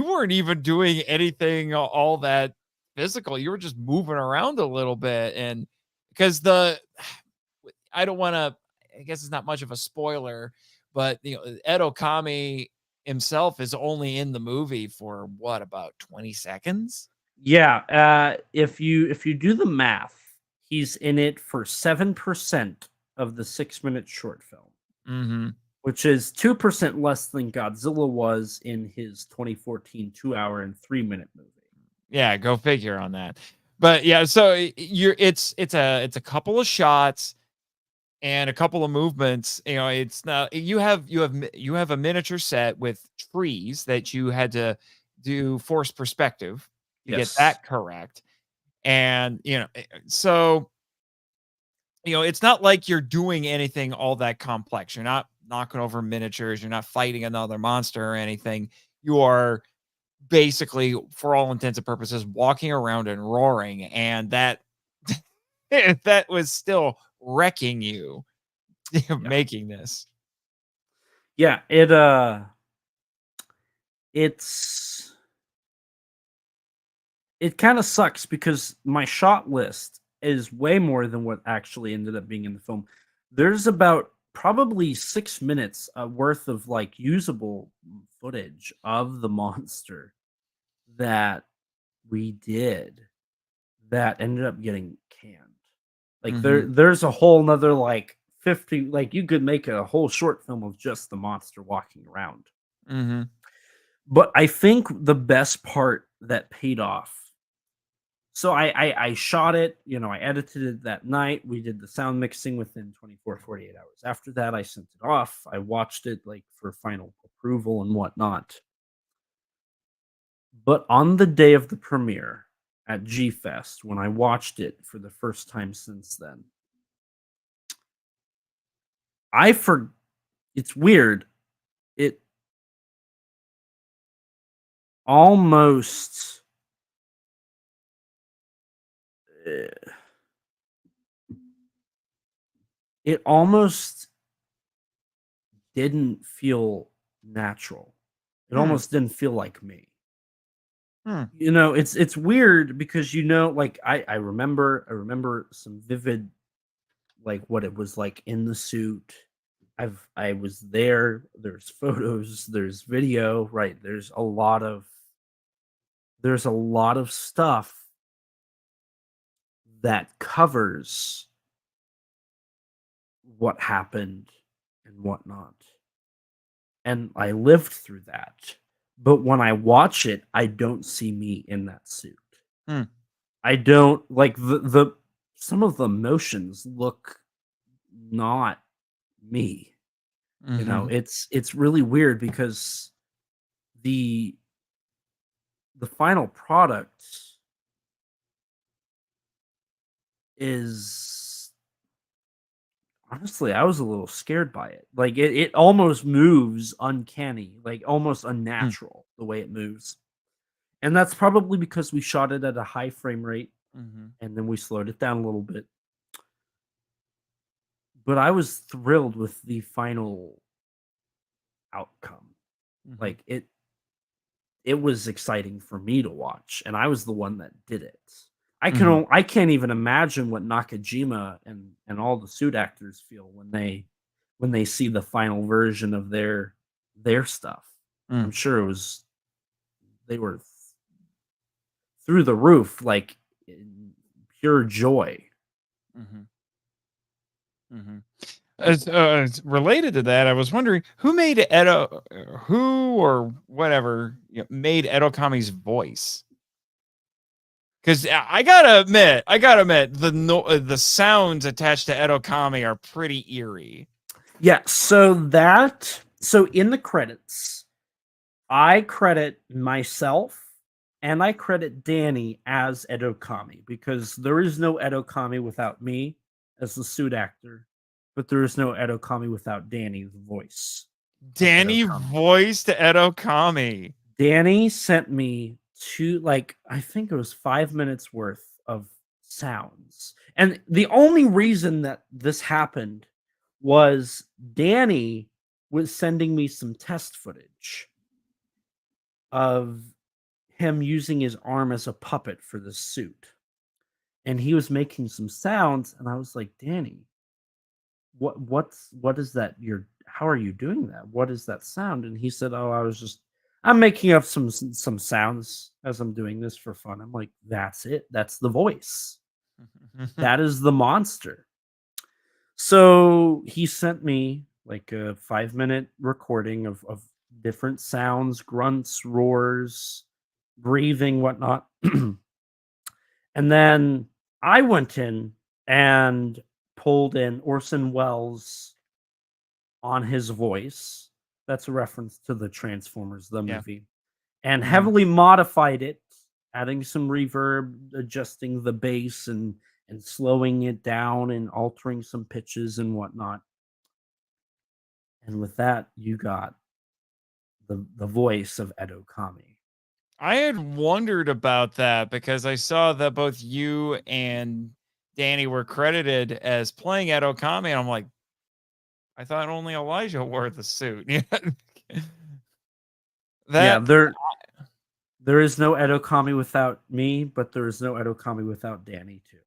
A: weren't even doing anything all that physical. You were just moving around a little bit, and because I don't want to. I guess it's not much of a spoiler, but Edo Kami himself is only in the movie for what, about 20 seconds?
B: Yeah, if you do the math, he's in it for 7% of the 6-minute short film,
A: Mm-hmm.
B: which is 2% less than Godzilla was in his 2014 2-hour and 3-minute movie.
A: Yeah, go figure on that. But yeah, so it's a couple of shots and a couple of movements. It's not you have a miniature set with trees that you had to do forced perspective to get
B: Yes.
A: that correct. And so it's not like you're doing anything all that complex. You're not knocking over miniatures, you're not fighting another monster or anything. You are basically, for all intents and purposes, walking around and roaring, and that that was still wrecking you
B: Yeah.
A: making this.
B: Yeah, it's it kind of sucks because my shot list is way more than what actually ended up being in the film. There's about probably 6 minutes worth of like usable footage of the monster that we did that ended up getting canned. Like
A: Mhm,
B: there's a whole nother like 50, like you could make a whole short film of just the monster walking around.
A: mhm,
B: But I think the best part that paid off. So I shot it, I edited it that night. We did the sound mixing within 24, 48 hours. After that, I sent it off. I watched it like for final approval and whatnot. But on the day of the premiere at G-Fest, when I watched it for the first time since then, I for it's weird. It almost eh, it almost didn't feel natural. It
A: hmm,
B: almost didn't feel like me.
A: hmm,
B: It's weird because like I remember some vivid like what it was like in the suit. I was there. There's photos, there's video, right? There's a lot of stuff that covers what happened and whatnot. And I lived through that. But when I watch it, I don't see me in that suit.
A: hmm,
B: I don't like the some of the emotions look not me.
A: mhm,
B: It's really weird because the the final product is honestly, I was a little scared by it. Like it almost moves uncanny, like almost
A: hmm,
B: unnatural the way it moves. And that's probably because we shot it at a high frame rate
A: mhm,
B: and then we slowed it down a little bit. But I was thrilled with the final outcome.
A: mhm.
B: Like it it was exciting for me to watch, and I was the one that did it.
A: Mhm.
B: I can't even imagine what Nakajima and all the suit actors feel when they see the final version of their stuff. I'm
A: Mm.
B: sure they were through the roof, like in pure joy.
A: Mhm. Mhm. As related to that, I was wondering who or whatever made Edo Kami's voice. Because I gotta admit, the sounds attached to Edo Kami are pretty eerie.
B: Yeah, so in the credits, I credit myself and I credit Danny as Edo Kami because there is no Edo Kami without me as the suit actor, but there is no Edo Kami without Danny, the voice of Edo
A: Danny
B: Kami.
A: voiced Edo Kami.
B: Danny sent me I think it was 5 minutes worth of sounds. And the only reason that this happened was Danny was sending me some test footage of him using his arm as a puppet for the suit. And he was making some sounds, and I was like, Danny, what is that? How are you doing that? What is that sound? And he said, oh, I'm making up some sounds as I'm doing this for fun. I'm like, that's it. That's the voice. That is the monster. So he sent me like a 5 minute recording of different sounds, grunts, roars, breathing, whatnot. And then I went in and pulled in Orson Welles on his voice. That's a reference to the Transformers, the
A: Yeah.
B: movie, and
A: Mhm.
B: heavily modified it, adding some reverb, adjusting the bass and slowing it down and altering some pitches and whatnot. And with that, you got the voice of Edo Kami.
A: I had wondered about that because I saw that both you and Danny were credited as playing Edo Kami, and I'm like, I thought only Elijah wore the suit. Yeah.
B: Yeah,
A: That
B: there is no Edo Kami without me, but there is no Edo Kami without Danny too.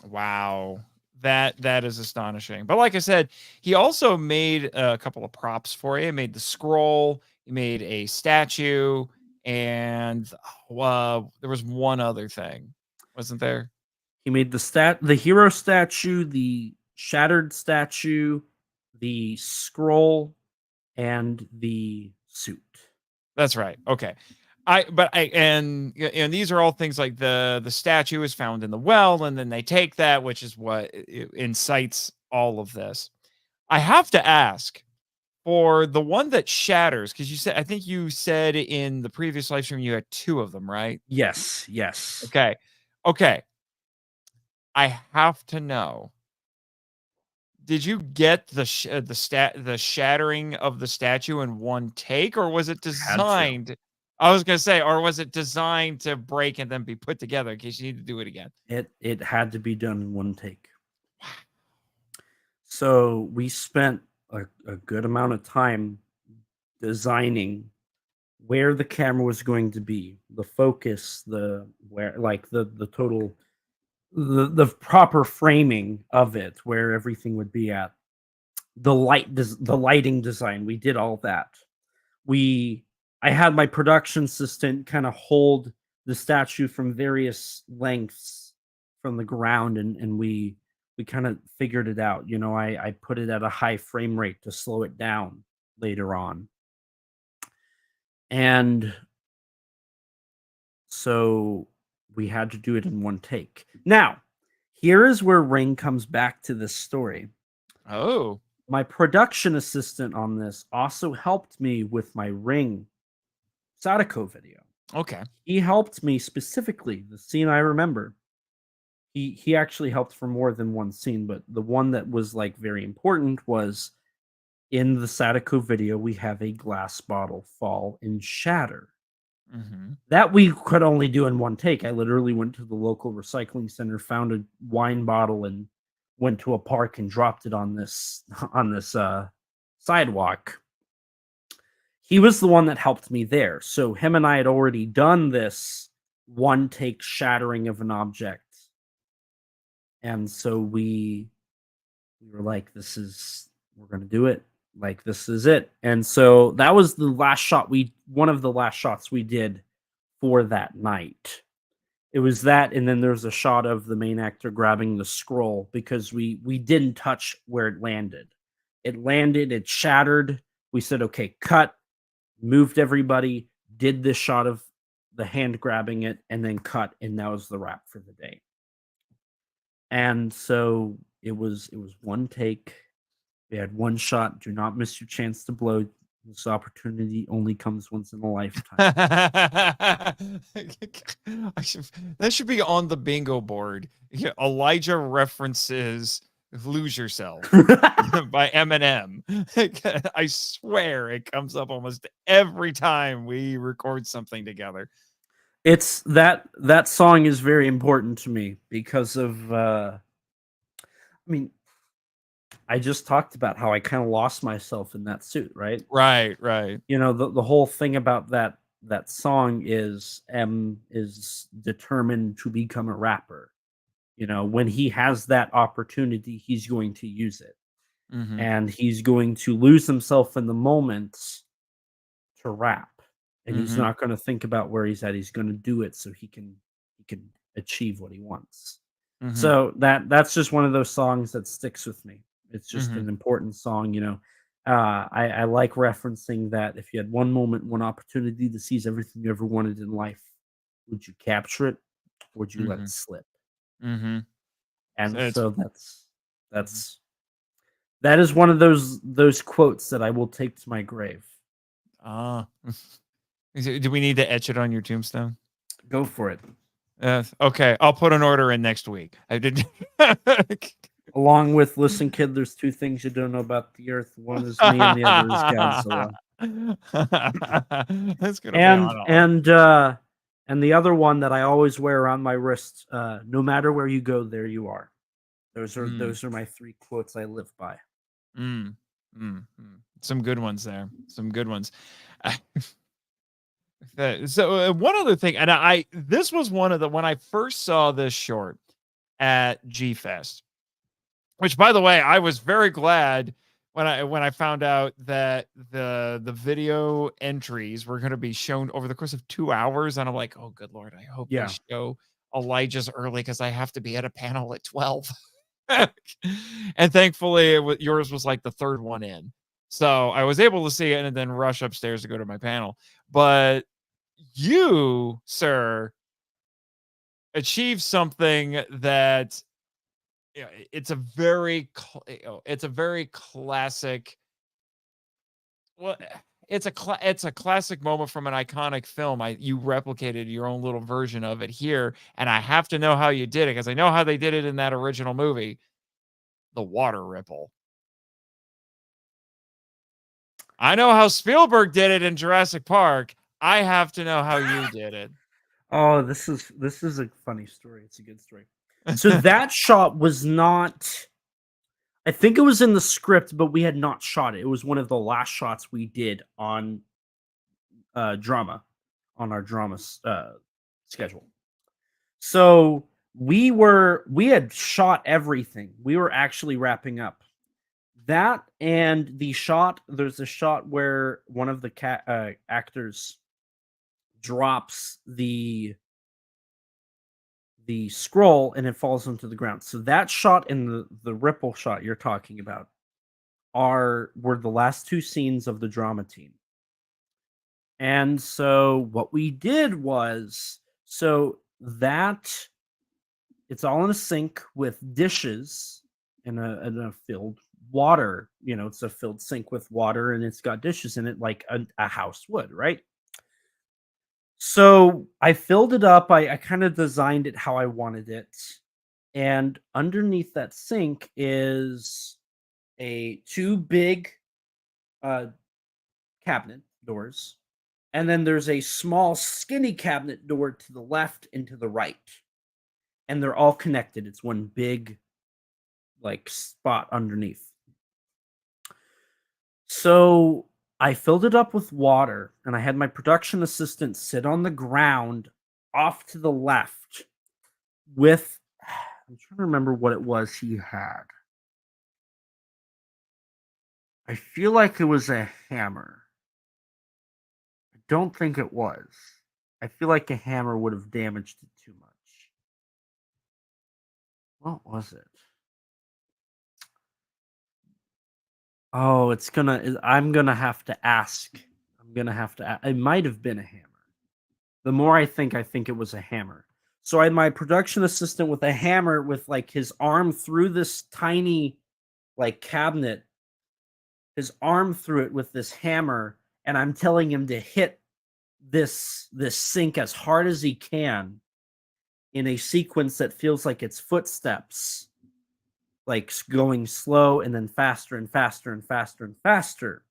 A: Wow. That is astonishing. But like I said, he also made a couple of props for you. He made the scroll, he made a statue, and there was one other thing, wasn't there?
B: He made the hero statue, the shattered statue, the scroll, and the suit.
A: That's right. Okay. And these are all things like the statue is found in the well, and then they take that, which is what incites all of this. I have to ask, for the one that shatters, because I think you said in the previous live stream you had two of them, right?
B: Yes, yes.
A: Okay. Okay. I have to know. Did you get the shattering of the statue in one take, or was it
B: Had to.
A: designed? I was gonna say, or was it designed to break and then be put together in case you need to do it again?
B: It had to be done in one take. So we spent a good amount of time designing where the camera was going to be, the focus, the where like the total the proper framing of it, where everything would be at. The lighting design, we did all that. We I had my production assistant kind of hold the statue from various lengths from the ground, and we kind of figured it out. I put it at a high frame rate to slow it down later on. And so we had to do it in one take. Now, here is where Ring comes back to this story.
A: Oh,
B: My production assistant on this also helped me with my Ring Sadako video.
A: okay.
B: He helped me specifically, the scene I remember. He actually helped for more than one scene, but the one that was like very important was in the Sadako video, we have a glass bottle fall and shatter.
A: Mhm.
B: That we could only do in one take. I literally went to the local recycling center, found a wine bottle, and went to a park and dropped it on this sidewalk. he was the one that helped me there. So him and I had already done this one take shattering of an object. And so we were like, we're going to do it. Like, this is it. And so that was one of the last shots we did for that night. It was that, and then there's a shot of the main actor grabbing the scroll because we didn't touch where it landed. It landed, it shattered. We said, okay, cut, moved everybody, did this shot of the hand grabbing it, and then cut, and that was the wrap for the day. And so it was one take. We had one shot. Do not miss your chance to blow. This opportunity only comes once in a lifetime.
A: That should be on the bingo board. Yeah, Elijah references "Lose Yourself" by Eminem. I swear it comes up almost every time we record something together.
B: It's that song is very important to me because of I mean, I just talked about how I kind of lost myself in that suit, right?
A: Right.
B: You know, the whole thing about that song is M is determined to become a rapper. You know, when he has that opportunity, he's going to use it.
A: Mm-hmm.
B: And he's going to lose himself in the moments to rap. And he's not going to think about where he's at. He's going to do it so he can achieve what he wants.
A: Mm-hmm.
B: So that's just one of those songs that sticks with me. It's just an important song, you know. I like referencing that if you had one moment, one opportunity to seize everything you ever wanted in life, would you capture it or would you let it slip?
A: Mm-hmm.
B: And so that is one of those quotes that I will take to my grave.
A: Do we need to etch it on your tombstone?
B: Go for it.
A: Okay, I'll put an order in next week. I did.
B: Along with, listen, kid, there's two things you don't know about the earth. One is me, and the other is Godzilla.
A: That's gonna be on.
B: And the other one that I always wear around my wrist. No matter where you go, there you are. Those are my three quotes I live by.
A: Some good ones there. Some good ones. So one other thing, and this was one of the when I first saw this short at G-Fest, which, by the way, I was very glad when I found out that the video entries were going to be shown over the course of 2 hours, and I'm like, oh, good Lord, I hope they show Elijah's early because I have to be at a panel at 12. And thankfully, yours was like the third one in. So I was able to see it and then rush upstairs to go to my panel. But you, sir, achieved something that it's a very classic. Well, it's a classic moment from an iconic film. You replicated your own little version of it here, and I have to know how you did it because I know how they did it in that original movie, the water ripple. I know how Spielberg did it in Jurassic Park. I have to know how you did it.
B: Oh, this is a funny story. It's a good story. So that shot was not. I think it was in the script, but we had not shot it. It was one of the last shots we did on our drama schedule. So we had shot everything. We were actually wrapping up. That and there's a shot where one of the actors drops the scroll and it falls onto the ground. So that shot and the ripple shot you're talking about were the last two scenes of the drama team. And so what we did was that it's all in a sink with dishes in a filled water. You know, it's a filled sink with water and it's got dishes in it like a house would, right? So I filled it up. I kind of designed it how I wanted it. And underneath that sink is two big cabinet doors. And then there's a small skinny cabinet door to the left and to the right. And they're all connected. It's one big like spot underneath. So I filled it up with water, and I had my production assistant sit on the ground off to the left with I'm trying to remember what it was he had. I feel like it was a hammer. I don't think it was. I feel like a hammer would have damaged it too much. What was it? Oh, I'm gonna have to ask. It might have been a hammer. The more I think it was a hammer. So I had my production assistant with a hammer with like his arm through this tiny like cabinet, his arm through it with this hammer, and I'm telling him to hit this sink as hard as he can in a sequence that feels like it's footsteps, like going slow and then faster and faster and faster and faster.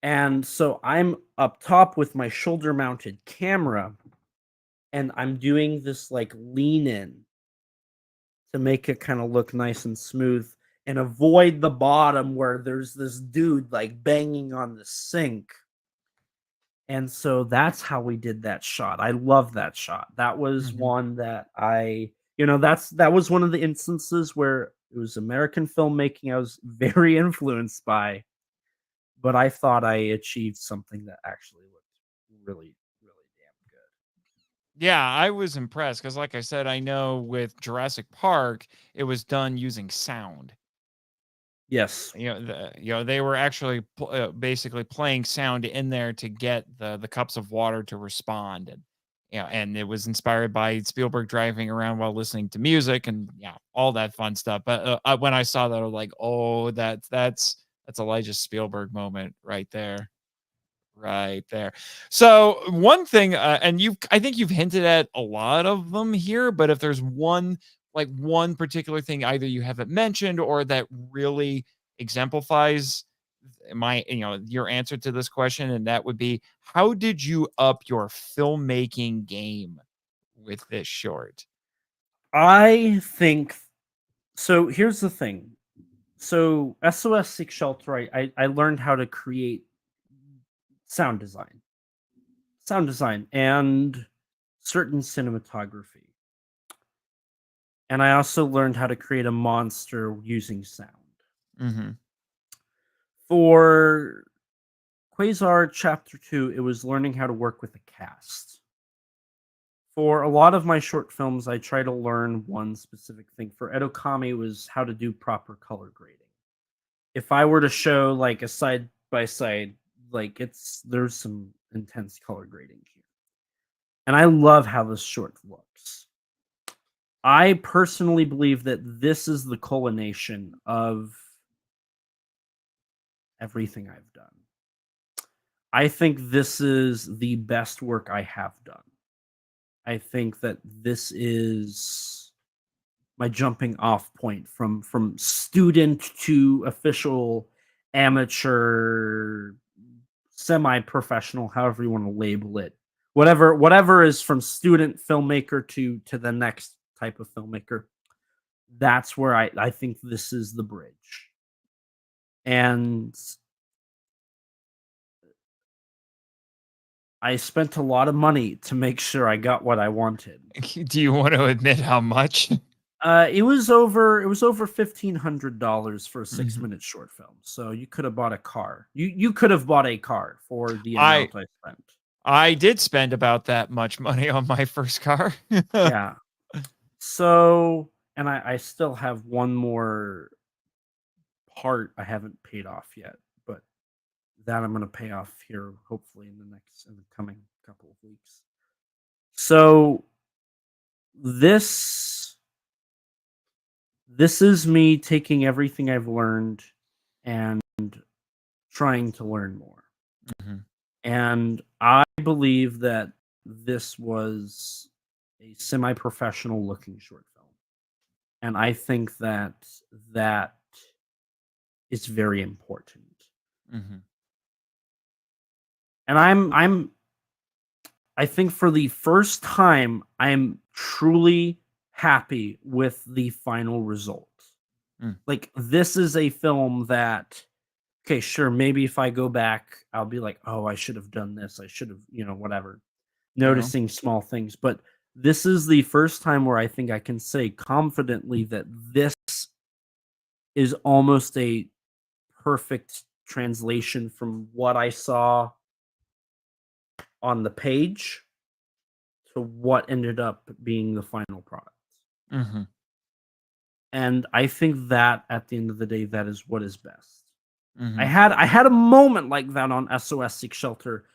B: And so I'm up top with my shoulder mounted camera, and I'm doing this like lean in to make it kind of look nice and smooth and avoid the bottom where there's this dude like banging on the sink. And so that's how we did that shot. I love that shot. That was one that that was one of the instances where it was American filmmaking I was very influenced by, but I thought I achieved something that actually looked really, really damn good.
A: Yeah, I was impressed because, like I said, I know with Jurassic Park, it was done using sound.
B: Yes.
A: They were actually basically playing sound in there to get the cups of water to respond, and it was inspired by Spielberg driving around while listening to music, and all that fun stuff. But when I saw that, I was like, oh, that's Elijah Spielberg moment right there. Right there. So one thing, and I think you've hinted at a lot of them here, but if there's one particular thing either you haven't mentioned or that really exemplifies your answer to this question, and that would be, how did you up your filmmaking game with this short?
B: I think so. Here's the thing. So SOS Seek Shelter, I learned how to create sound design and certain cinematography. And I also learned how to create a monster using sound.
A: Mm-hmm.
B: For Quasar Chapter 2, it was learning how to work with a cast. For a lot of my short films, I try to learn one specific thing. For Edo Kami, it was how to do proper color grading. If I were to show like a side by side, like there's some intense color grading here. And I love how this short looks. I personally believe that this is the culmination of everything I've done. I think this is the best work I have done. I think that this is my jumping off point from student to official, amateur, semi-professional, however you want to label it. Whatever is from student filmmaker to the next type of filmmaker. That's where I think this is the bridge. And I spent a lot of money to make sure I got what I wanted.
A: Do you want to admit how much?
B: It was over $1,500 for a 6-minute short film. So you could have bought a car. You could have bought a car for the amount I spent.
A: I did spend about that much money on my first car.
B: Yeah. So, and I still have one more part I haven't paid off yet, but that I'm going to pay off here hopefully in the coming couple of weeks. So this is me taking everything I've learned and trying to learn more.
A: Mm-hmm.
B: And I believe that this was a semi-professional looking short film. And I think that is very important.
A: Mm-hmm.
B: And I think for the first time, I'm truly happy with the final result. Like, this is a film that Okay, sure. Maybe if I go back, I'll be like, oh, I should have done this. I should have, whatever.
A: You know?
B: Noticing small things. But this is the first time where I think I can say confidently that this is almost a perfect translation from what I saw on the page to what ended up being the final product.
A: Hmm.
B: And I think that at the end of the day, that is what is best. I
A: Hmm.
B: had I had a moment like that on SOS Seek Shelter,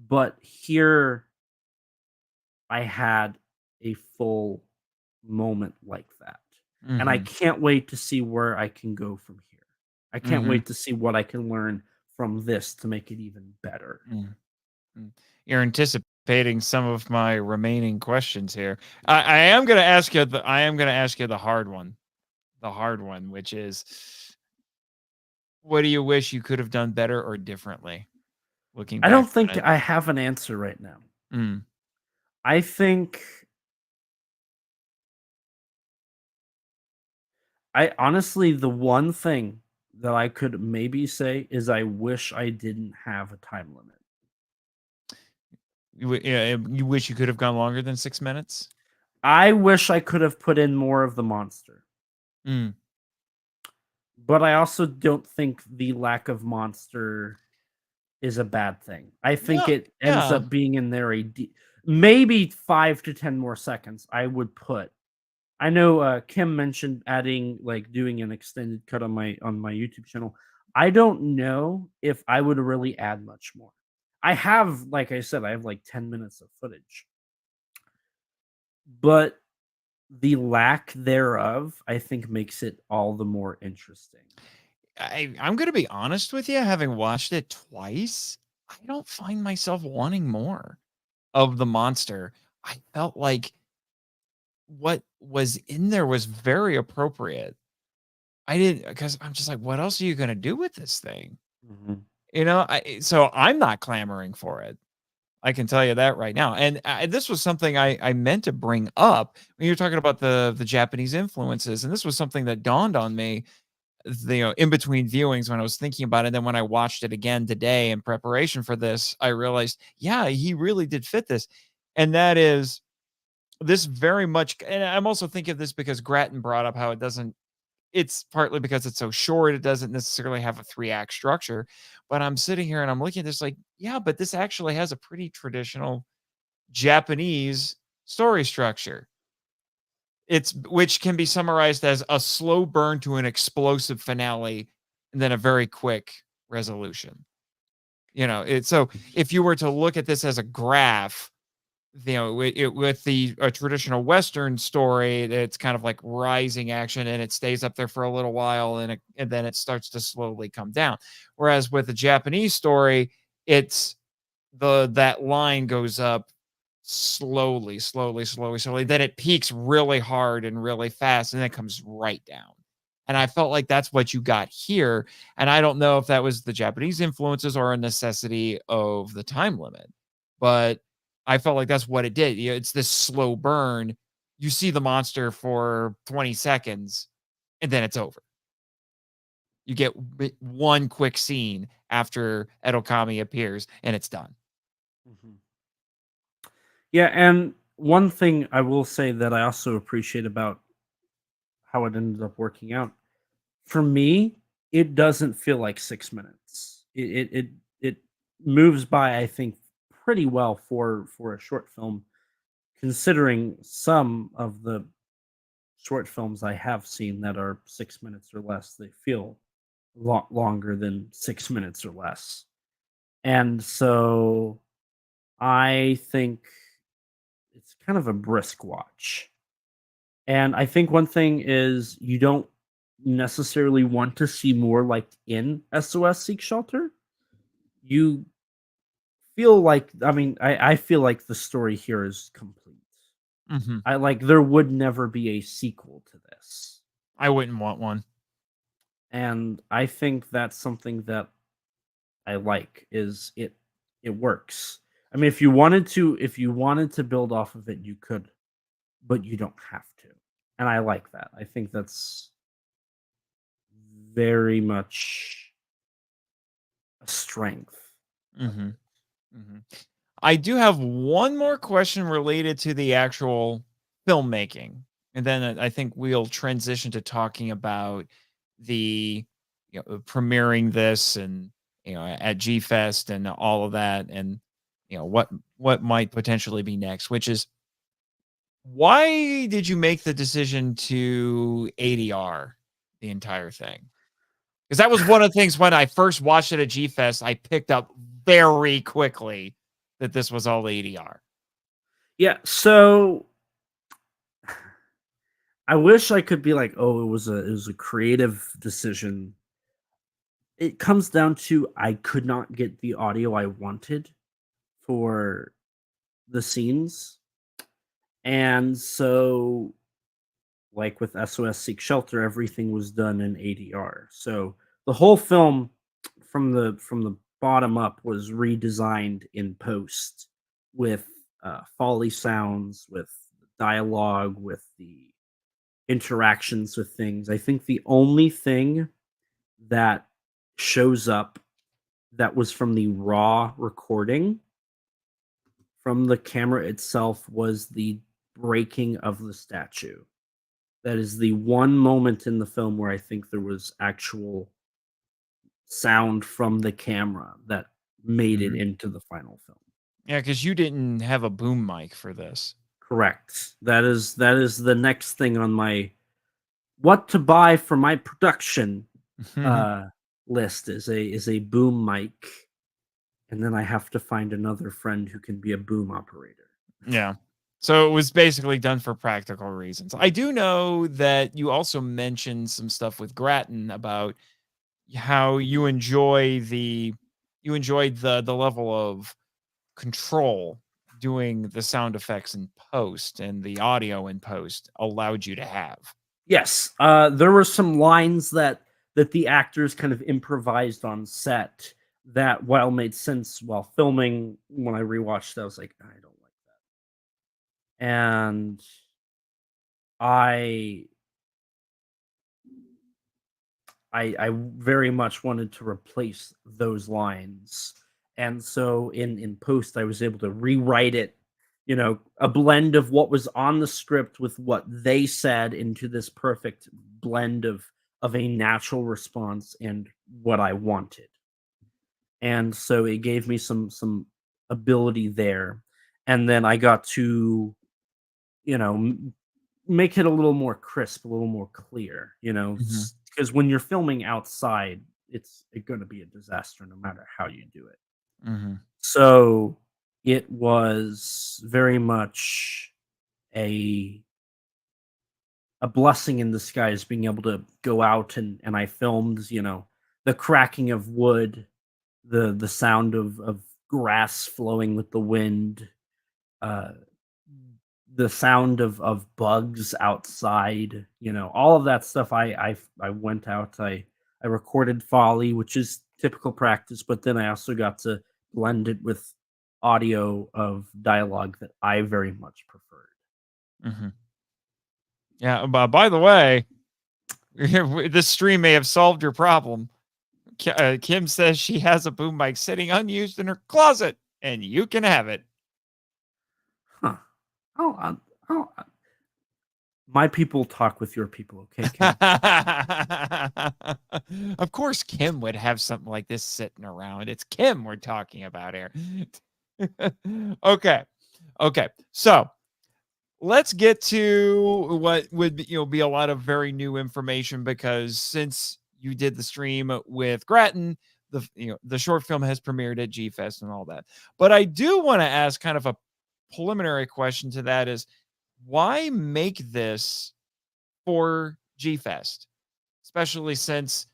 B: but here I had a full moment like that. And I
A: Hmm.
B: can't wait to see where I can go from here. I can't
A: Hmm.
B: wait to see what I can learn from this to make it even better.
A: Mm. Mm. You're anticipating some of my remaining questions here. I am going to ask you. I am going to ask you the hard one. The hard one, which is, what do you wish you could have done better or differently? Looking
B: I
A: back
B: don't think
A: on it.
B: I have an answer right now.
A: Mm.
B: I think I honestly, the one thing that I could maybe say is I wish I didn't have a time limit.
A: Yeah, you wish you could have gone longer than 6 minutes.
B: I wish I could have put in more of the monster,
A: Mm.
B: but I also don't think the lack of monster is a bad thing. I think
A: No,
B: it ends
A: yeah.
B: up being in there maybe 5 to 10 more seconds I would put. I know Kim mentioned adding like doing an extended cut on my YouTube channel. I don't know if I would really add much more. I have, like I said, I have like 10 minutes of footage, but the lack thereof, I think, makes it all the more interesting.
A: I'm going to be honest with you. Having watched it twice, I don't find myself wanting more of the monster. I felt like what was in there was very appropriate. I didn't, because I'm just like, what else are you going to do with this thing?
B: Mhm.
A: So I'm not clamoring for it. I can tell you that right now. And this was something I meant to bring up when you're talking about the Japanese influences, and this was something that dawned on me, in between viewings when I was thinking about it. And then when I watched it again today in preparation for this, I realized, yeah, he really did fit this, and that is this very much. And I'm also thinking of this because Grattan brought up how it doesn't. It's partly because it's so short, it doesn't necessarily have a three-act structure. But I'm sitting here and I'm looking at this like, yeah, but this actually has a pretty traditional Japanese story structure. It's which can be summarized as a slow burn to an explosive finale and then a very quick resolution. It's so if you were to look at this as a graph, with the a traditional Western story, it's kind of like rising action and it stays up there for a little while and then it starts to slowly come down. Whereas with the Japanese story, it's that line goes up slowly, slowly, slowly, slowly. Then it peaks really hard and really fast, and then it comes right down. And I felt like that's what you got here. And I don't know if that was the Japanese influences or a necessity of the time limit, but I felt like that's what it did. It's this slow burn. You see the monster for 20 seconds, and then it's over. You get one quick scene after Edo Kami appears, and it's done.
B: Mhm. Yeah, and one thing I will say that I also appreciate about how it ended up working out, for me, it doesn't feel like 6 minutes. It moves by, I think, pretty well for a short film, considering some of the short films I have seen that are 6 minutes or less. They feel a lot longer than 6 minutes or less, and so I think it's kind of a brisk watch. And I think one thing is you don't necessarily want to see more like in SOS Seek Shelter. You feel like, I feel like the story here is complete.
A: Mhm.
B: I like there would never be a sequel to this.
A: I wouldn't want one.
B: And I think that's something that I like is it works. I mean, if you wanted to build off of it, you could, but you don't have to. And I like that. I think that's very much a strength.
A: Mm-hmm. Mm-hmm. I do have one more question related to the actual filmmaking, and then I think we'll transition to talking about the premiering this and at G-Fest and all of that, and what might potentially be next, which is why did you make the decision to ADR the entire thing? Because that was one of the things when I first watched it at G-Fest, I picked up very quickly that this was all ADR.
B: Yeah, so I wish I could be like, oh, it was a creative decision. It comes down to I could not get the audio I wanted for the scenes. And so, like with SOS Seek Shelter, everything was done in ADR. So the whole film from the bottom up was redesigned in post with Foley sounds, with dialogue, with the interactions with things. I think the only thing that shows up that was from the raw recording from the camera itself was the breaking of the statue. That is the one moment in the film where I think there was actual sound from the camera that made it
A: Mhm.
B: into the final film.
A: Yeah, because you didn't have a boom mic for this.
B: Correct. That is the next thing on my what to buy for my production uh list is a boom mic, and then I have to find another friend who can be a boom operator.
A: Yeah. So it was basically done for practical reasons. I do know that you also mentioned some stuff with Grattan about how you enjoyed the level of control doing the sound effects in post, and the audio in post allowed you to have.
B: Yes, there were some lines that the actors kind of improvised on set that, while made sense while filming, when I rewatched, I was like, I don't like that. And I I very much wanted to replace those lines. And so in post I was able to rewrite it, a blend of what was on the script with what they said into this perfect blend of a natural response and what I wanted. And so it gave me some ability there. And then I got to, you know, m- make it a little more crisp, a little more clear,
A: Mhm.
B: because when you're filming outside, it's going to be a disaster no matter how you do it.
A: Mhm.
B: So it was very much a a blessing in disguise being able to go out and I filmed, the cracking of wood, the sound of grass flowing with the wind, uh the sound of bugs outside, all of that stuff. I went out. I recorded Foley, which is typical practice, but then I also got to blend it with audio of dialogue that I very much preferred.
A: Mhm. Yeah, but by the way, this stream may have solved your problem. Kim says she has a boom mic sitting unused in her closet, and you can have it.
B: Huh. Oh, my people talk with your people, okay, Kim?
A: Of course, Kim would have something like this sitting around. It's Kim we're talking about here. Okay. Okay. So let's get to what would be a lot of very new information, because since you did the stream with Grattan, the short film has premiered at G Fest and all that. But I do want to ask kind of a preliminary question to that: is why make this for G Fest, especially since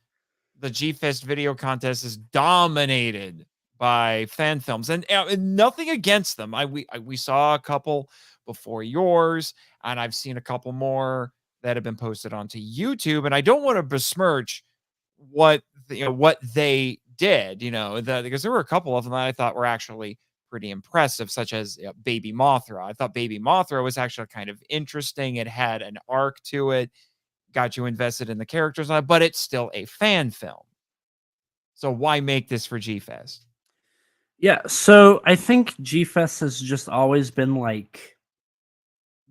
A: the G Fest video contest is dominated by fan films, and nothing against them. We saw a couple before yours, and I've seen a couple more that have been posted onto YouTube, and I don't want to besmirch what they did, because there were a couple of them that I thought were actually pretty impressive, such as Baby Mothra. I thought Baby Mothra was actually kind of interesting. It had an arc to it, got you invested in the characters, but it's still a fan film. So why make this for G-Fest?
B: Yeah, so I think G-Fest has just always been like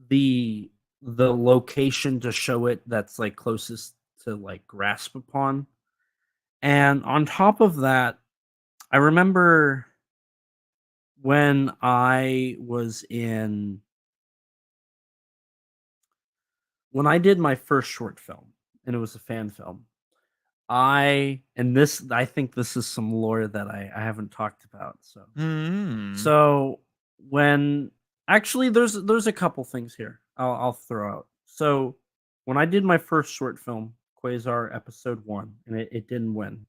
B: the the location to show it that's like closest to like grasp upon. And on top of that, I remember when I did my first short film, and it was a fan film. I think this is some lore that I haven't talked about. So
A: Hmm.
B: so when actually there's a couple things here I'll throw out. So when I did my first short film, Quasar Episode 1, and it didn't win.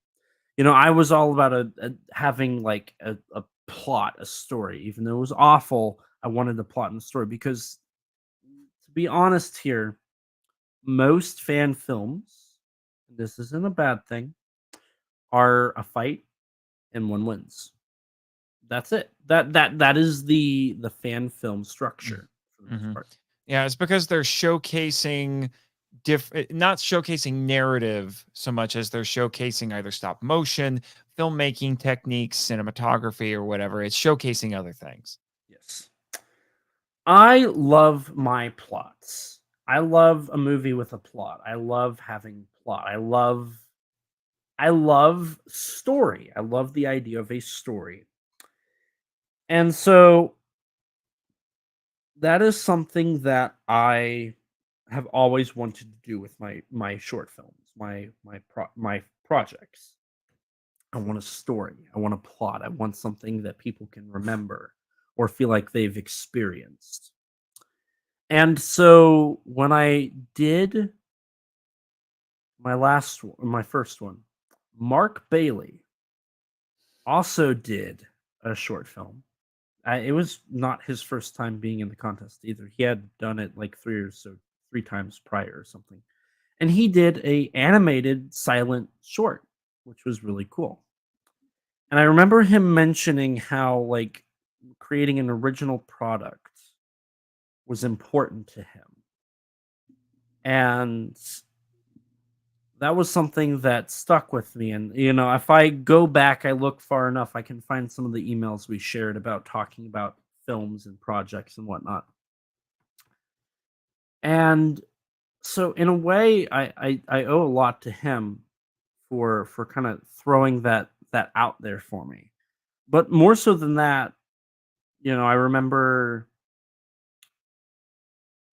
B: I was all about having like a plot, a story. Even though it was awful, I wanted a plot and a story because, to be honest here, most fan films, this isn't a bad thing, are a fight and one wins. That's it. That is the fan film structure for the most
A: Mm-hmm.
B: part.
A: Yeah, it's because they're showcasing not showcasing narrative so much as they're showcasing either stop motion, filmmaking techniques, cinematography, or whatever. It's showcasing other things.
B: Yes. I love my plots. I love a movie with a plot. I love having plot. I love story. I love the idea of a story. And so that is something that I have always wanted to do with my short films, my projects. I want a story. I want a plot. I want something that people can remember or feel like they've experienced. And so when I did my first one, Mark Bailey also did a short film. It was not his first time being in the contest either. He had done it like 3 times prior or something. And he did a animated silent short, which was really cool. And I remember him mentioning how like creating an original product was important to him. And that was something that stuck with me. And if I go back, I look far enough, I can find some of the emails we shared about talking about films and projects and whatnot. And so in a way, I owe a lot to him for kind of throwing that out there for me. But more so than that, I remember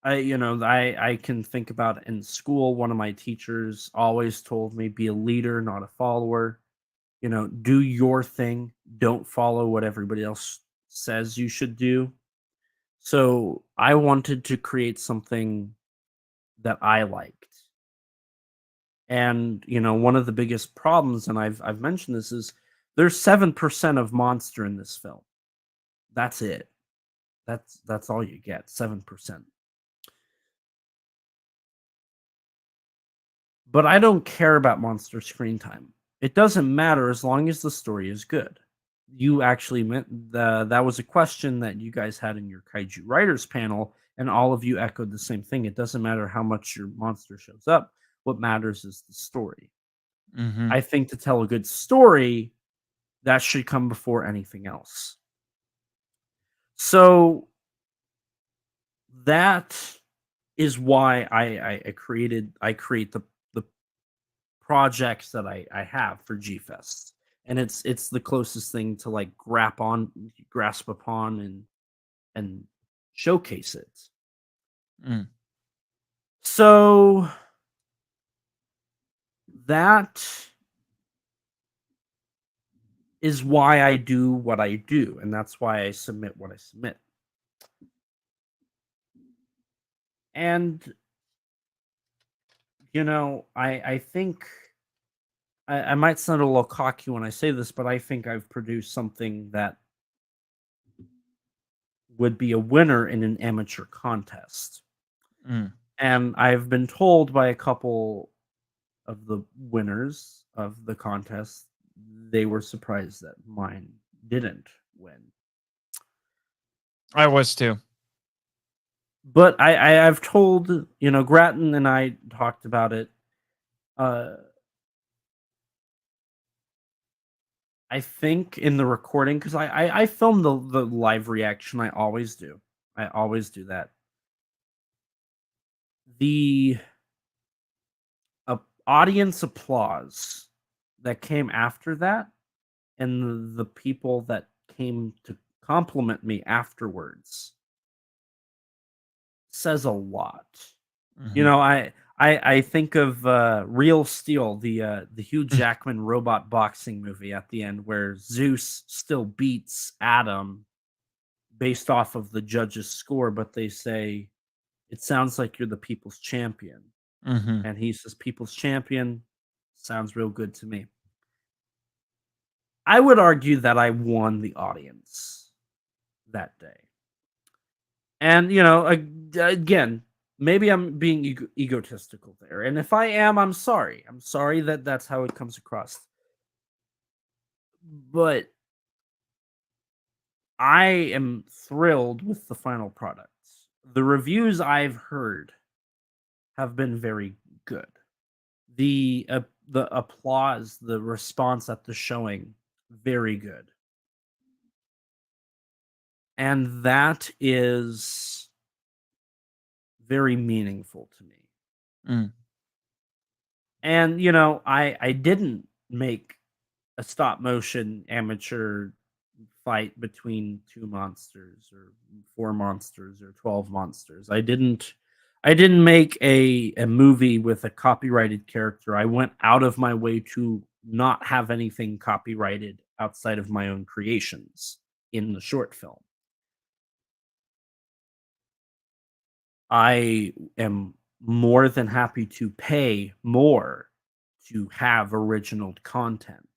B: I can think about in school, one of my teachers always told me, be a leader, not a follower. Do your thing. Don't follow what everybody else says you should do. So I wanted to create something that I liked. And one of the biggest problems, and I've mentioned this, is there's 7% of monster in this film. That's it. That's all you get, 7%. But I don't care about monster screen time. It doesn't matter as long as the story is good. You actually meant that was a question that you guys had in your Kaiju Writers panel, and all of you echoed the same thing. It doesn't matter how much your monster shows up. What matters is the story.
A: Mm-hmm.
B: I think to tell a good story, that should come before anything else. So that is why I create the projects that I have for G-Fest. And it's the closest thing to like grasp upon and showcase it.
A: Mm.
B: So that is why I do what I do, and that's why I submit what I submit. And I think I might sound a little cocky when I say this, but I think I've produced something that would be a winner in an amateur contest.
A: Mm.
B: And I've been told by a couple of the winners of the contest, they were surprised that mine didn't win.
A: I was too.
B: But I've told, Grattan and I talked about it. I think in the recording, because I film the live reaction. I always do. I always do that. The audience applause that came after that, and the people that came to compliment me afterwards, says a lot. You
A: Mhm.
B: know, I think of Real Steel, the Hugh Jackman robot boxing movie at the end, where Zeus still beats Adam based off of the judge's score, but they say, "It sounds like you're the people's champion."
A: Mhm.
B: And he says, "People's champion sounds real good to me." I would argue that I won the audience that day. And, again, maybe I'm being egotistical there. And if I am, I'm sorry. I'm sorry that that's how it comes across. But I am thrilled with the final product. The reviews I've heard have been very good. The applause, the response at the showing, very good. And that is very meaningful to me.
A: Mm.
B: And I didn't make a stop motion amateur fight between two monsters or four monsters or 12 monsters. I didn't make a movie with a copyrighted character. I went out of my way to not have anything copyrighted outside of my own creations in the short film. I am more than happy to pay more to have original content.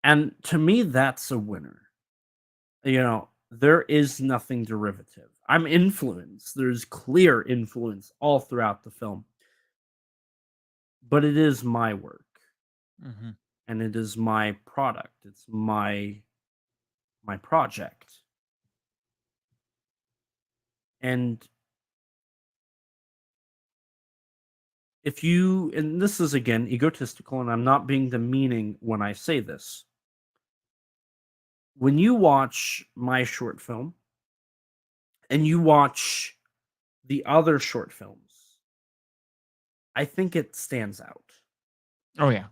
B: And to me, that's a winner. There is nothing derivative. I'm influenced. There's clear influence all throughout the film. But it is my work
A: Mhm.
B: and it is my product. It's my project. And and this is again egotistical, and I'm not being demeaning when I say this. When you watch my short film and you watch the other short films, I think it stands out.
A: Oh yeah.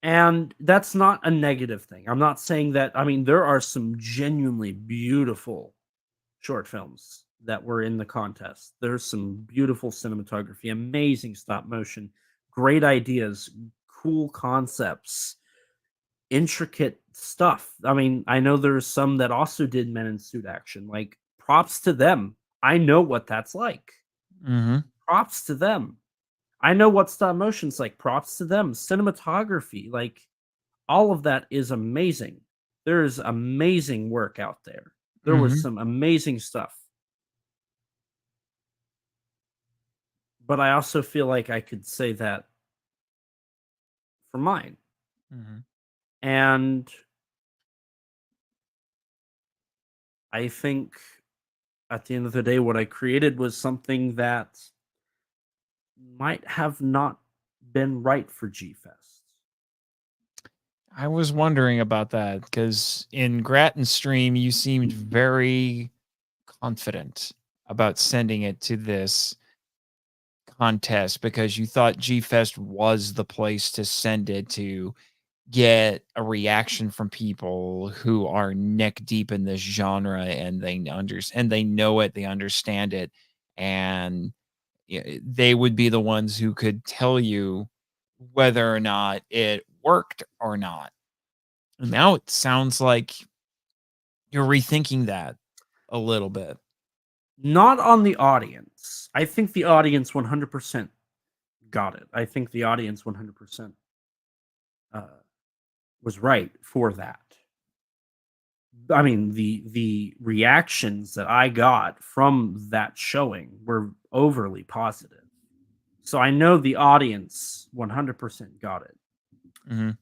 B: And that's not a negative thing. I'm not saying that. I mean, there are some genuinely beautiful short films that were in the contest. There's some beautiful cinematography, amazing stop motion, great ideas, cool concepts, intricate stuff. I mean, I know there's some that also did men in suit action. Like, props to them. I know what that's like.
A: Mhm.
B: Props to them. I know what stop motion's like. Props to them. Cinematography, like all of that is amazing. There's amazing work out there. There was
A: Mhm.
B: some amazing stuff. But I also feel like I could say that for mine.
A: Mhm.
B: And I think at the end of the day, what I created was something that might have not been right for G-Fest.
A: I was wondering about that because in Grattan's stream, you seemed very confident about sending it to this contest because you thought G Fest was the place to send it to get a reaction from people who are neck deep in this genre and they know it, they understand it, and they would be the ones who could tell you whether or not it worked or not. And now it sounds like you're rethinking that a little bit.
B: Not on the audience. I think the audience 100% got it. I think the audience 100% uh, was right for that. I mean, the reactions that I got from that showing were overly positive. So I know the audience 100% got it.
A: Mhm.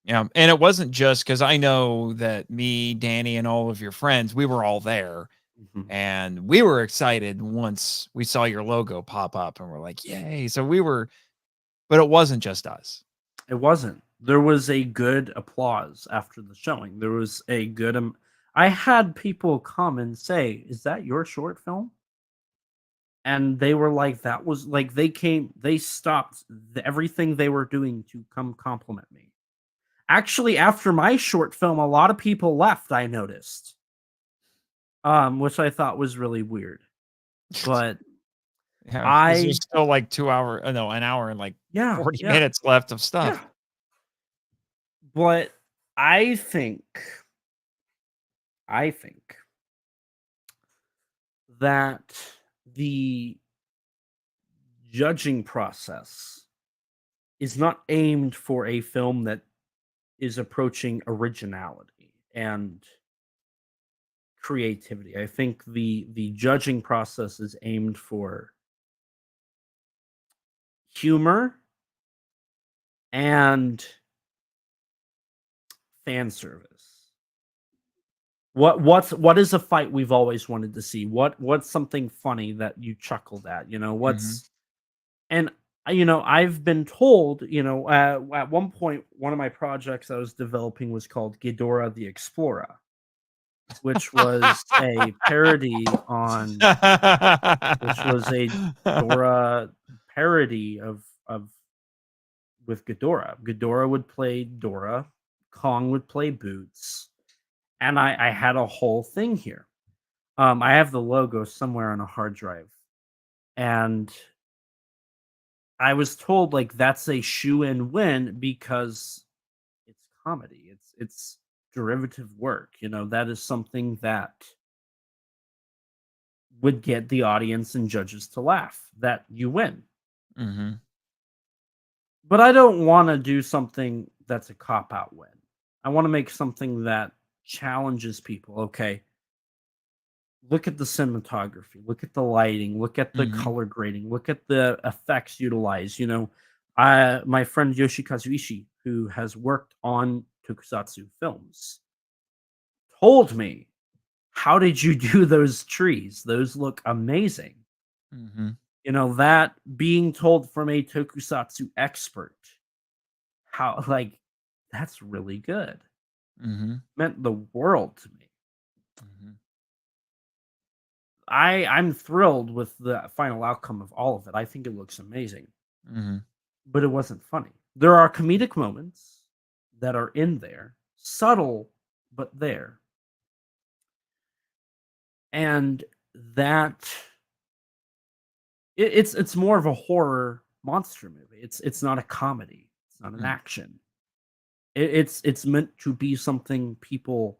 A: Yeah, and it wasn't just because I know that me, Danny, and all of your friends, we were all there,
B: Mhm.
A: and we were excited once we saw your logo pop up, and we're like, "Yay!" So we were, but it wasn't just us.
B: It wasn't. There was a good applause after the showing. There was a good. I had people come and say, "Is that your short film?" And they were like, "That was like they came. They stopped everything they were doing to come compliment me." Actually, after my short film, a lot of people left. I noticed, which I thought was really weird. But
A: Yeah, because
B: I,
A: there's still like 2 hour, no, an hour and like
B: yeah,
A: 40
B: yeah,
A: minutes left of
B: yeah.
A: stuff.
B: But I think, I think that the judging process is not aimed for a film that is approaching originality and creativity. I think the judging process is aimed for humor and fan service. What is a fight we've always wanted to see? What's something funny that you chuckled at? You know,
A: Mhm.
B: what's and I've been told, at one point one of my projects I was developing was called Ghidorah the Explorer, which was a parody on which was a Dora parody of with Ghidorah. Ghidorah would play Dora, Kong would play Boots, and I had a whole thing here. I have the logo somewhere on a hard drive, and I was told like that's a shoe-in win because it's comedy. It's derivative work. That is something that would get the audience and judges to laugh. That you win.
A: Mhm.
B: But I don't want to do something that's a cop out win. I want to make something that challenges people. Okay, look at the cinematography, look at the lighting, look at the
A: Mhm.
B: color grading, look at the effects utilized. My friend Yoshikazu Ishii, who has worked on tokusatsu films, told me, "How did you do those trees? Those look amazing."
A: Mhm.
B: That being told from a tokusatsu expert, how like that's really good.
A: Mhm.
B: Meant the world to me.
A: Mhm.
B: I'm thrilled with the final outcome of all of it. I think it looks amazing,
A: Mhm.
B: but it wasn't funny. There are comedic moments that are in there, subtle but there. And that it's more of a horror monster movie. It's not a comedy. It's not an
A: Mm.
B: action. It's meant to be something people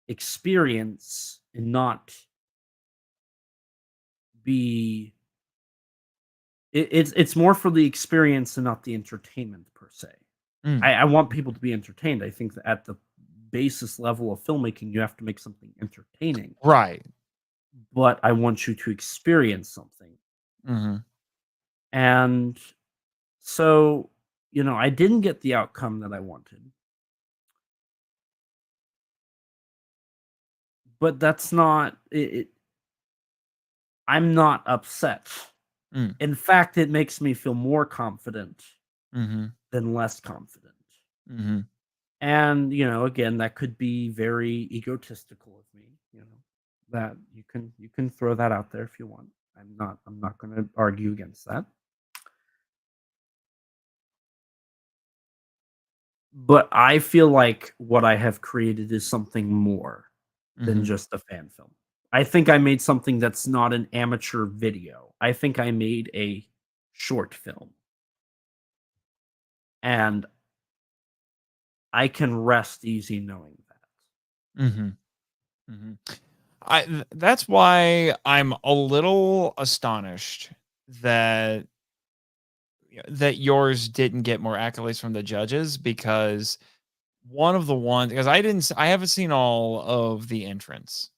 B: experience and not be it's more for the experience and not the entertainment per se.
A: Mm.
B: I want people to be entertained. I think that at the basis level of filmmaking, you have to make something entertaining,
A: Right.
B: but I want you to experience something.
A: Mhm.
B: And so, I didn't get the outcome that I wanted, but that's not it. I'm not upset.
A: Mm.
B: In fact, it makes me feel more confident
A: Mhm.
B: than less confident.
A: Mhm.
B: And, again, that could be very egotistical of me, that you can throw that out there if you want. I'm not going to argue against that. But I feel like what I have created is something more than
A: Mhm.
B: just a fan film. I think I made something that's not an amateur video. I think I made a short film. And I can rest easy knowing that.
A: Mhm. Mhm. That's why I'm a little astonished that that yours didn't get more accolades from the judges, because one of the ones, because I haven't seen all of the entrants,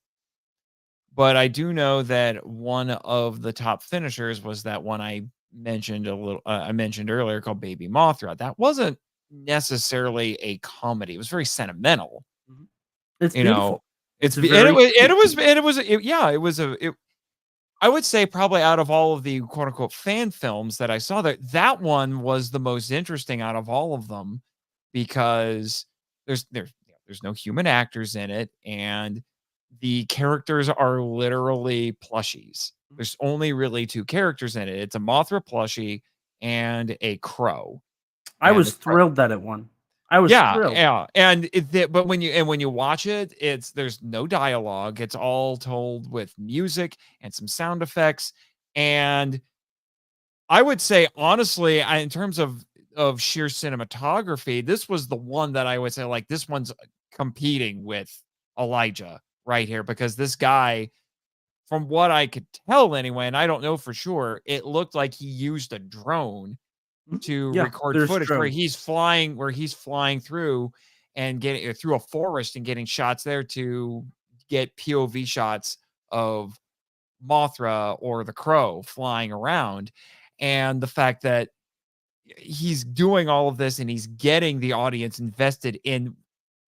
A: but I do know that one of the top finishers was that one I mentioned earlier, called Baby Mothra. That wasn't necessarily a comedy. It was very sentimental,
B: Mhm. It's
A: you know.
B: beautiful.
A: It's
B: It's a
A: be and
B: very sweet piece.
A: it was yeah, it was a it I would say probably out of all of the quote unquote fan films that I saw, that one was the most interesting out of all of them, because there's no human actors in it, and the characters are literally plushies. There's only really two characters in it. It's a Mothra plushie and a crow.
B: I
A: And the
B: was
A: crow,
B: thrilled that it won. I was
A: yeah,
B: thrilled.
A: yeah, and but when you watch it, there's no dialogue. It's all told with music and some sound effects, and I would say honestly, in terms of sheer cinematography, this was the one that I would say like this one's competing with Elijah right here because this guy, from what I could tell anyway, and I don't know for sure, it looked like he used a drone to
B: Yeah,
A: record
B: there's
A: footage
B: drones.
A: where he's flying through and getting through a forest and getting shots there to get POV shots of Mothra or the crow flying around. And the fact that he's doing all of this and he's getting the audience invested in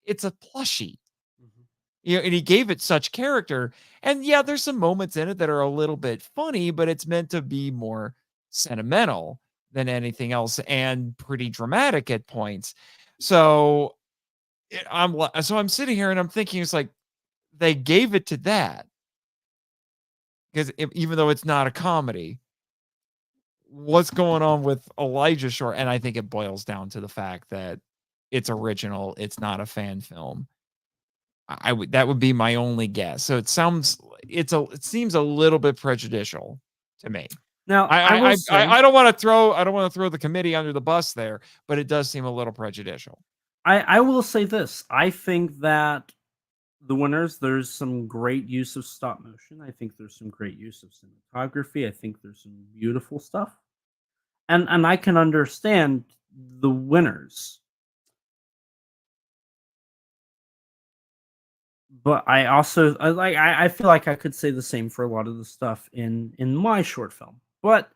A: it's a plushie.
B: Mhm.
A: You know, and he gave it such character. And yeah, there's some moments in it that are a little bit funny, but it's meant to be more sentimental than anything else and pretty dramatic at points. So I'm sitting here and I'm thinking it's like they gave it to that because even though it's not a comedy, what's going on with Elijah Shore? And I think it boils down to the fact that it's original. It's not a fan film. I would that would be my only guess. So it seems a little bit prejudicial to me.
B: Now, I will say,
A: I don't want to throw the committee under the bus there, but it does seem a little prejudicial.
B: I will say this. I think that the winners, there's some great use of stop motion. I think there's some great use of cinematography. I think there's some beautiful stuff. And I can understand the winners. But I feel like I could say the same for a lot of the stuff in my short film. But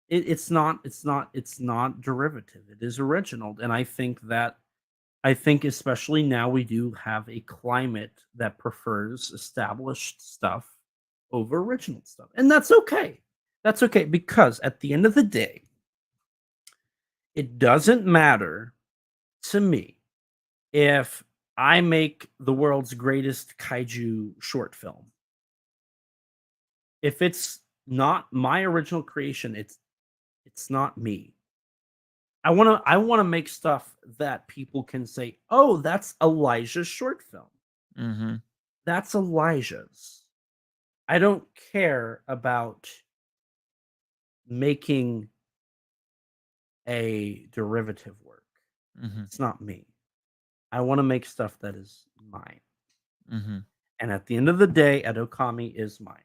B: it's not derivative. It is original. And I think especially now we do have a climate that prefers established stuff over original stuff. And that's okay. That's okay because at the end of the day, it doesn't matter to me if I make the world's greatest kaiju short film. If it's not my original creation, it's not me. I want to make stuff that people can say, "Oh, that's Elijah's short film.
A: Mm-hmm.
B: That's Elijah's." I don't care about making a derivative work.
A: Mm-hmm.
B: It's not me. I want to make stuff that is mine.
A: Mm-hmm.
B: And at the end of the day, Edo Kami is mine.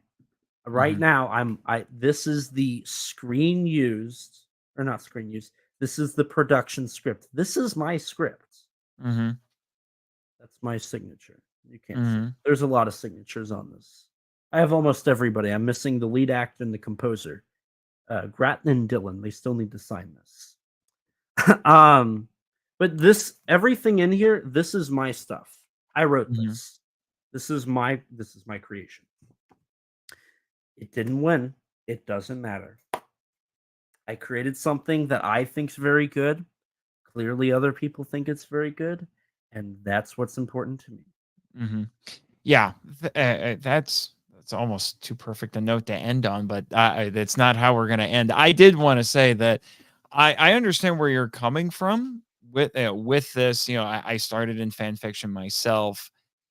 B: Right
A: Mm-hmm.
B: now, this is the screen used, or not screen used. This is the production script. This is my script.
A: Mm-hmm.
B: That's my signature. You can't see.
A: Mm-hmm.
B: There's a lot of signatures on this. I have almost everybody. I'm missing the lead actor and the composer. Grattan and Dylan. They still need to sign this. But everything in here, this is my stuff. I wrote
A: Mm-hmm.
B: this. This is my creation. It didn't win. It doesn't matter. I created something that I think's very good. Clearly, other people think it's very good, and that's what's important to me.
A: Mm-hmm. Yeah, that's almost too perfect a note to end on, but that's not how we're going to end. I did want to say that I understand where you're coming from with this. You know, I started in fan fiction myself,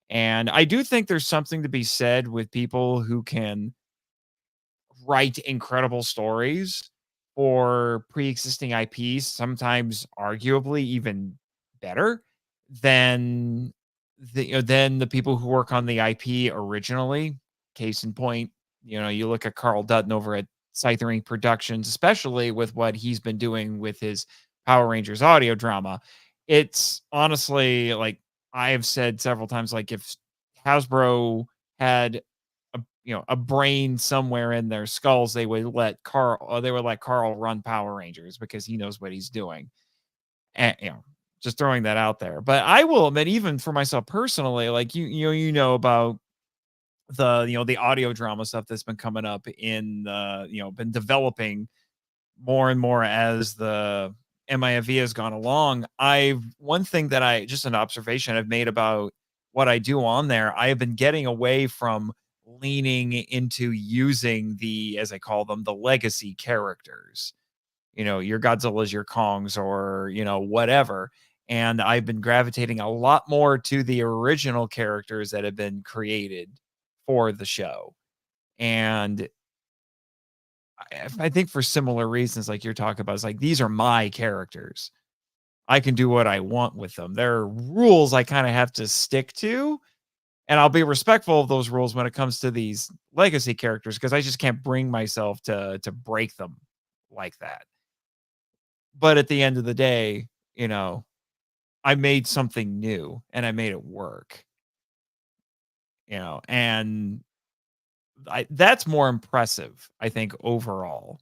A: and I do think there's something to be said with people who can write incredible stories for pre-existing IPs, sometimes arguably even better than the people who work on the IP originally. Case in point, you know, you look at Carl Dutton over at Scythering Productions, especially with what he's been doing with his Power Rangers audio drama. It's honestly like I have said several times, like if Hasbro had a brain somewhere in their skulls, they would let Carl run Power Rangers because he knows what he's doing. And just throwing that out there. But I will admit, even for myself personally, like you know about the audio drama stuff that's been coming up in been developing more and more as the MIFV has gone along, one thing that just an observation I've made about what I do on there, I have been getting away from leaning into using as I call them, the legacy characters. Your Godzillas, your Kongs, or, whatever. And I've been gravitating a lot more to the original characters that have been created for the show. And I think for similar reasons, like you're talking about, it's like, these are my characters. I can do what I want with them. There are rules I kind of have to stick to, and I'll be respectful of those rules when it comes to these legacy characters, because I just can't bring myself to break them like that. But at the end of the day, I made something new and I made it work. And that's more impressive, I think, overall.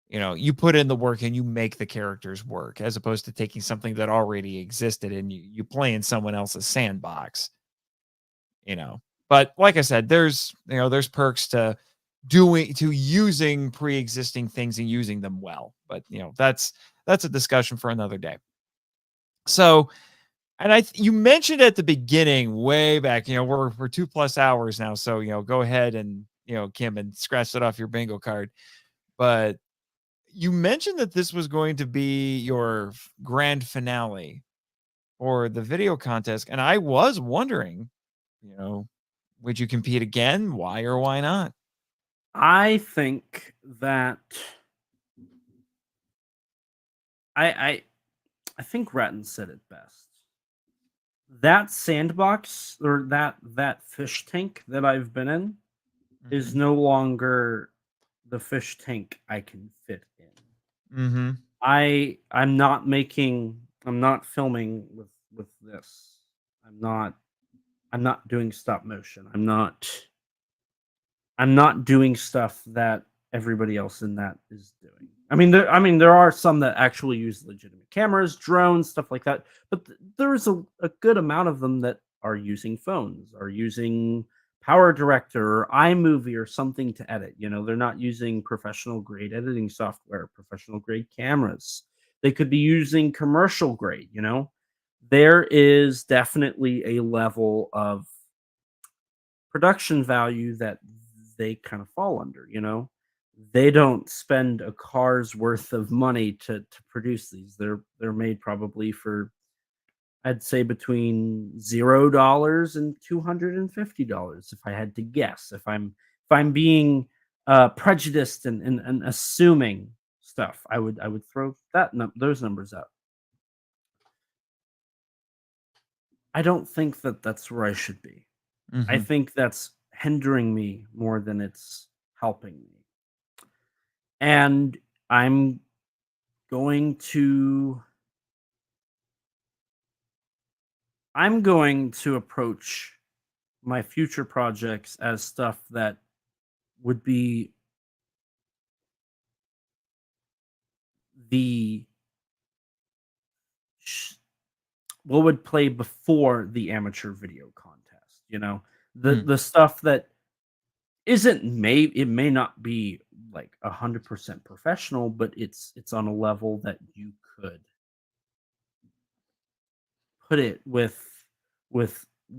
A: You put in the work and you make the characters work, as opposed to taking something that already existed and you play in someone else's sandbox. But like I said, there's perks to using pre-existing things and using them well. But that's a discussion for another day. So, and you mentioned at the beginning, way back, we're 2+ hours now. So, go ahead and, Kim, and scratch that off your bingo card. But you mentioned that this was going to be your grand finale for the video contest. And I was wondering, would you compete again? Why or why not?
B: I think that I think Ratton said it best. That sandbox, or that fish tank that I've been in, is no longer the fish tank I can fit in.
A: Mm-hmm.
B: I'm not filming with this. I'm not doing stop motion. I'm not doing stuff that everybody else in that is doing. I mean, there are some that actually use legitimate cameras, drones, stuff like that. But there's a good amount of them that are using phones, are using Power Director or iMovie or something to edit. They're not using professional grade editing software, professional grade cameras. They could be using commercial grade. There is definitely a level of production value that they kind of fall under. They don't spend a car's worth of money to produce these. They're made probably for, I'd say, between $0 and $250, if I had to guess. If I'm being prejudiced and assuming stuff, I would throw those numbers out. I don't think that that's where I should be. I think that's hindering me more than it's helping me. And I'm going to approach my future projects as stuff that would be what would play before the amateur video contest. The stuff that isn't it may not be like 100% professional, but it's on a level that you could put it with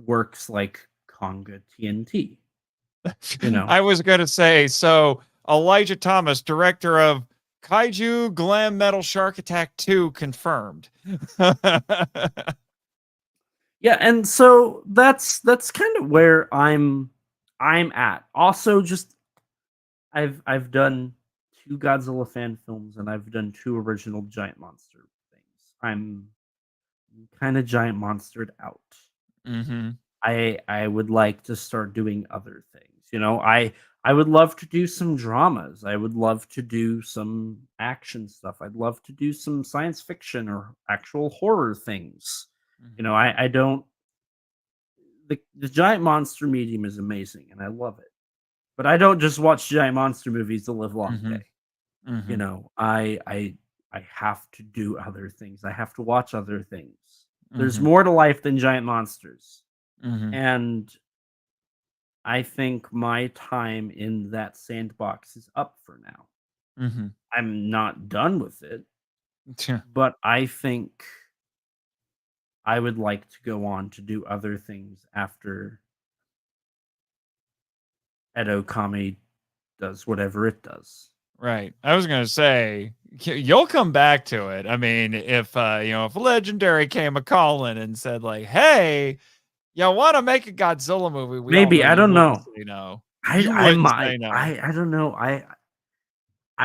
B: works like Conga TNT.
A: I was going to say, so Elijah Thomas, director of Kaiju Glam Metal Shark Attack 2, confirmed.
B: Yeah, and so that's kind of where I'm at. Also, just I've done 2 Godzilla fan films and I've done 2 original giant monster things. I'm kind of giant monstered out. I would like to start doing other things. I would love to do some dramas. I would love to do some action stuff. I'd love to do some science fiction or actual horror things. I don't. The giant monster medium is amazing and I love it, but I don't just watch giant monster movies the live long day. I have to do other things. I have to watch other things. There's more to life than giant monsters. And I think my time in that sandbox is up for now. I'm not done with it. but I think I would like to go on to do other things after Edo Kami does whatever it does.
A: Right. I was gonna say you'll come back to it. I mean, if if Legendary came a calling and said like, "Hey, you want to make a Godzilla movie?" We all
B: Maybe,
A: know
B: I
A: you
B: don't
A: wouldn't
B: know.
A: say no.
B: I
A: You
B: I
A: wouldn't
B: might
A: say no.
B: I don't know. I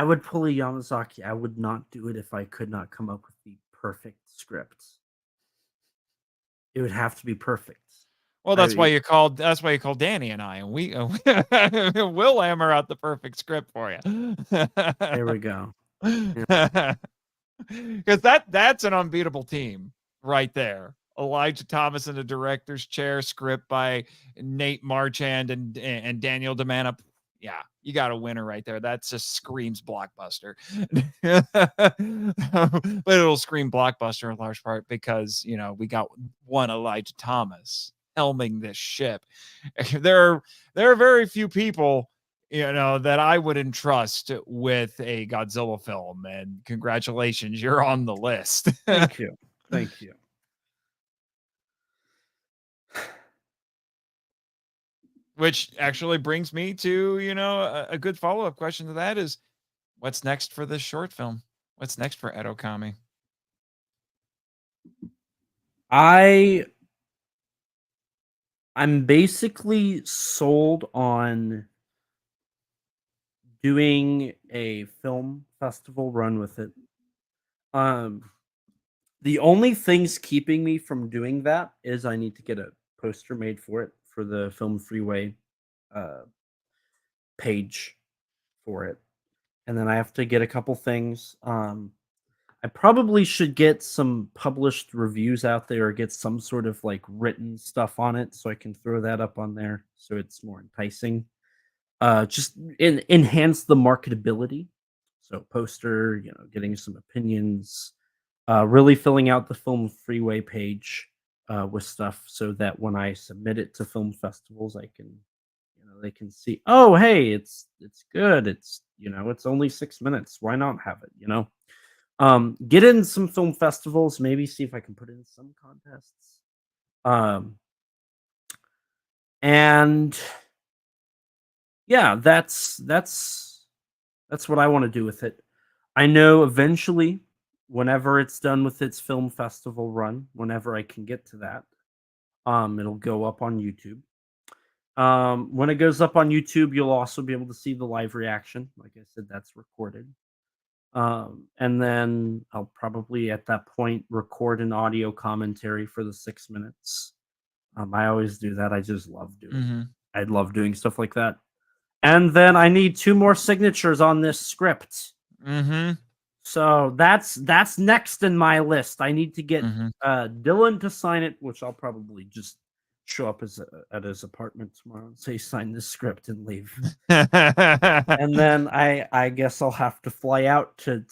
B: would pull a Yamazaki. I would not do it if I could not come up with the perfect script. It would have to be perfect.
A: Well,
B: I
A: that's why you call Danny and I, and we'll hammer out the perfect script for you.
B: There we go. Yeah.
A: Because that's an unbeatable team right there. Elijah Thomas in the director's chair, script by Nate Marchand and Daniel DeManna. Yeah, you got a winner right there. That just screams blockbuster. But it'll scream blockbuster in large part because we got one Elijah Thomas helming this ship. There are very few people that I would entrust with a Godzilla film. And congratulations, you're on the list.
B: Thank you. Thank you.
A: Which actually brings me to, a good follow-up question to that is what's next for this short film? What's next for Edo Kami?
B: I'm basically sold on doing a film festival run with it. The only things keeping me from doing that is I need to get a poster made for it for the Film Freeway page for it. And then I have to get a couple things. I probably should get some published reviews out there or get some sort of like written stuff on it so I can throw that up on there so it's more enticing. Just enhance the marketability. So poster, getting some opinions, really filling out the Film Freeway page with stuff so that when I submit it to film festivals, I can, they can see, oh, hey, it's good. It's only 6 minutes. Why not have it? Get in some film festivals, maybe see if I can put in some contests. And yeah, that's what I want to do with it. I know eventually, whenever it's done with its film festival run, whenever I can get to that, it'll go up on YouTube. When it goes up on YouTube, you'll also be able to see the live reaction. Like I said, that's recorded. And then I'll probably at that point record an audio commentary for the 6 minutes. I always do that. I just love doing it. I love doing stuff like that. And then I need 2 more signatures on this script. So that's next in my list. I need to get Dylan to sign it, which I'll probably just show up at his apartment tomorrow and say sign this script and leave. And then I guess I'll have to fly out to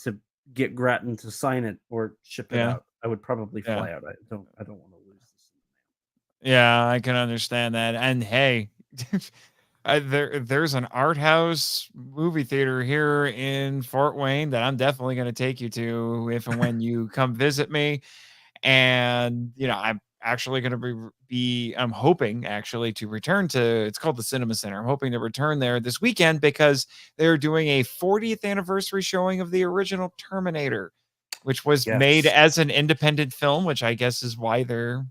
B: get Grattan to sign it or ship it out. I would probably fly out. I don't want to lose this.
A: Yeah, I can understand that. And hey, there's an art house movie theater here in Fort Wayne that I'm definitely going to take you to if and when you come visit me. And I'm actually going to I'm hoping actually to return to, it's called the Cinema Center. I'm hoping to return there this weekend because they're doing a 40th anniversary showing of the original Terminator, which was made as an independent film, which I guess is why they're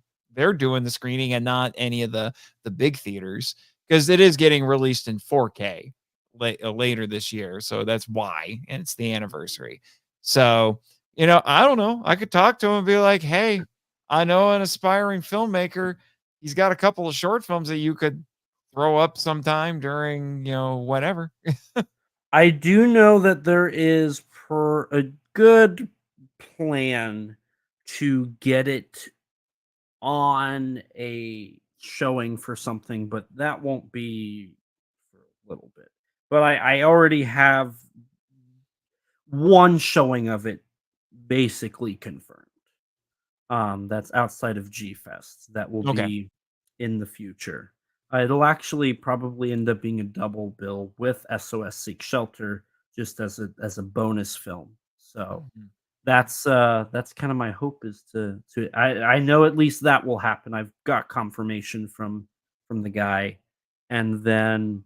A: doing the screening and not any of the big theaters, because it is getting released in 4K later this year. So that's why, and it's the anniversary. So, I don't know. I could talk to him and be like, hey, I know an aspiring filmmaker. He's got a couple of short films that you could throw up sometime during, whatever.
B: I do know that there is a good plan to get it on a showing for something, but that won't be for a little bit. But I already have one showing of it basically confirmed. That's outside of G-Fest. That will be in the future. It'll actually probably end up being a double bill with SOS Seek Shelter just as a bonus film. So That's kind of my hope is I know at least that will happen. I've got confirmation from the guy, and then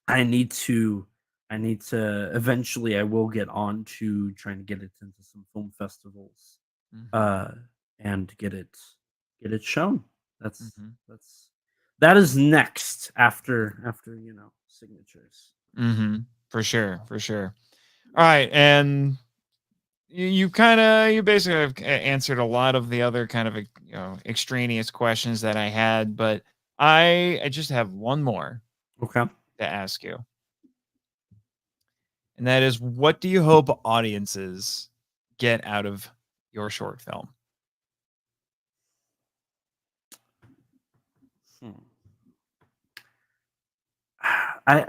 B: I need to eventually I will get on to trying to get it into some film festivals,
A: Mhm,
B: uh, and get it shown. That's
A: mhm,
B: that's that is next after signatures.
A: mhm. For sure, for sure. All right, and you basically have answered a lot of the other kind of extraneous questions that I had, but I just have one more
B: Okay.
A: to ask you, and that is, what do you hope audiences get out of your short film?
B: Hmm.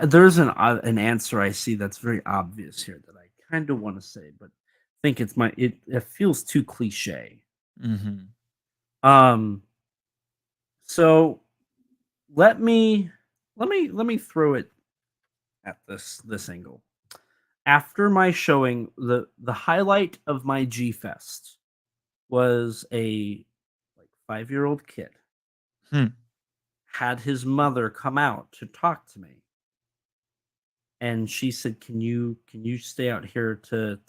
B: There's an answer I see that's very obvious here that I kind of want to say, but think it feels too cliche.
A: Mm-hmm.
B: Um, so let me let me throw it at this angle. After my showing, the highlight of my G Fest was a like 5-year old kid
A: Hmm.
B: had his mother come out to talk to me, and she said, can you stay out here to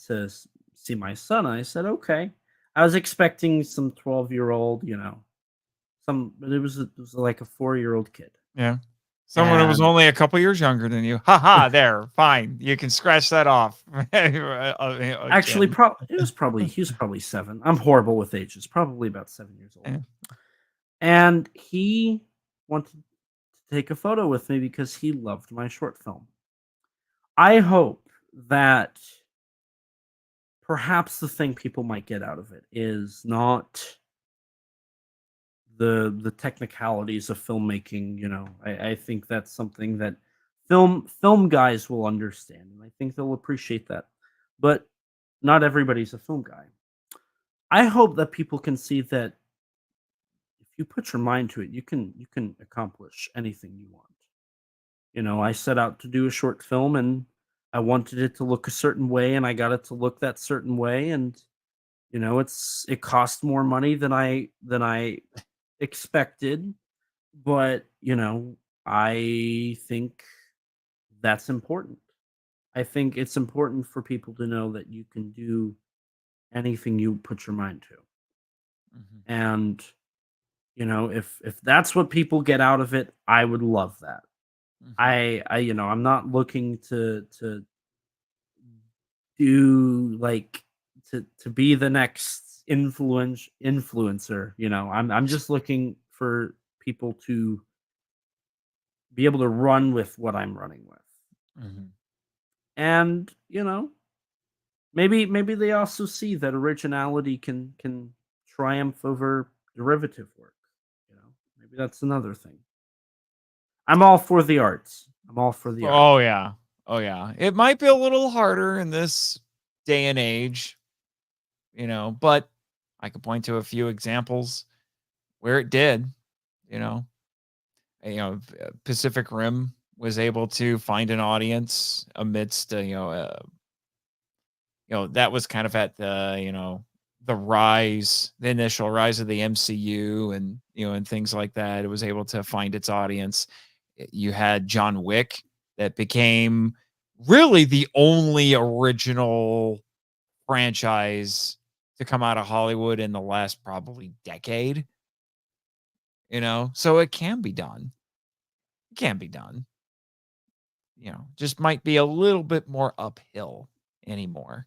B: see my son?" And I said, "Okay." I was expecting some 12-year-old, but it was like a 4-year old kid.
A: Yeah. Someone who was
B: And
A: only a couple years younger than you. Ha ha, there. Fine. You can scratch that off.
B: actually,
A: Chin.
B: he was probably 7. I'm horrible with ages. Probably about 7 years old.
A: Yeah.
B: And he wanted to take a photo with me because he loved my short film. I hope that perhaps the thing people might get out of it is not the technicalities of filmmaking. I think that's something that film guys will understand, and I think they'll appreciate that. But not everybody's a film guy. I hope that people can see that if you put your mind to it, you can accomplish anything you want. I set out to do a short film, and I wanted it to look a certain way, and I got it to look that certain way. And it cost more money than I expected, but I think that's important. I think it's important for people to know that you can do anything you put your mind to.
A: Mhm,
B: And if that's what people get out of it, I would love that.
A: mhm,
B: I'm not looking to do like to be the next influencer. I'm just looking for people to be able to run with what I'm running with.
A: mhm.
B: And maybe they also see that originality can triumph over derivative work. Maybe that's another thing. I'm all for the arts. I'm all for the
A: Oh,
B: arts.
A: yeah. Oh, yeah. It might be a little harder in this day and age, but I could point to a few examples where it did, you know. Pacific Rim was able to find an audience amidst, that was kind of at the rise, the initial rise of the MCU and, and things like that. It was able to find its audience. You had John Wick that became really the only original franchise to come out of Hollywood in the last probably decade, so it can be done. It can be done, just might be a little bit more uphill anymore.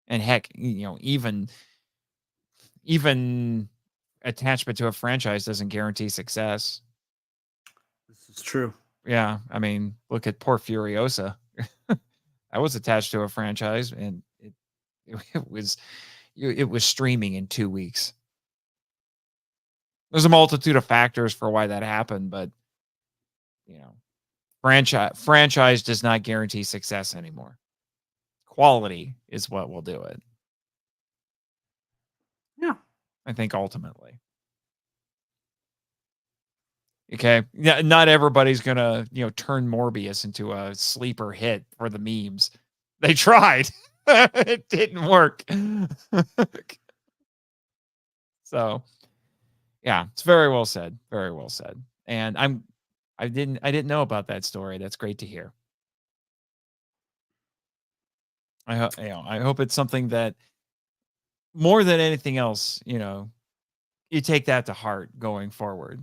A: And heck, even attachment to a franchise doesn't guarantee success.
B: This is true.
A: Yeah, I mean, look at poor Furiosa. I was attached to a franchise, and it was it was streaming in 2 weeks. There's a multitude of factors for why that happened, but you know, franchise does not guarantee success anymore. Quality is what will do it.
B: Yeah.
A: I think ultimately. Okay. Yeah, not everybody's gonna, turn Morbius into a sleeper hit for the memes. They tried. It didn't work. So, yeah, it's very well said. Very well said. And I didn't know about that story. That's great to hear. I hope it's something that more than anything else, you take that to heart going forward.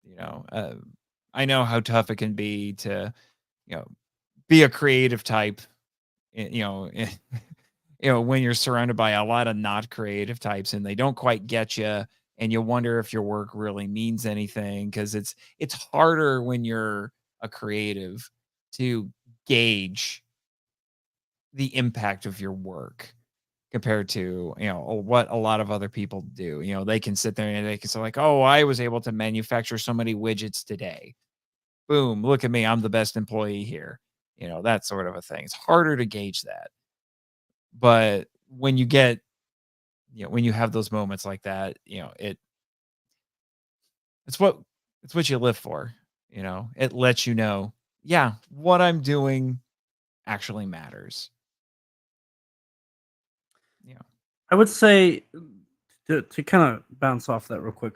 A: You know, uh, I know how tough it can be to, you know, be a creative type, you know, when you're surrounded by a lot of not creative types and they don't quite get you and you wonder if your work really means anything because it's harder when you're a creative to gauge the impact of your work compared to, what a lot of other people do. They can sit there and they can say like, "Oh, I was able to manufacture so many widgets today. Boom, look at me. I'm the best employee here." That sort of a thing. It's harder to gauge that. But when you get, when you have those moments like that, it's what it's what you live for. It lets you know, yeah, what I'm doing actually matters. Yeah.
B: I would say to kind of bounce off that real quick.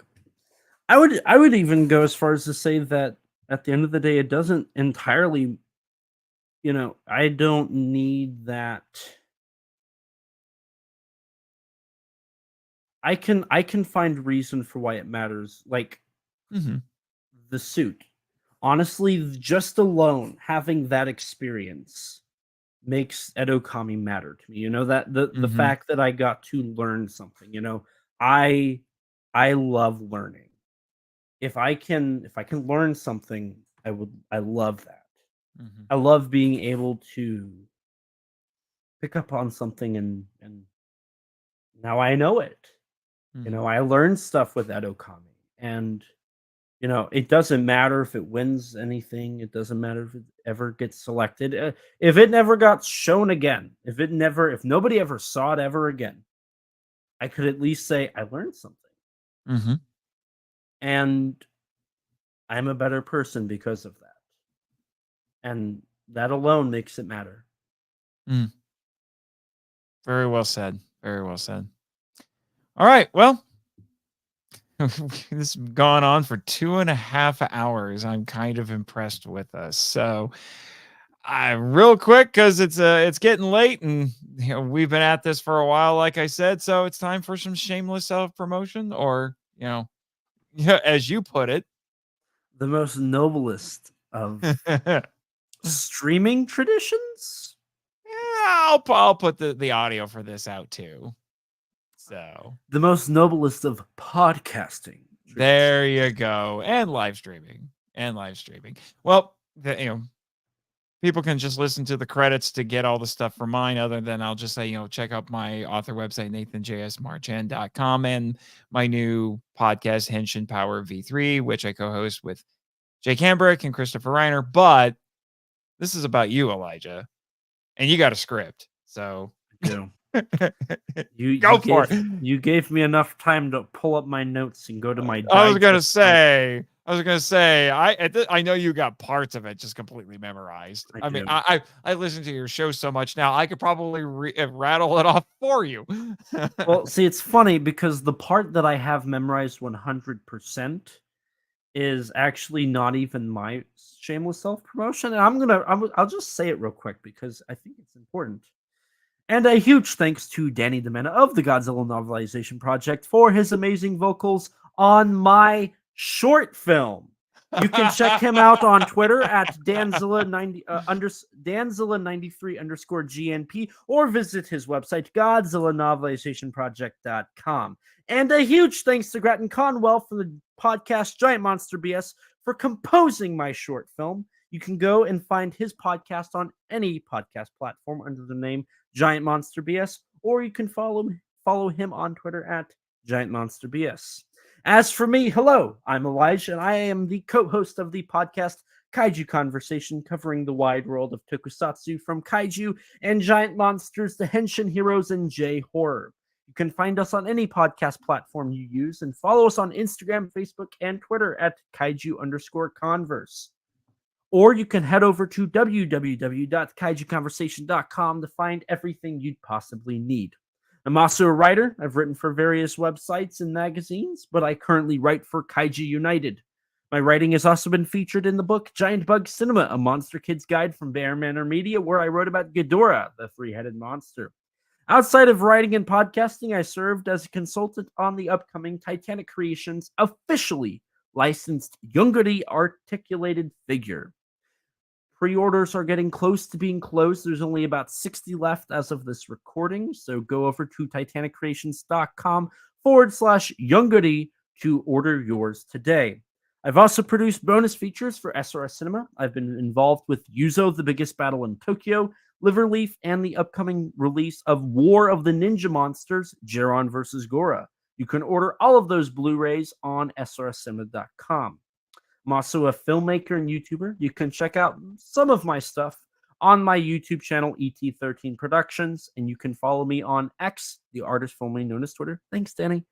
B: I would even go as far as to say that at the end of the day, it doesn't entirely. I don't need that. I can find reason for why it matters, like
A: Mhm.
B: the suit. Honestly, just alone having that experience makes Edo Kami matter to me. That the
A: Mhm.
B: fact that I got to learn something. I I love learning. If I can learn something, I love that.
A: Mhm.
B: I love being able to pick up on something and now I know it.
A: Mhm.
B: I learned stuff with Edo Kami, and it doesn't matter if it wins anything. It doesn't matter if it ever gets selected. If it never got shown again, if nobody ever saw it ever again, I could at least say I learned something,
A: Mhm.
B: and I'm a better person because of that. And that alone makes it matter.
A: Mm. Very well said. Very well said. All right. Well, this has gone on for 2.5 hours. I'm kind of impressed with us. So, real quick, because it's getting late, and we've been at this for a while, like I said. So it's time for some shameless self promotion, or yeah, as you put it.
B: The most noblest of streaming traditions.
A: I'll put the audio for this out too. So
B: The most noblest of podcasting
A: there
B: traditions.
A: you go, and live streaming, and live streaming. Well, people can just listen to the credits to get all the stuff for mine. Other than I'll just say, check out my author website, nathanjsmarchand.com, and my new podcast, Henshin Power V3, which I co-host with Jake Hambrick and Christopher Reiner. But this is about you, Elijah, and you got a script. So
B: I do. You you
A: go for
B: gave
A: it.
B: you gave me enough time to pull up my notes and go to my
A: I was gonna
B: digest notes.
A: say, I know you got parts of it just completely memorized.
B: I
A: I mean,
B: do.
A: I listen to your show so much now, I could probably rattle it off for you.
B: Well, see, it's funny because the part that I have memorized 100% is actually not even my shameless self promotion. And I'll just say it real quick because I think it's important. And a huge thanks to Danny DeMena of the Godzilla Novelization Project for his amazing vocals on my short film. You can check him out on Twitter at Danzilla93 underscore GNP or visit his website, GodzillaNovelizationProject.com. And a huge thanks to Grattan Conwell from the podcast Giant Monster BS for composing my short film. You can go and find his podcast on any podcast platform under the name Giant Monster BS, or you can follow him on Twitter at Giant Monster BS. As for me, hello, I'm Elijah, and I am the co-host of the podcast Kaiju Conversation, covering the wide world of tokusatsu from kaiju and giant monsters to henshin heroes and J-horror. You can find us on any podcast platform you use and follow us on Instagram, Facebook, and Twitter at kaiju underscore converse. Or you can head over to www.kaijuconversation.com to find everything you'd possibly need. I'm also a writer. I've written for various websites and magazines, but I currently write for Kaiju United. My writing has also been featured in the book Giant Bug Cinema, a Monster Kid's Guide from Bear Manor Media, where I wrote about Ghidorah, the three-headed monster. Outside of writing and podcasting, I served as a consultant on the upcoming Titanic Creations officially licensed Yunguri articulated figure. Pre-orders are getting close to being closed. There's only about 60 left as of this recording. So go over to titaniccreations.com/Yunguri to order yours today. I've also produced bonus features for SRS Cinema. I've been involved with Yuzo, the Biggest Battle in Tokyo, Liverleaf, and the upcoming release of War of the Ninja Monsters, Jiron vs. Gora. You can order all of those Blu-rays on srscinema.com. I'm also a filmmaker and YouTuber. You can check out some of my stuff on my YouTube channel, ET13 Productions, and you can follow me on X, the artist formerly known as Twitter. Thanks, Danny.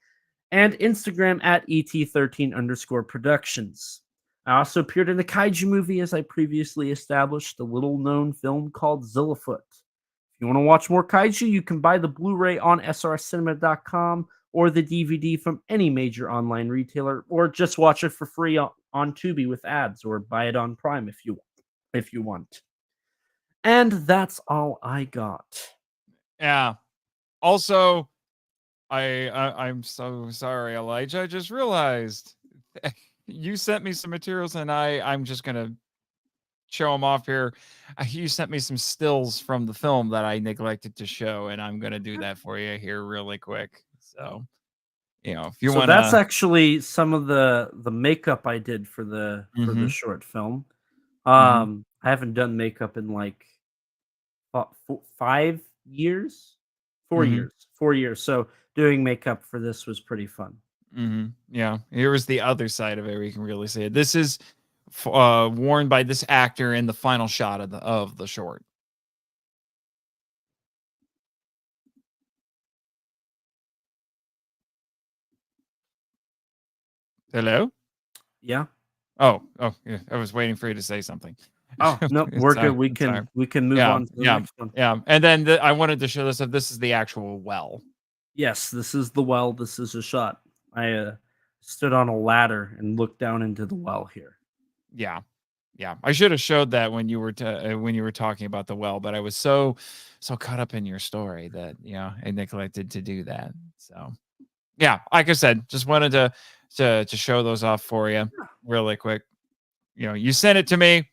B: And Instagram at ET13_Productions. I also appeared in the Kaiju movie, as I previously established, a little-known film called Zillafoot. If you want to watch more Kaiju, you can buy the Blu-ray on srscinema.com or the DVD from any major online retailer, or just watch it for free on Tubi with ads, or buy it on Prime if you want. And that's all I got.
A: Yeah. Also, I'm so sorry, Elijah. I just realized you sent me some materials, and I'm just gonna show them off here. You sent me some stills from the film that I neglected to show, and I'm gonna do that for you here really quick. So, if you
B: So
A: want
B: that's
A: to.
B: actually some of the makeup I did for the short film.
A: Mhm.
B: I haven't done makeup in like 5 years, 4
A: Mhm.
B: years, 4 years. So doing makeup for this was pretty fun.
A: Mhm. Yeah. Here was the other side of it where you can really see it. This is worn by this actor in the final shot of the short. Hello?
B: Yeah.
A: Oh, yeah. I was waiting for you to say something.
B: Oh, nope, we're good.
A: Sorry. Sorry.
B: We can move
A: Yeah.
B: on to the
A: Yeah.
B: next one.
A: Yeah. And then I wanted to show this up. This is the actual well.
B: Yes, this is the well. This is a shot. I stood on a ladder and looked down into the well here.
A: Yeah. Yeah. I should have showed that when you were when you were talking about the well, but I was so caught up in your story that, I neglected to do that. So, yeah, like I said, just wanted to show those off for you really quick. You sent it to me,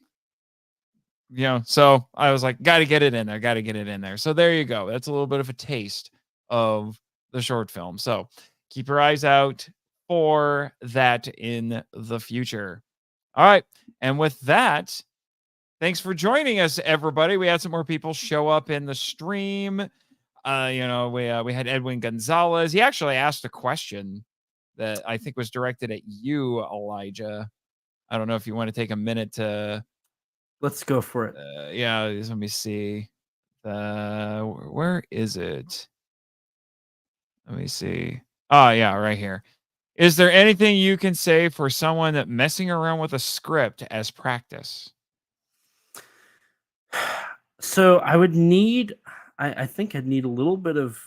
A: so I was like, got to get it in there, got to get it in there. So there you go. That's a little bit of a taste of the short film. So keep your eyes out for that in the future. All right. And with that, thanks for joining us, everybody. We had some more people show up in the stream. We had Edwin Gonzalez. He actually asked a question that I think was directed at you, Elijah. I don't know if you want to take a minute to.
B: Let's go for it.
A: Yeah, let me see. Where is it? Let me see. Oh, yeah, right here. Is there anything you can say for someone that messing around with a script as practice?
B: So I would need, I think I'd need a little bit of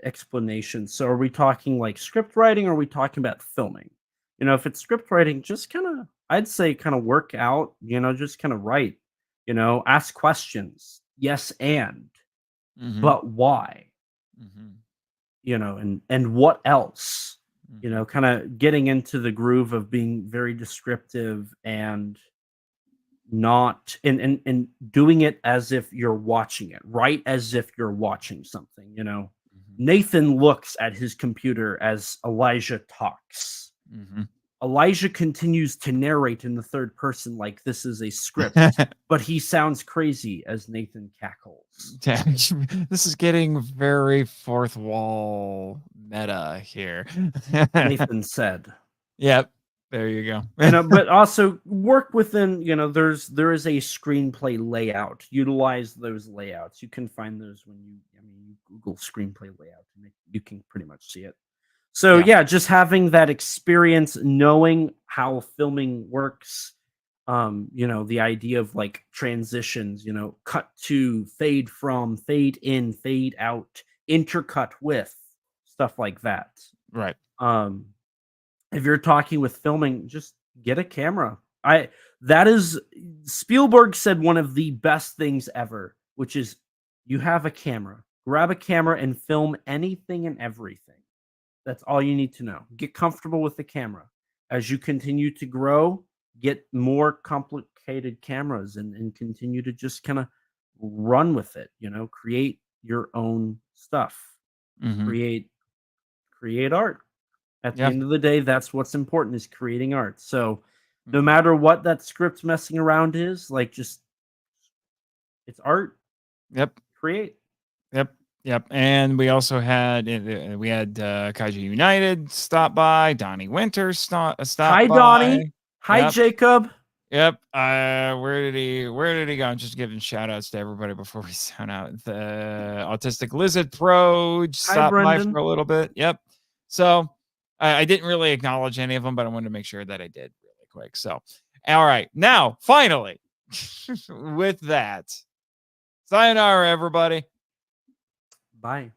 B: explanation. So are we talking like script writing, or are we talking about filming? If it's script writing, just kind of, I'd say kind of work out, just kind of write, ask questions. Yes,
A: Mm-hmm.
B: but why?
A: Mm-hmm.
B: And what else?
A: Mm-hmm.
B: Kind of getting into the groove of being very descriptive and not and doing it as if you're watching it, right? As if you're watching something.
A: Mm-hmm.
B: Nathan looks at his computer as Elijah talks.
A: Mm-hmm.
B: Elijah continues to narrate in the third person like this is a script, but he sounds crazy as Nathan cackles.
A: This is getting very fourth wall meta here.
B: Nathan said.
A: Yep. There you go.
B: But also work within, there is a screenplay layout. Utilize those layouts. You can find those when you Google screenplay layout, and you can pretty much see it. So
A: Yeah.
B: yeah, just having that experience, knowing how filming works, The idea of like transitions, cut to, fade from, fade in, fade out, intercut with, stuff like that.
A: Right.
B: If you're talking with filming, just get a camera. That is Spielberg said one of the best things ever, which is you have a camera. Grab a camera and film anything and everything. That's all you need to know. Get comfortable with the camera. As you continue to grow, get more complicated cameras and continue to just kind of run with it, create your own stuff.
A: Mhm.
B: Create art. At the
A: Yeah.
B: end of the day, that's what's important, is creating art. So no
A: Mhm.
B: matter what that script messing around is, like, just it's art.
A: Yep.
B: Create.
A: Yep. Yep. And we also had Kaiju United stop by. Donnie Winters stop
B: Hi,
A: by.
B: Donnie. Hi,
A: Yep.
B: Jacob.
A: Yep. Where did he go? I'm just giving shout outs to everybody before we sound out. The Autistic Lizard Pro
B: Hi,
A: stopped by
B: Brendan.
A: for a little bit. Yep. So I didn't really acknowledge any of them, but I wanted to make sure that I did really quick. So, all right. Now, finally, with that, sayonara, everybody.
B: Bye.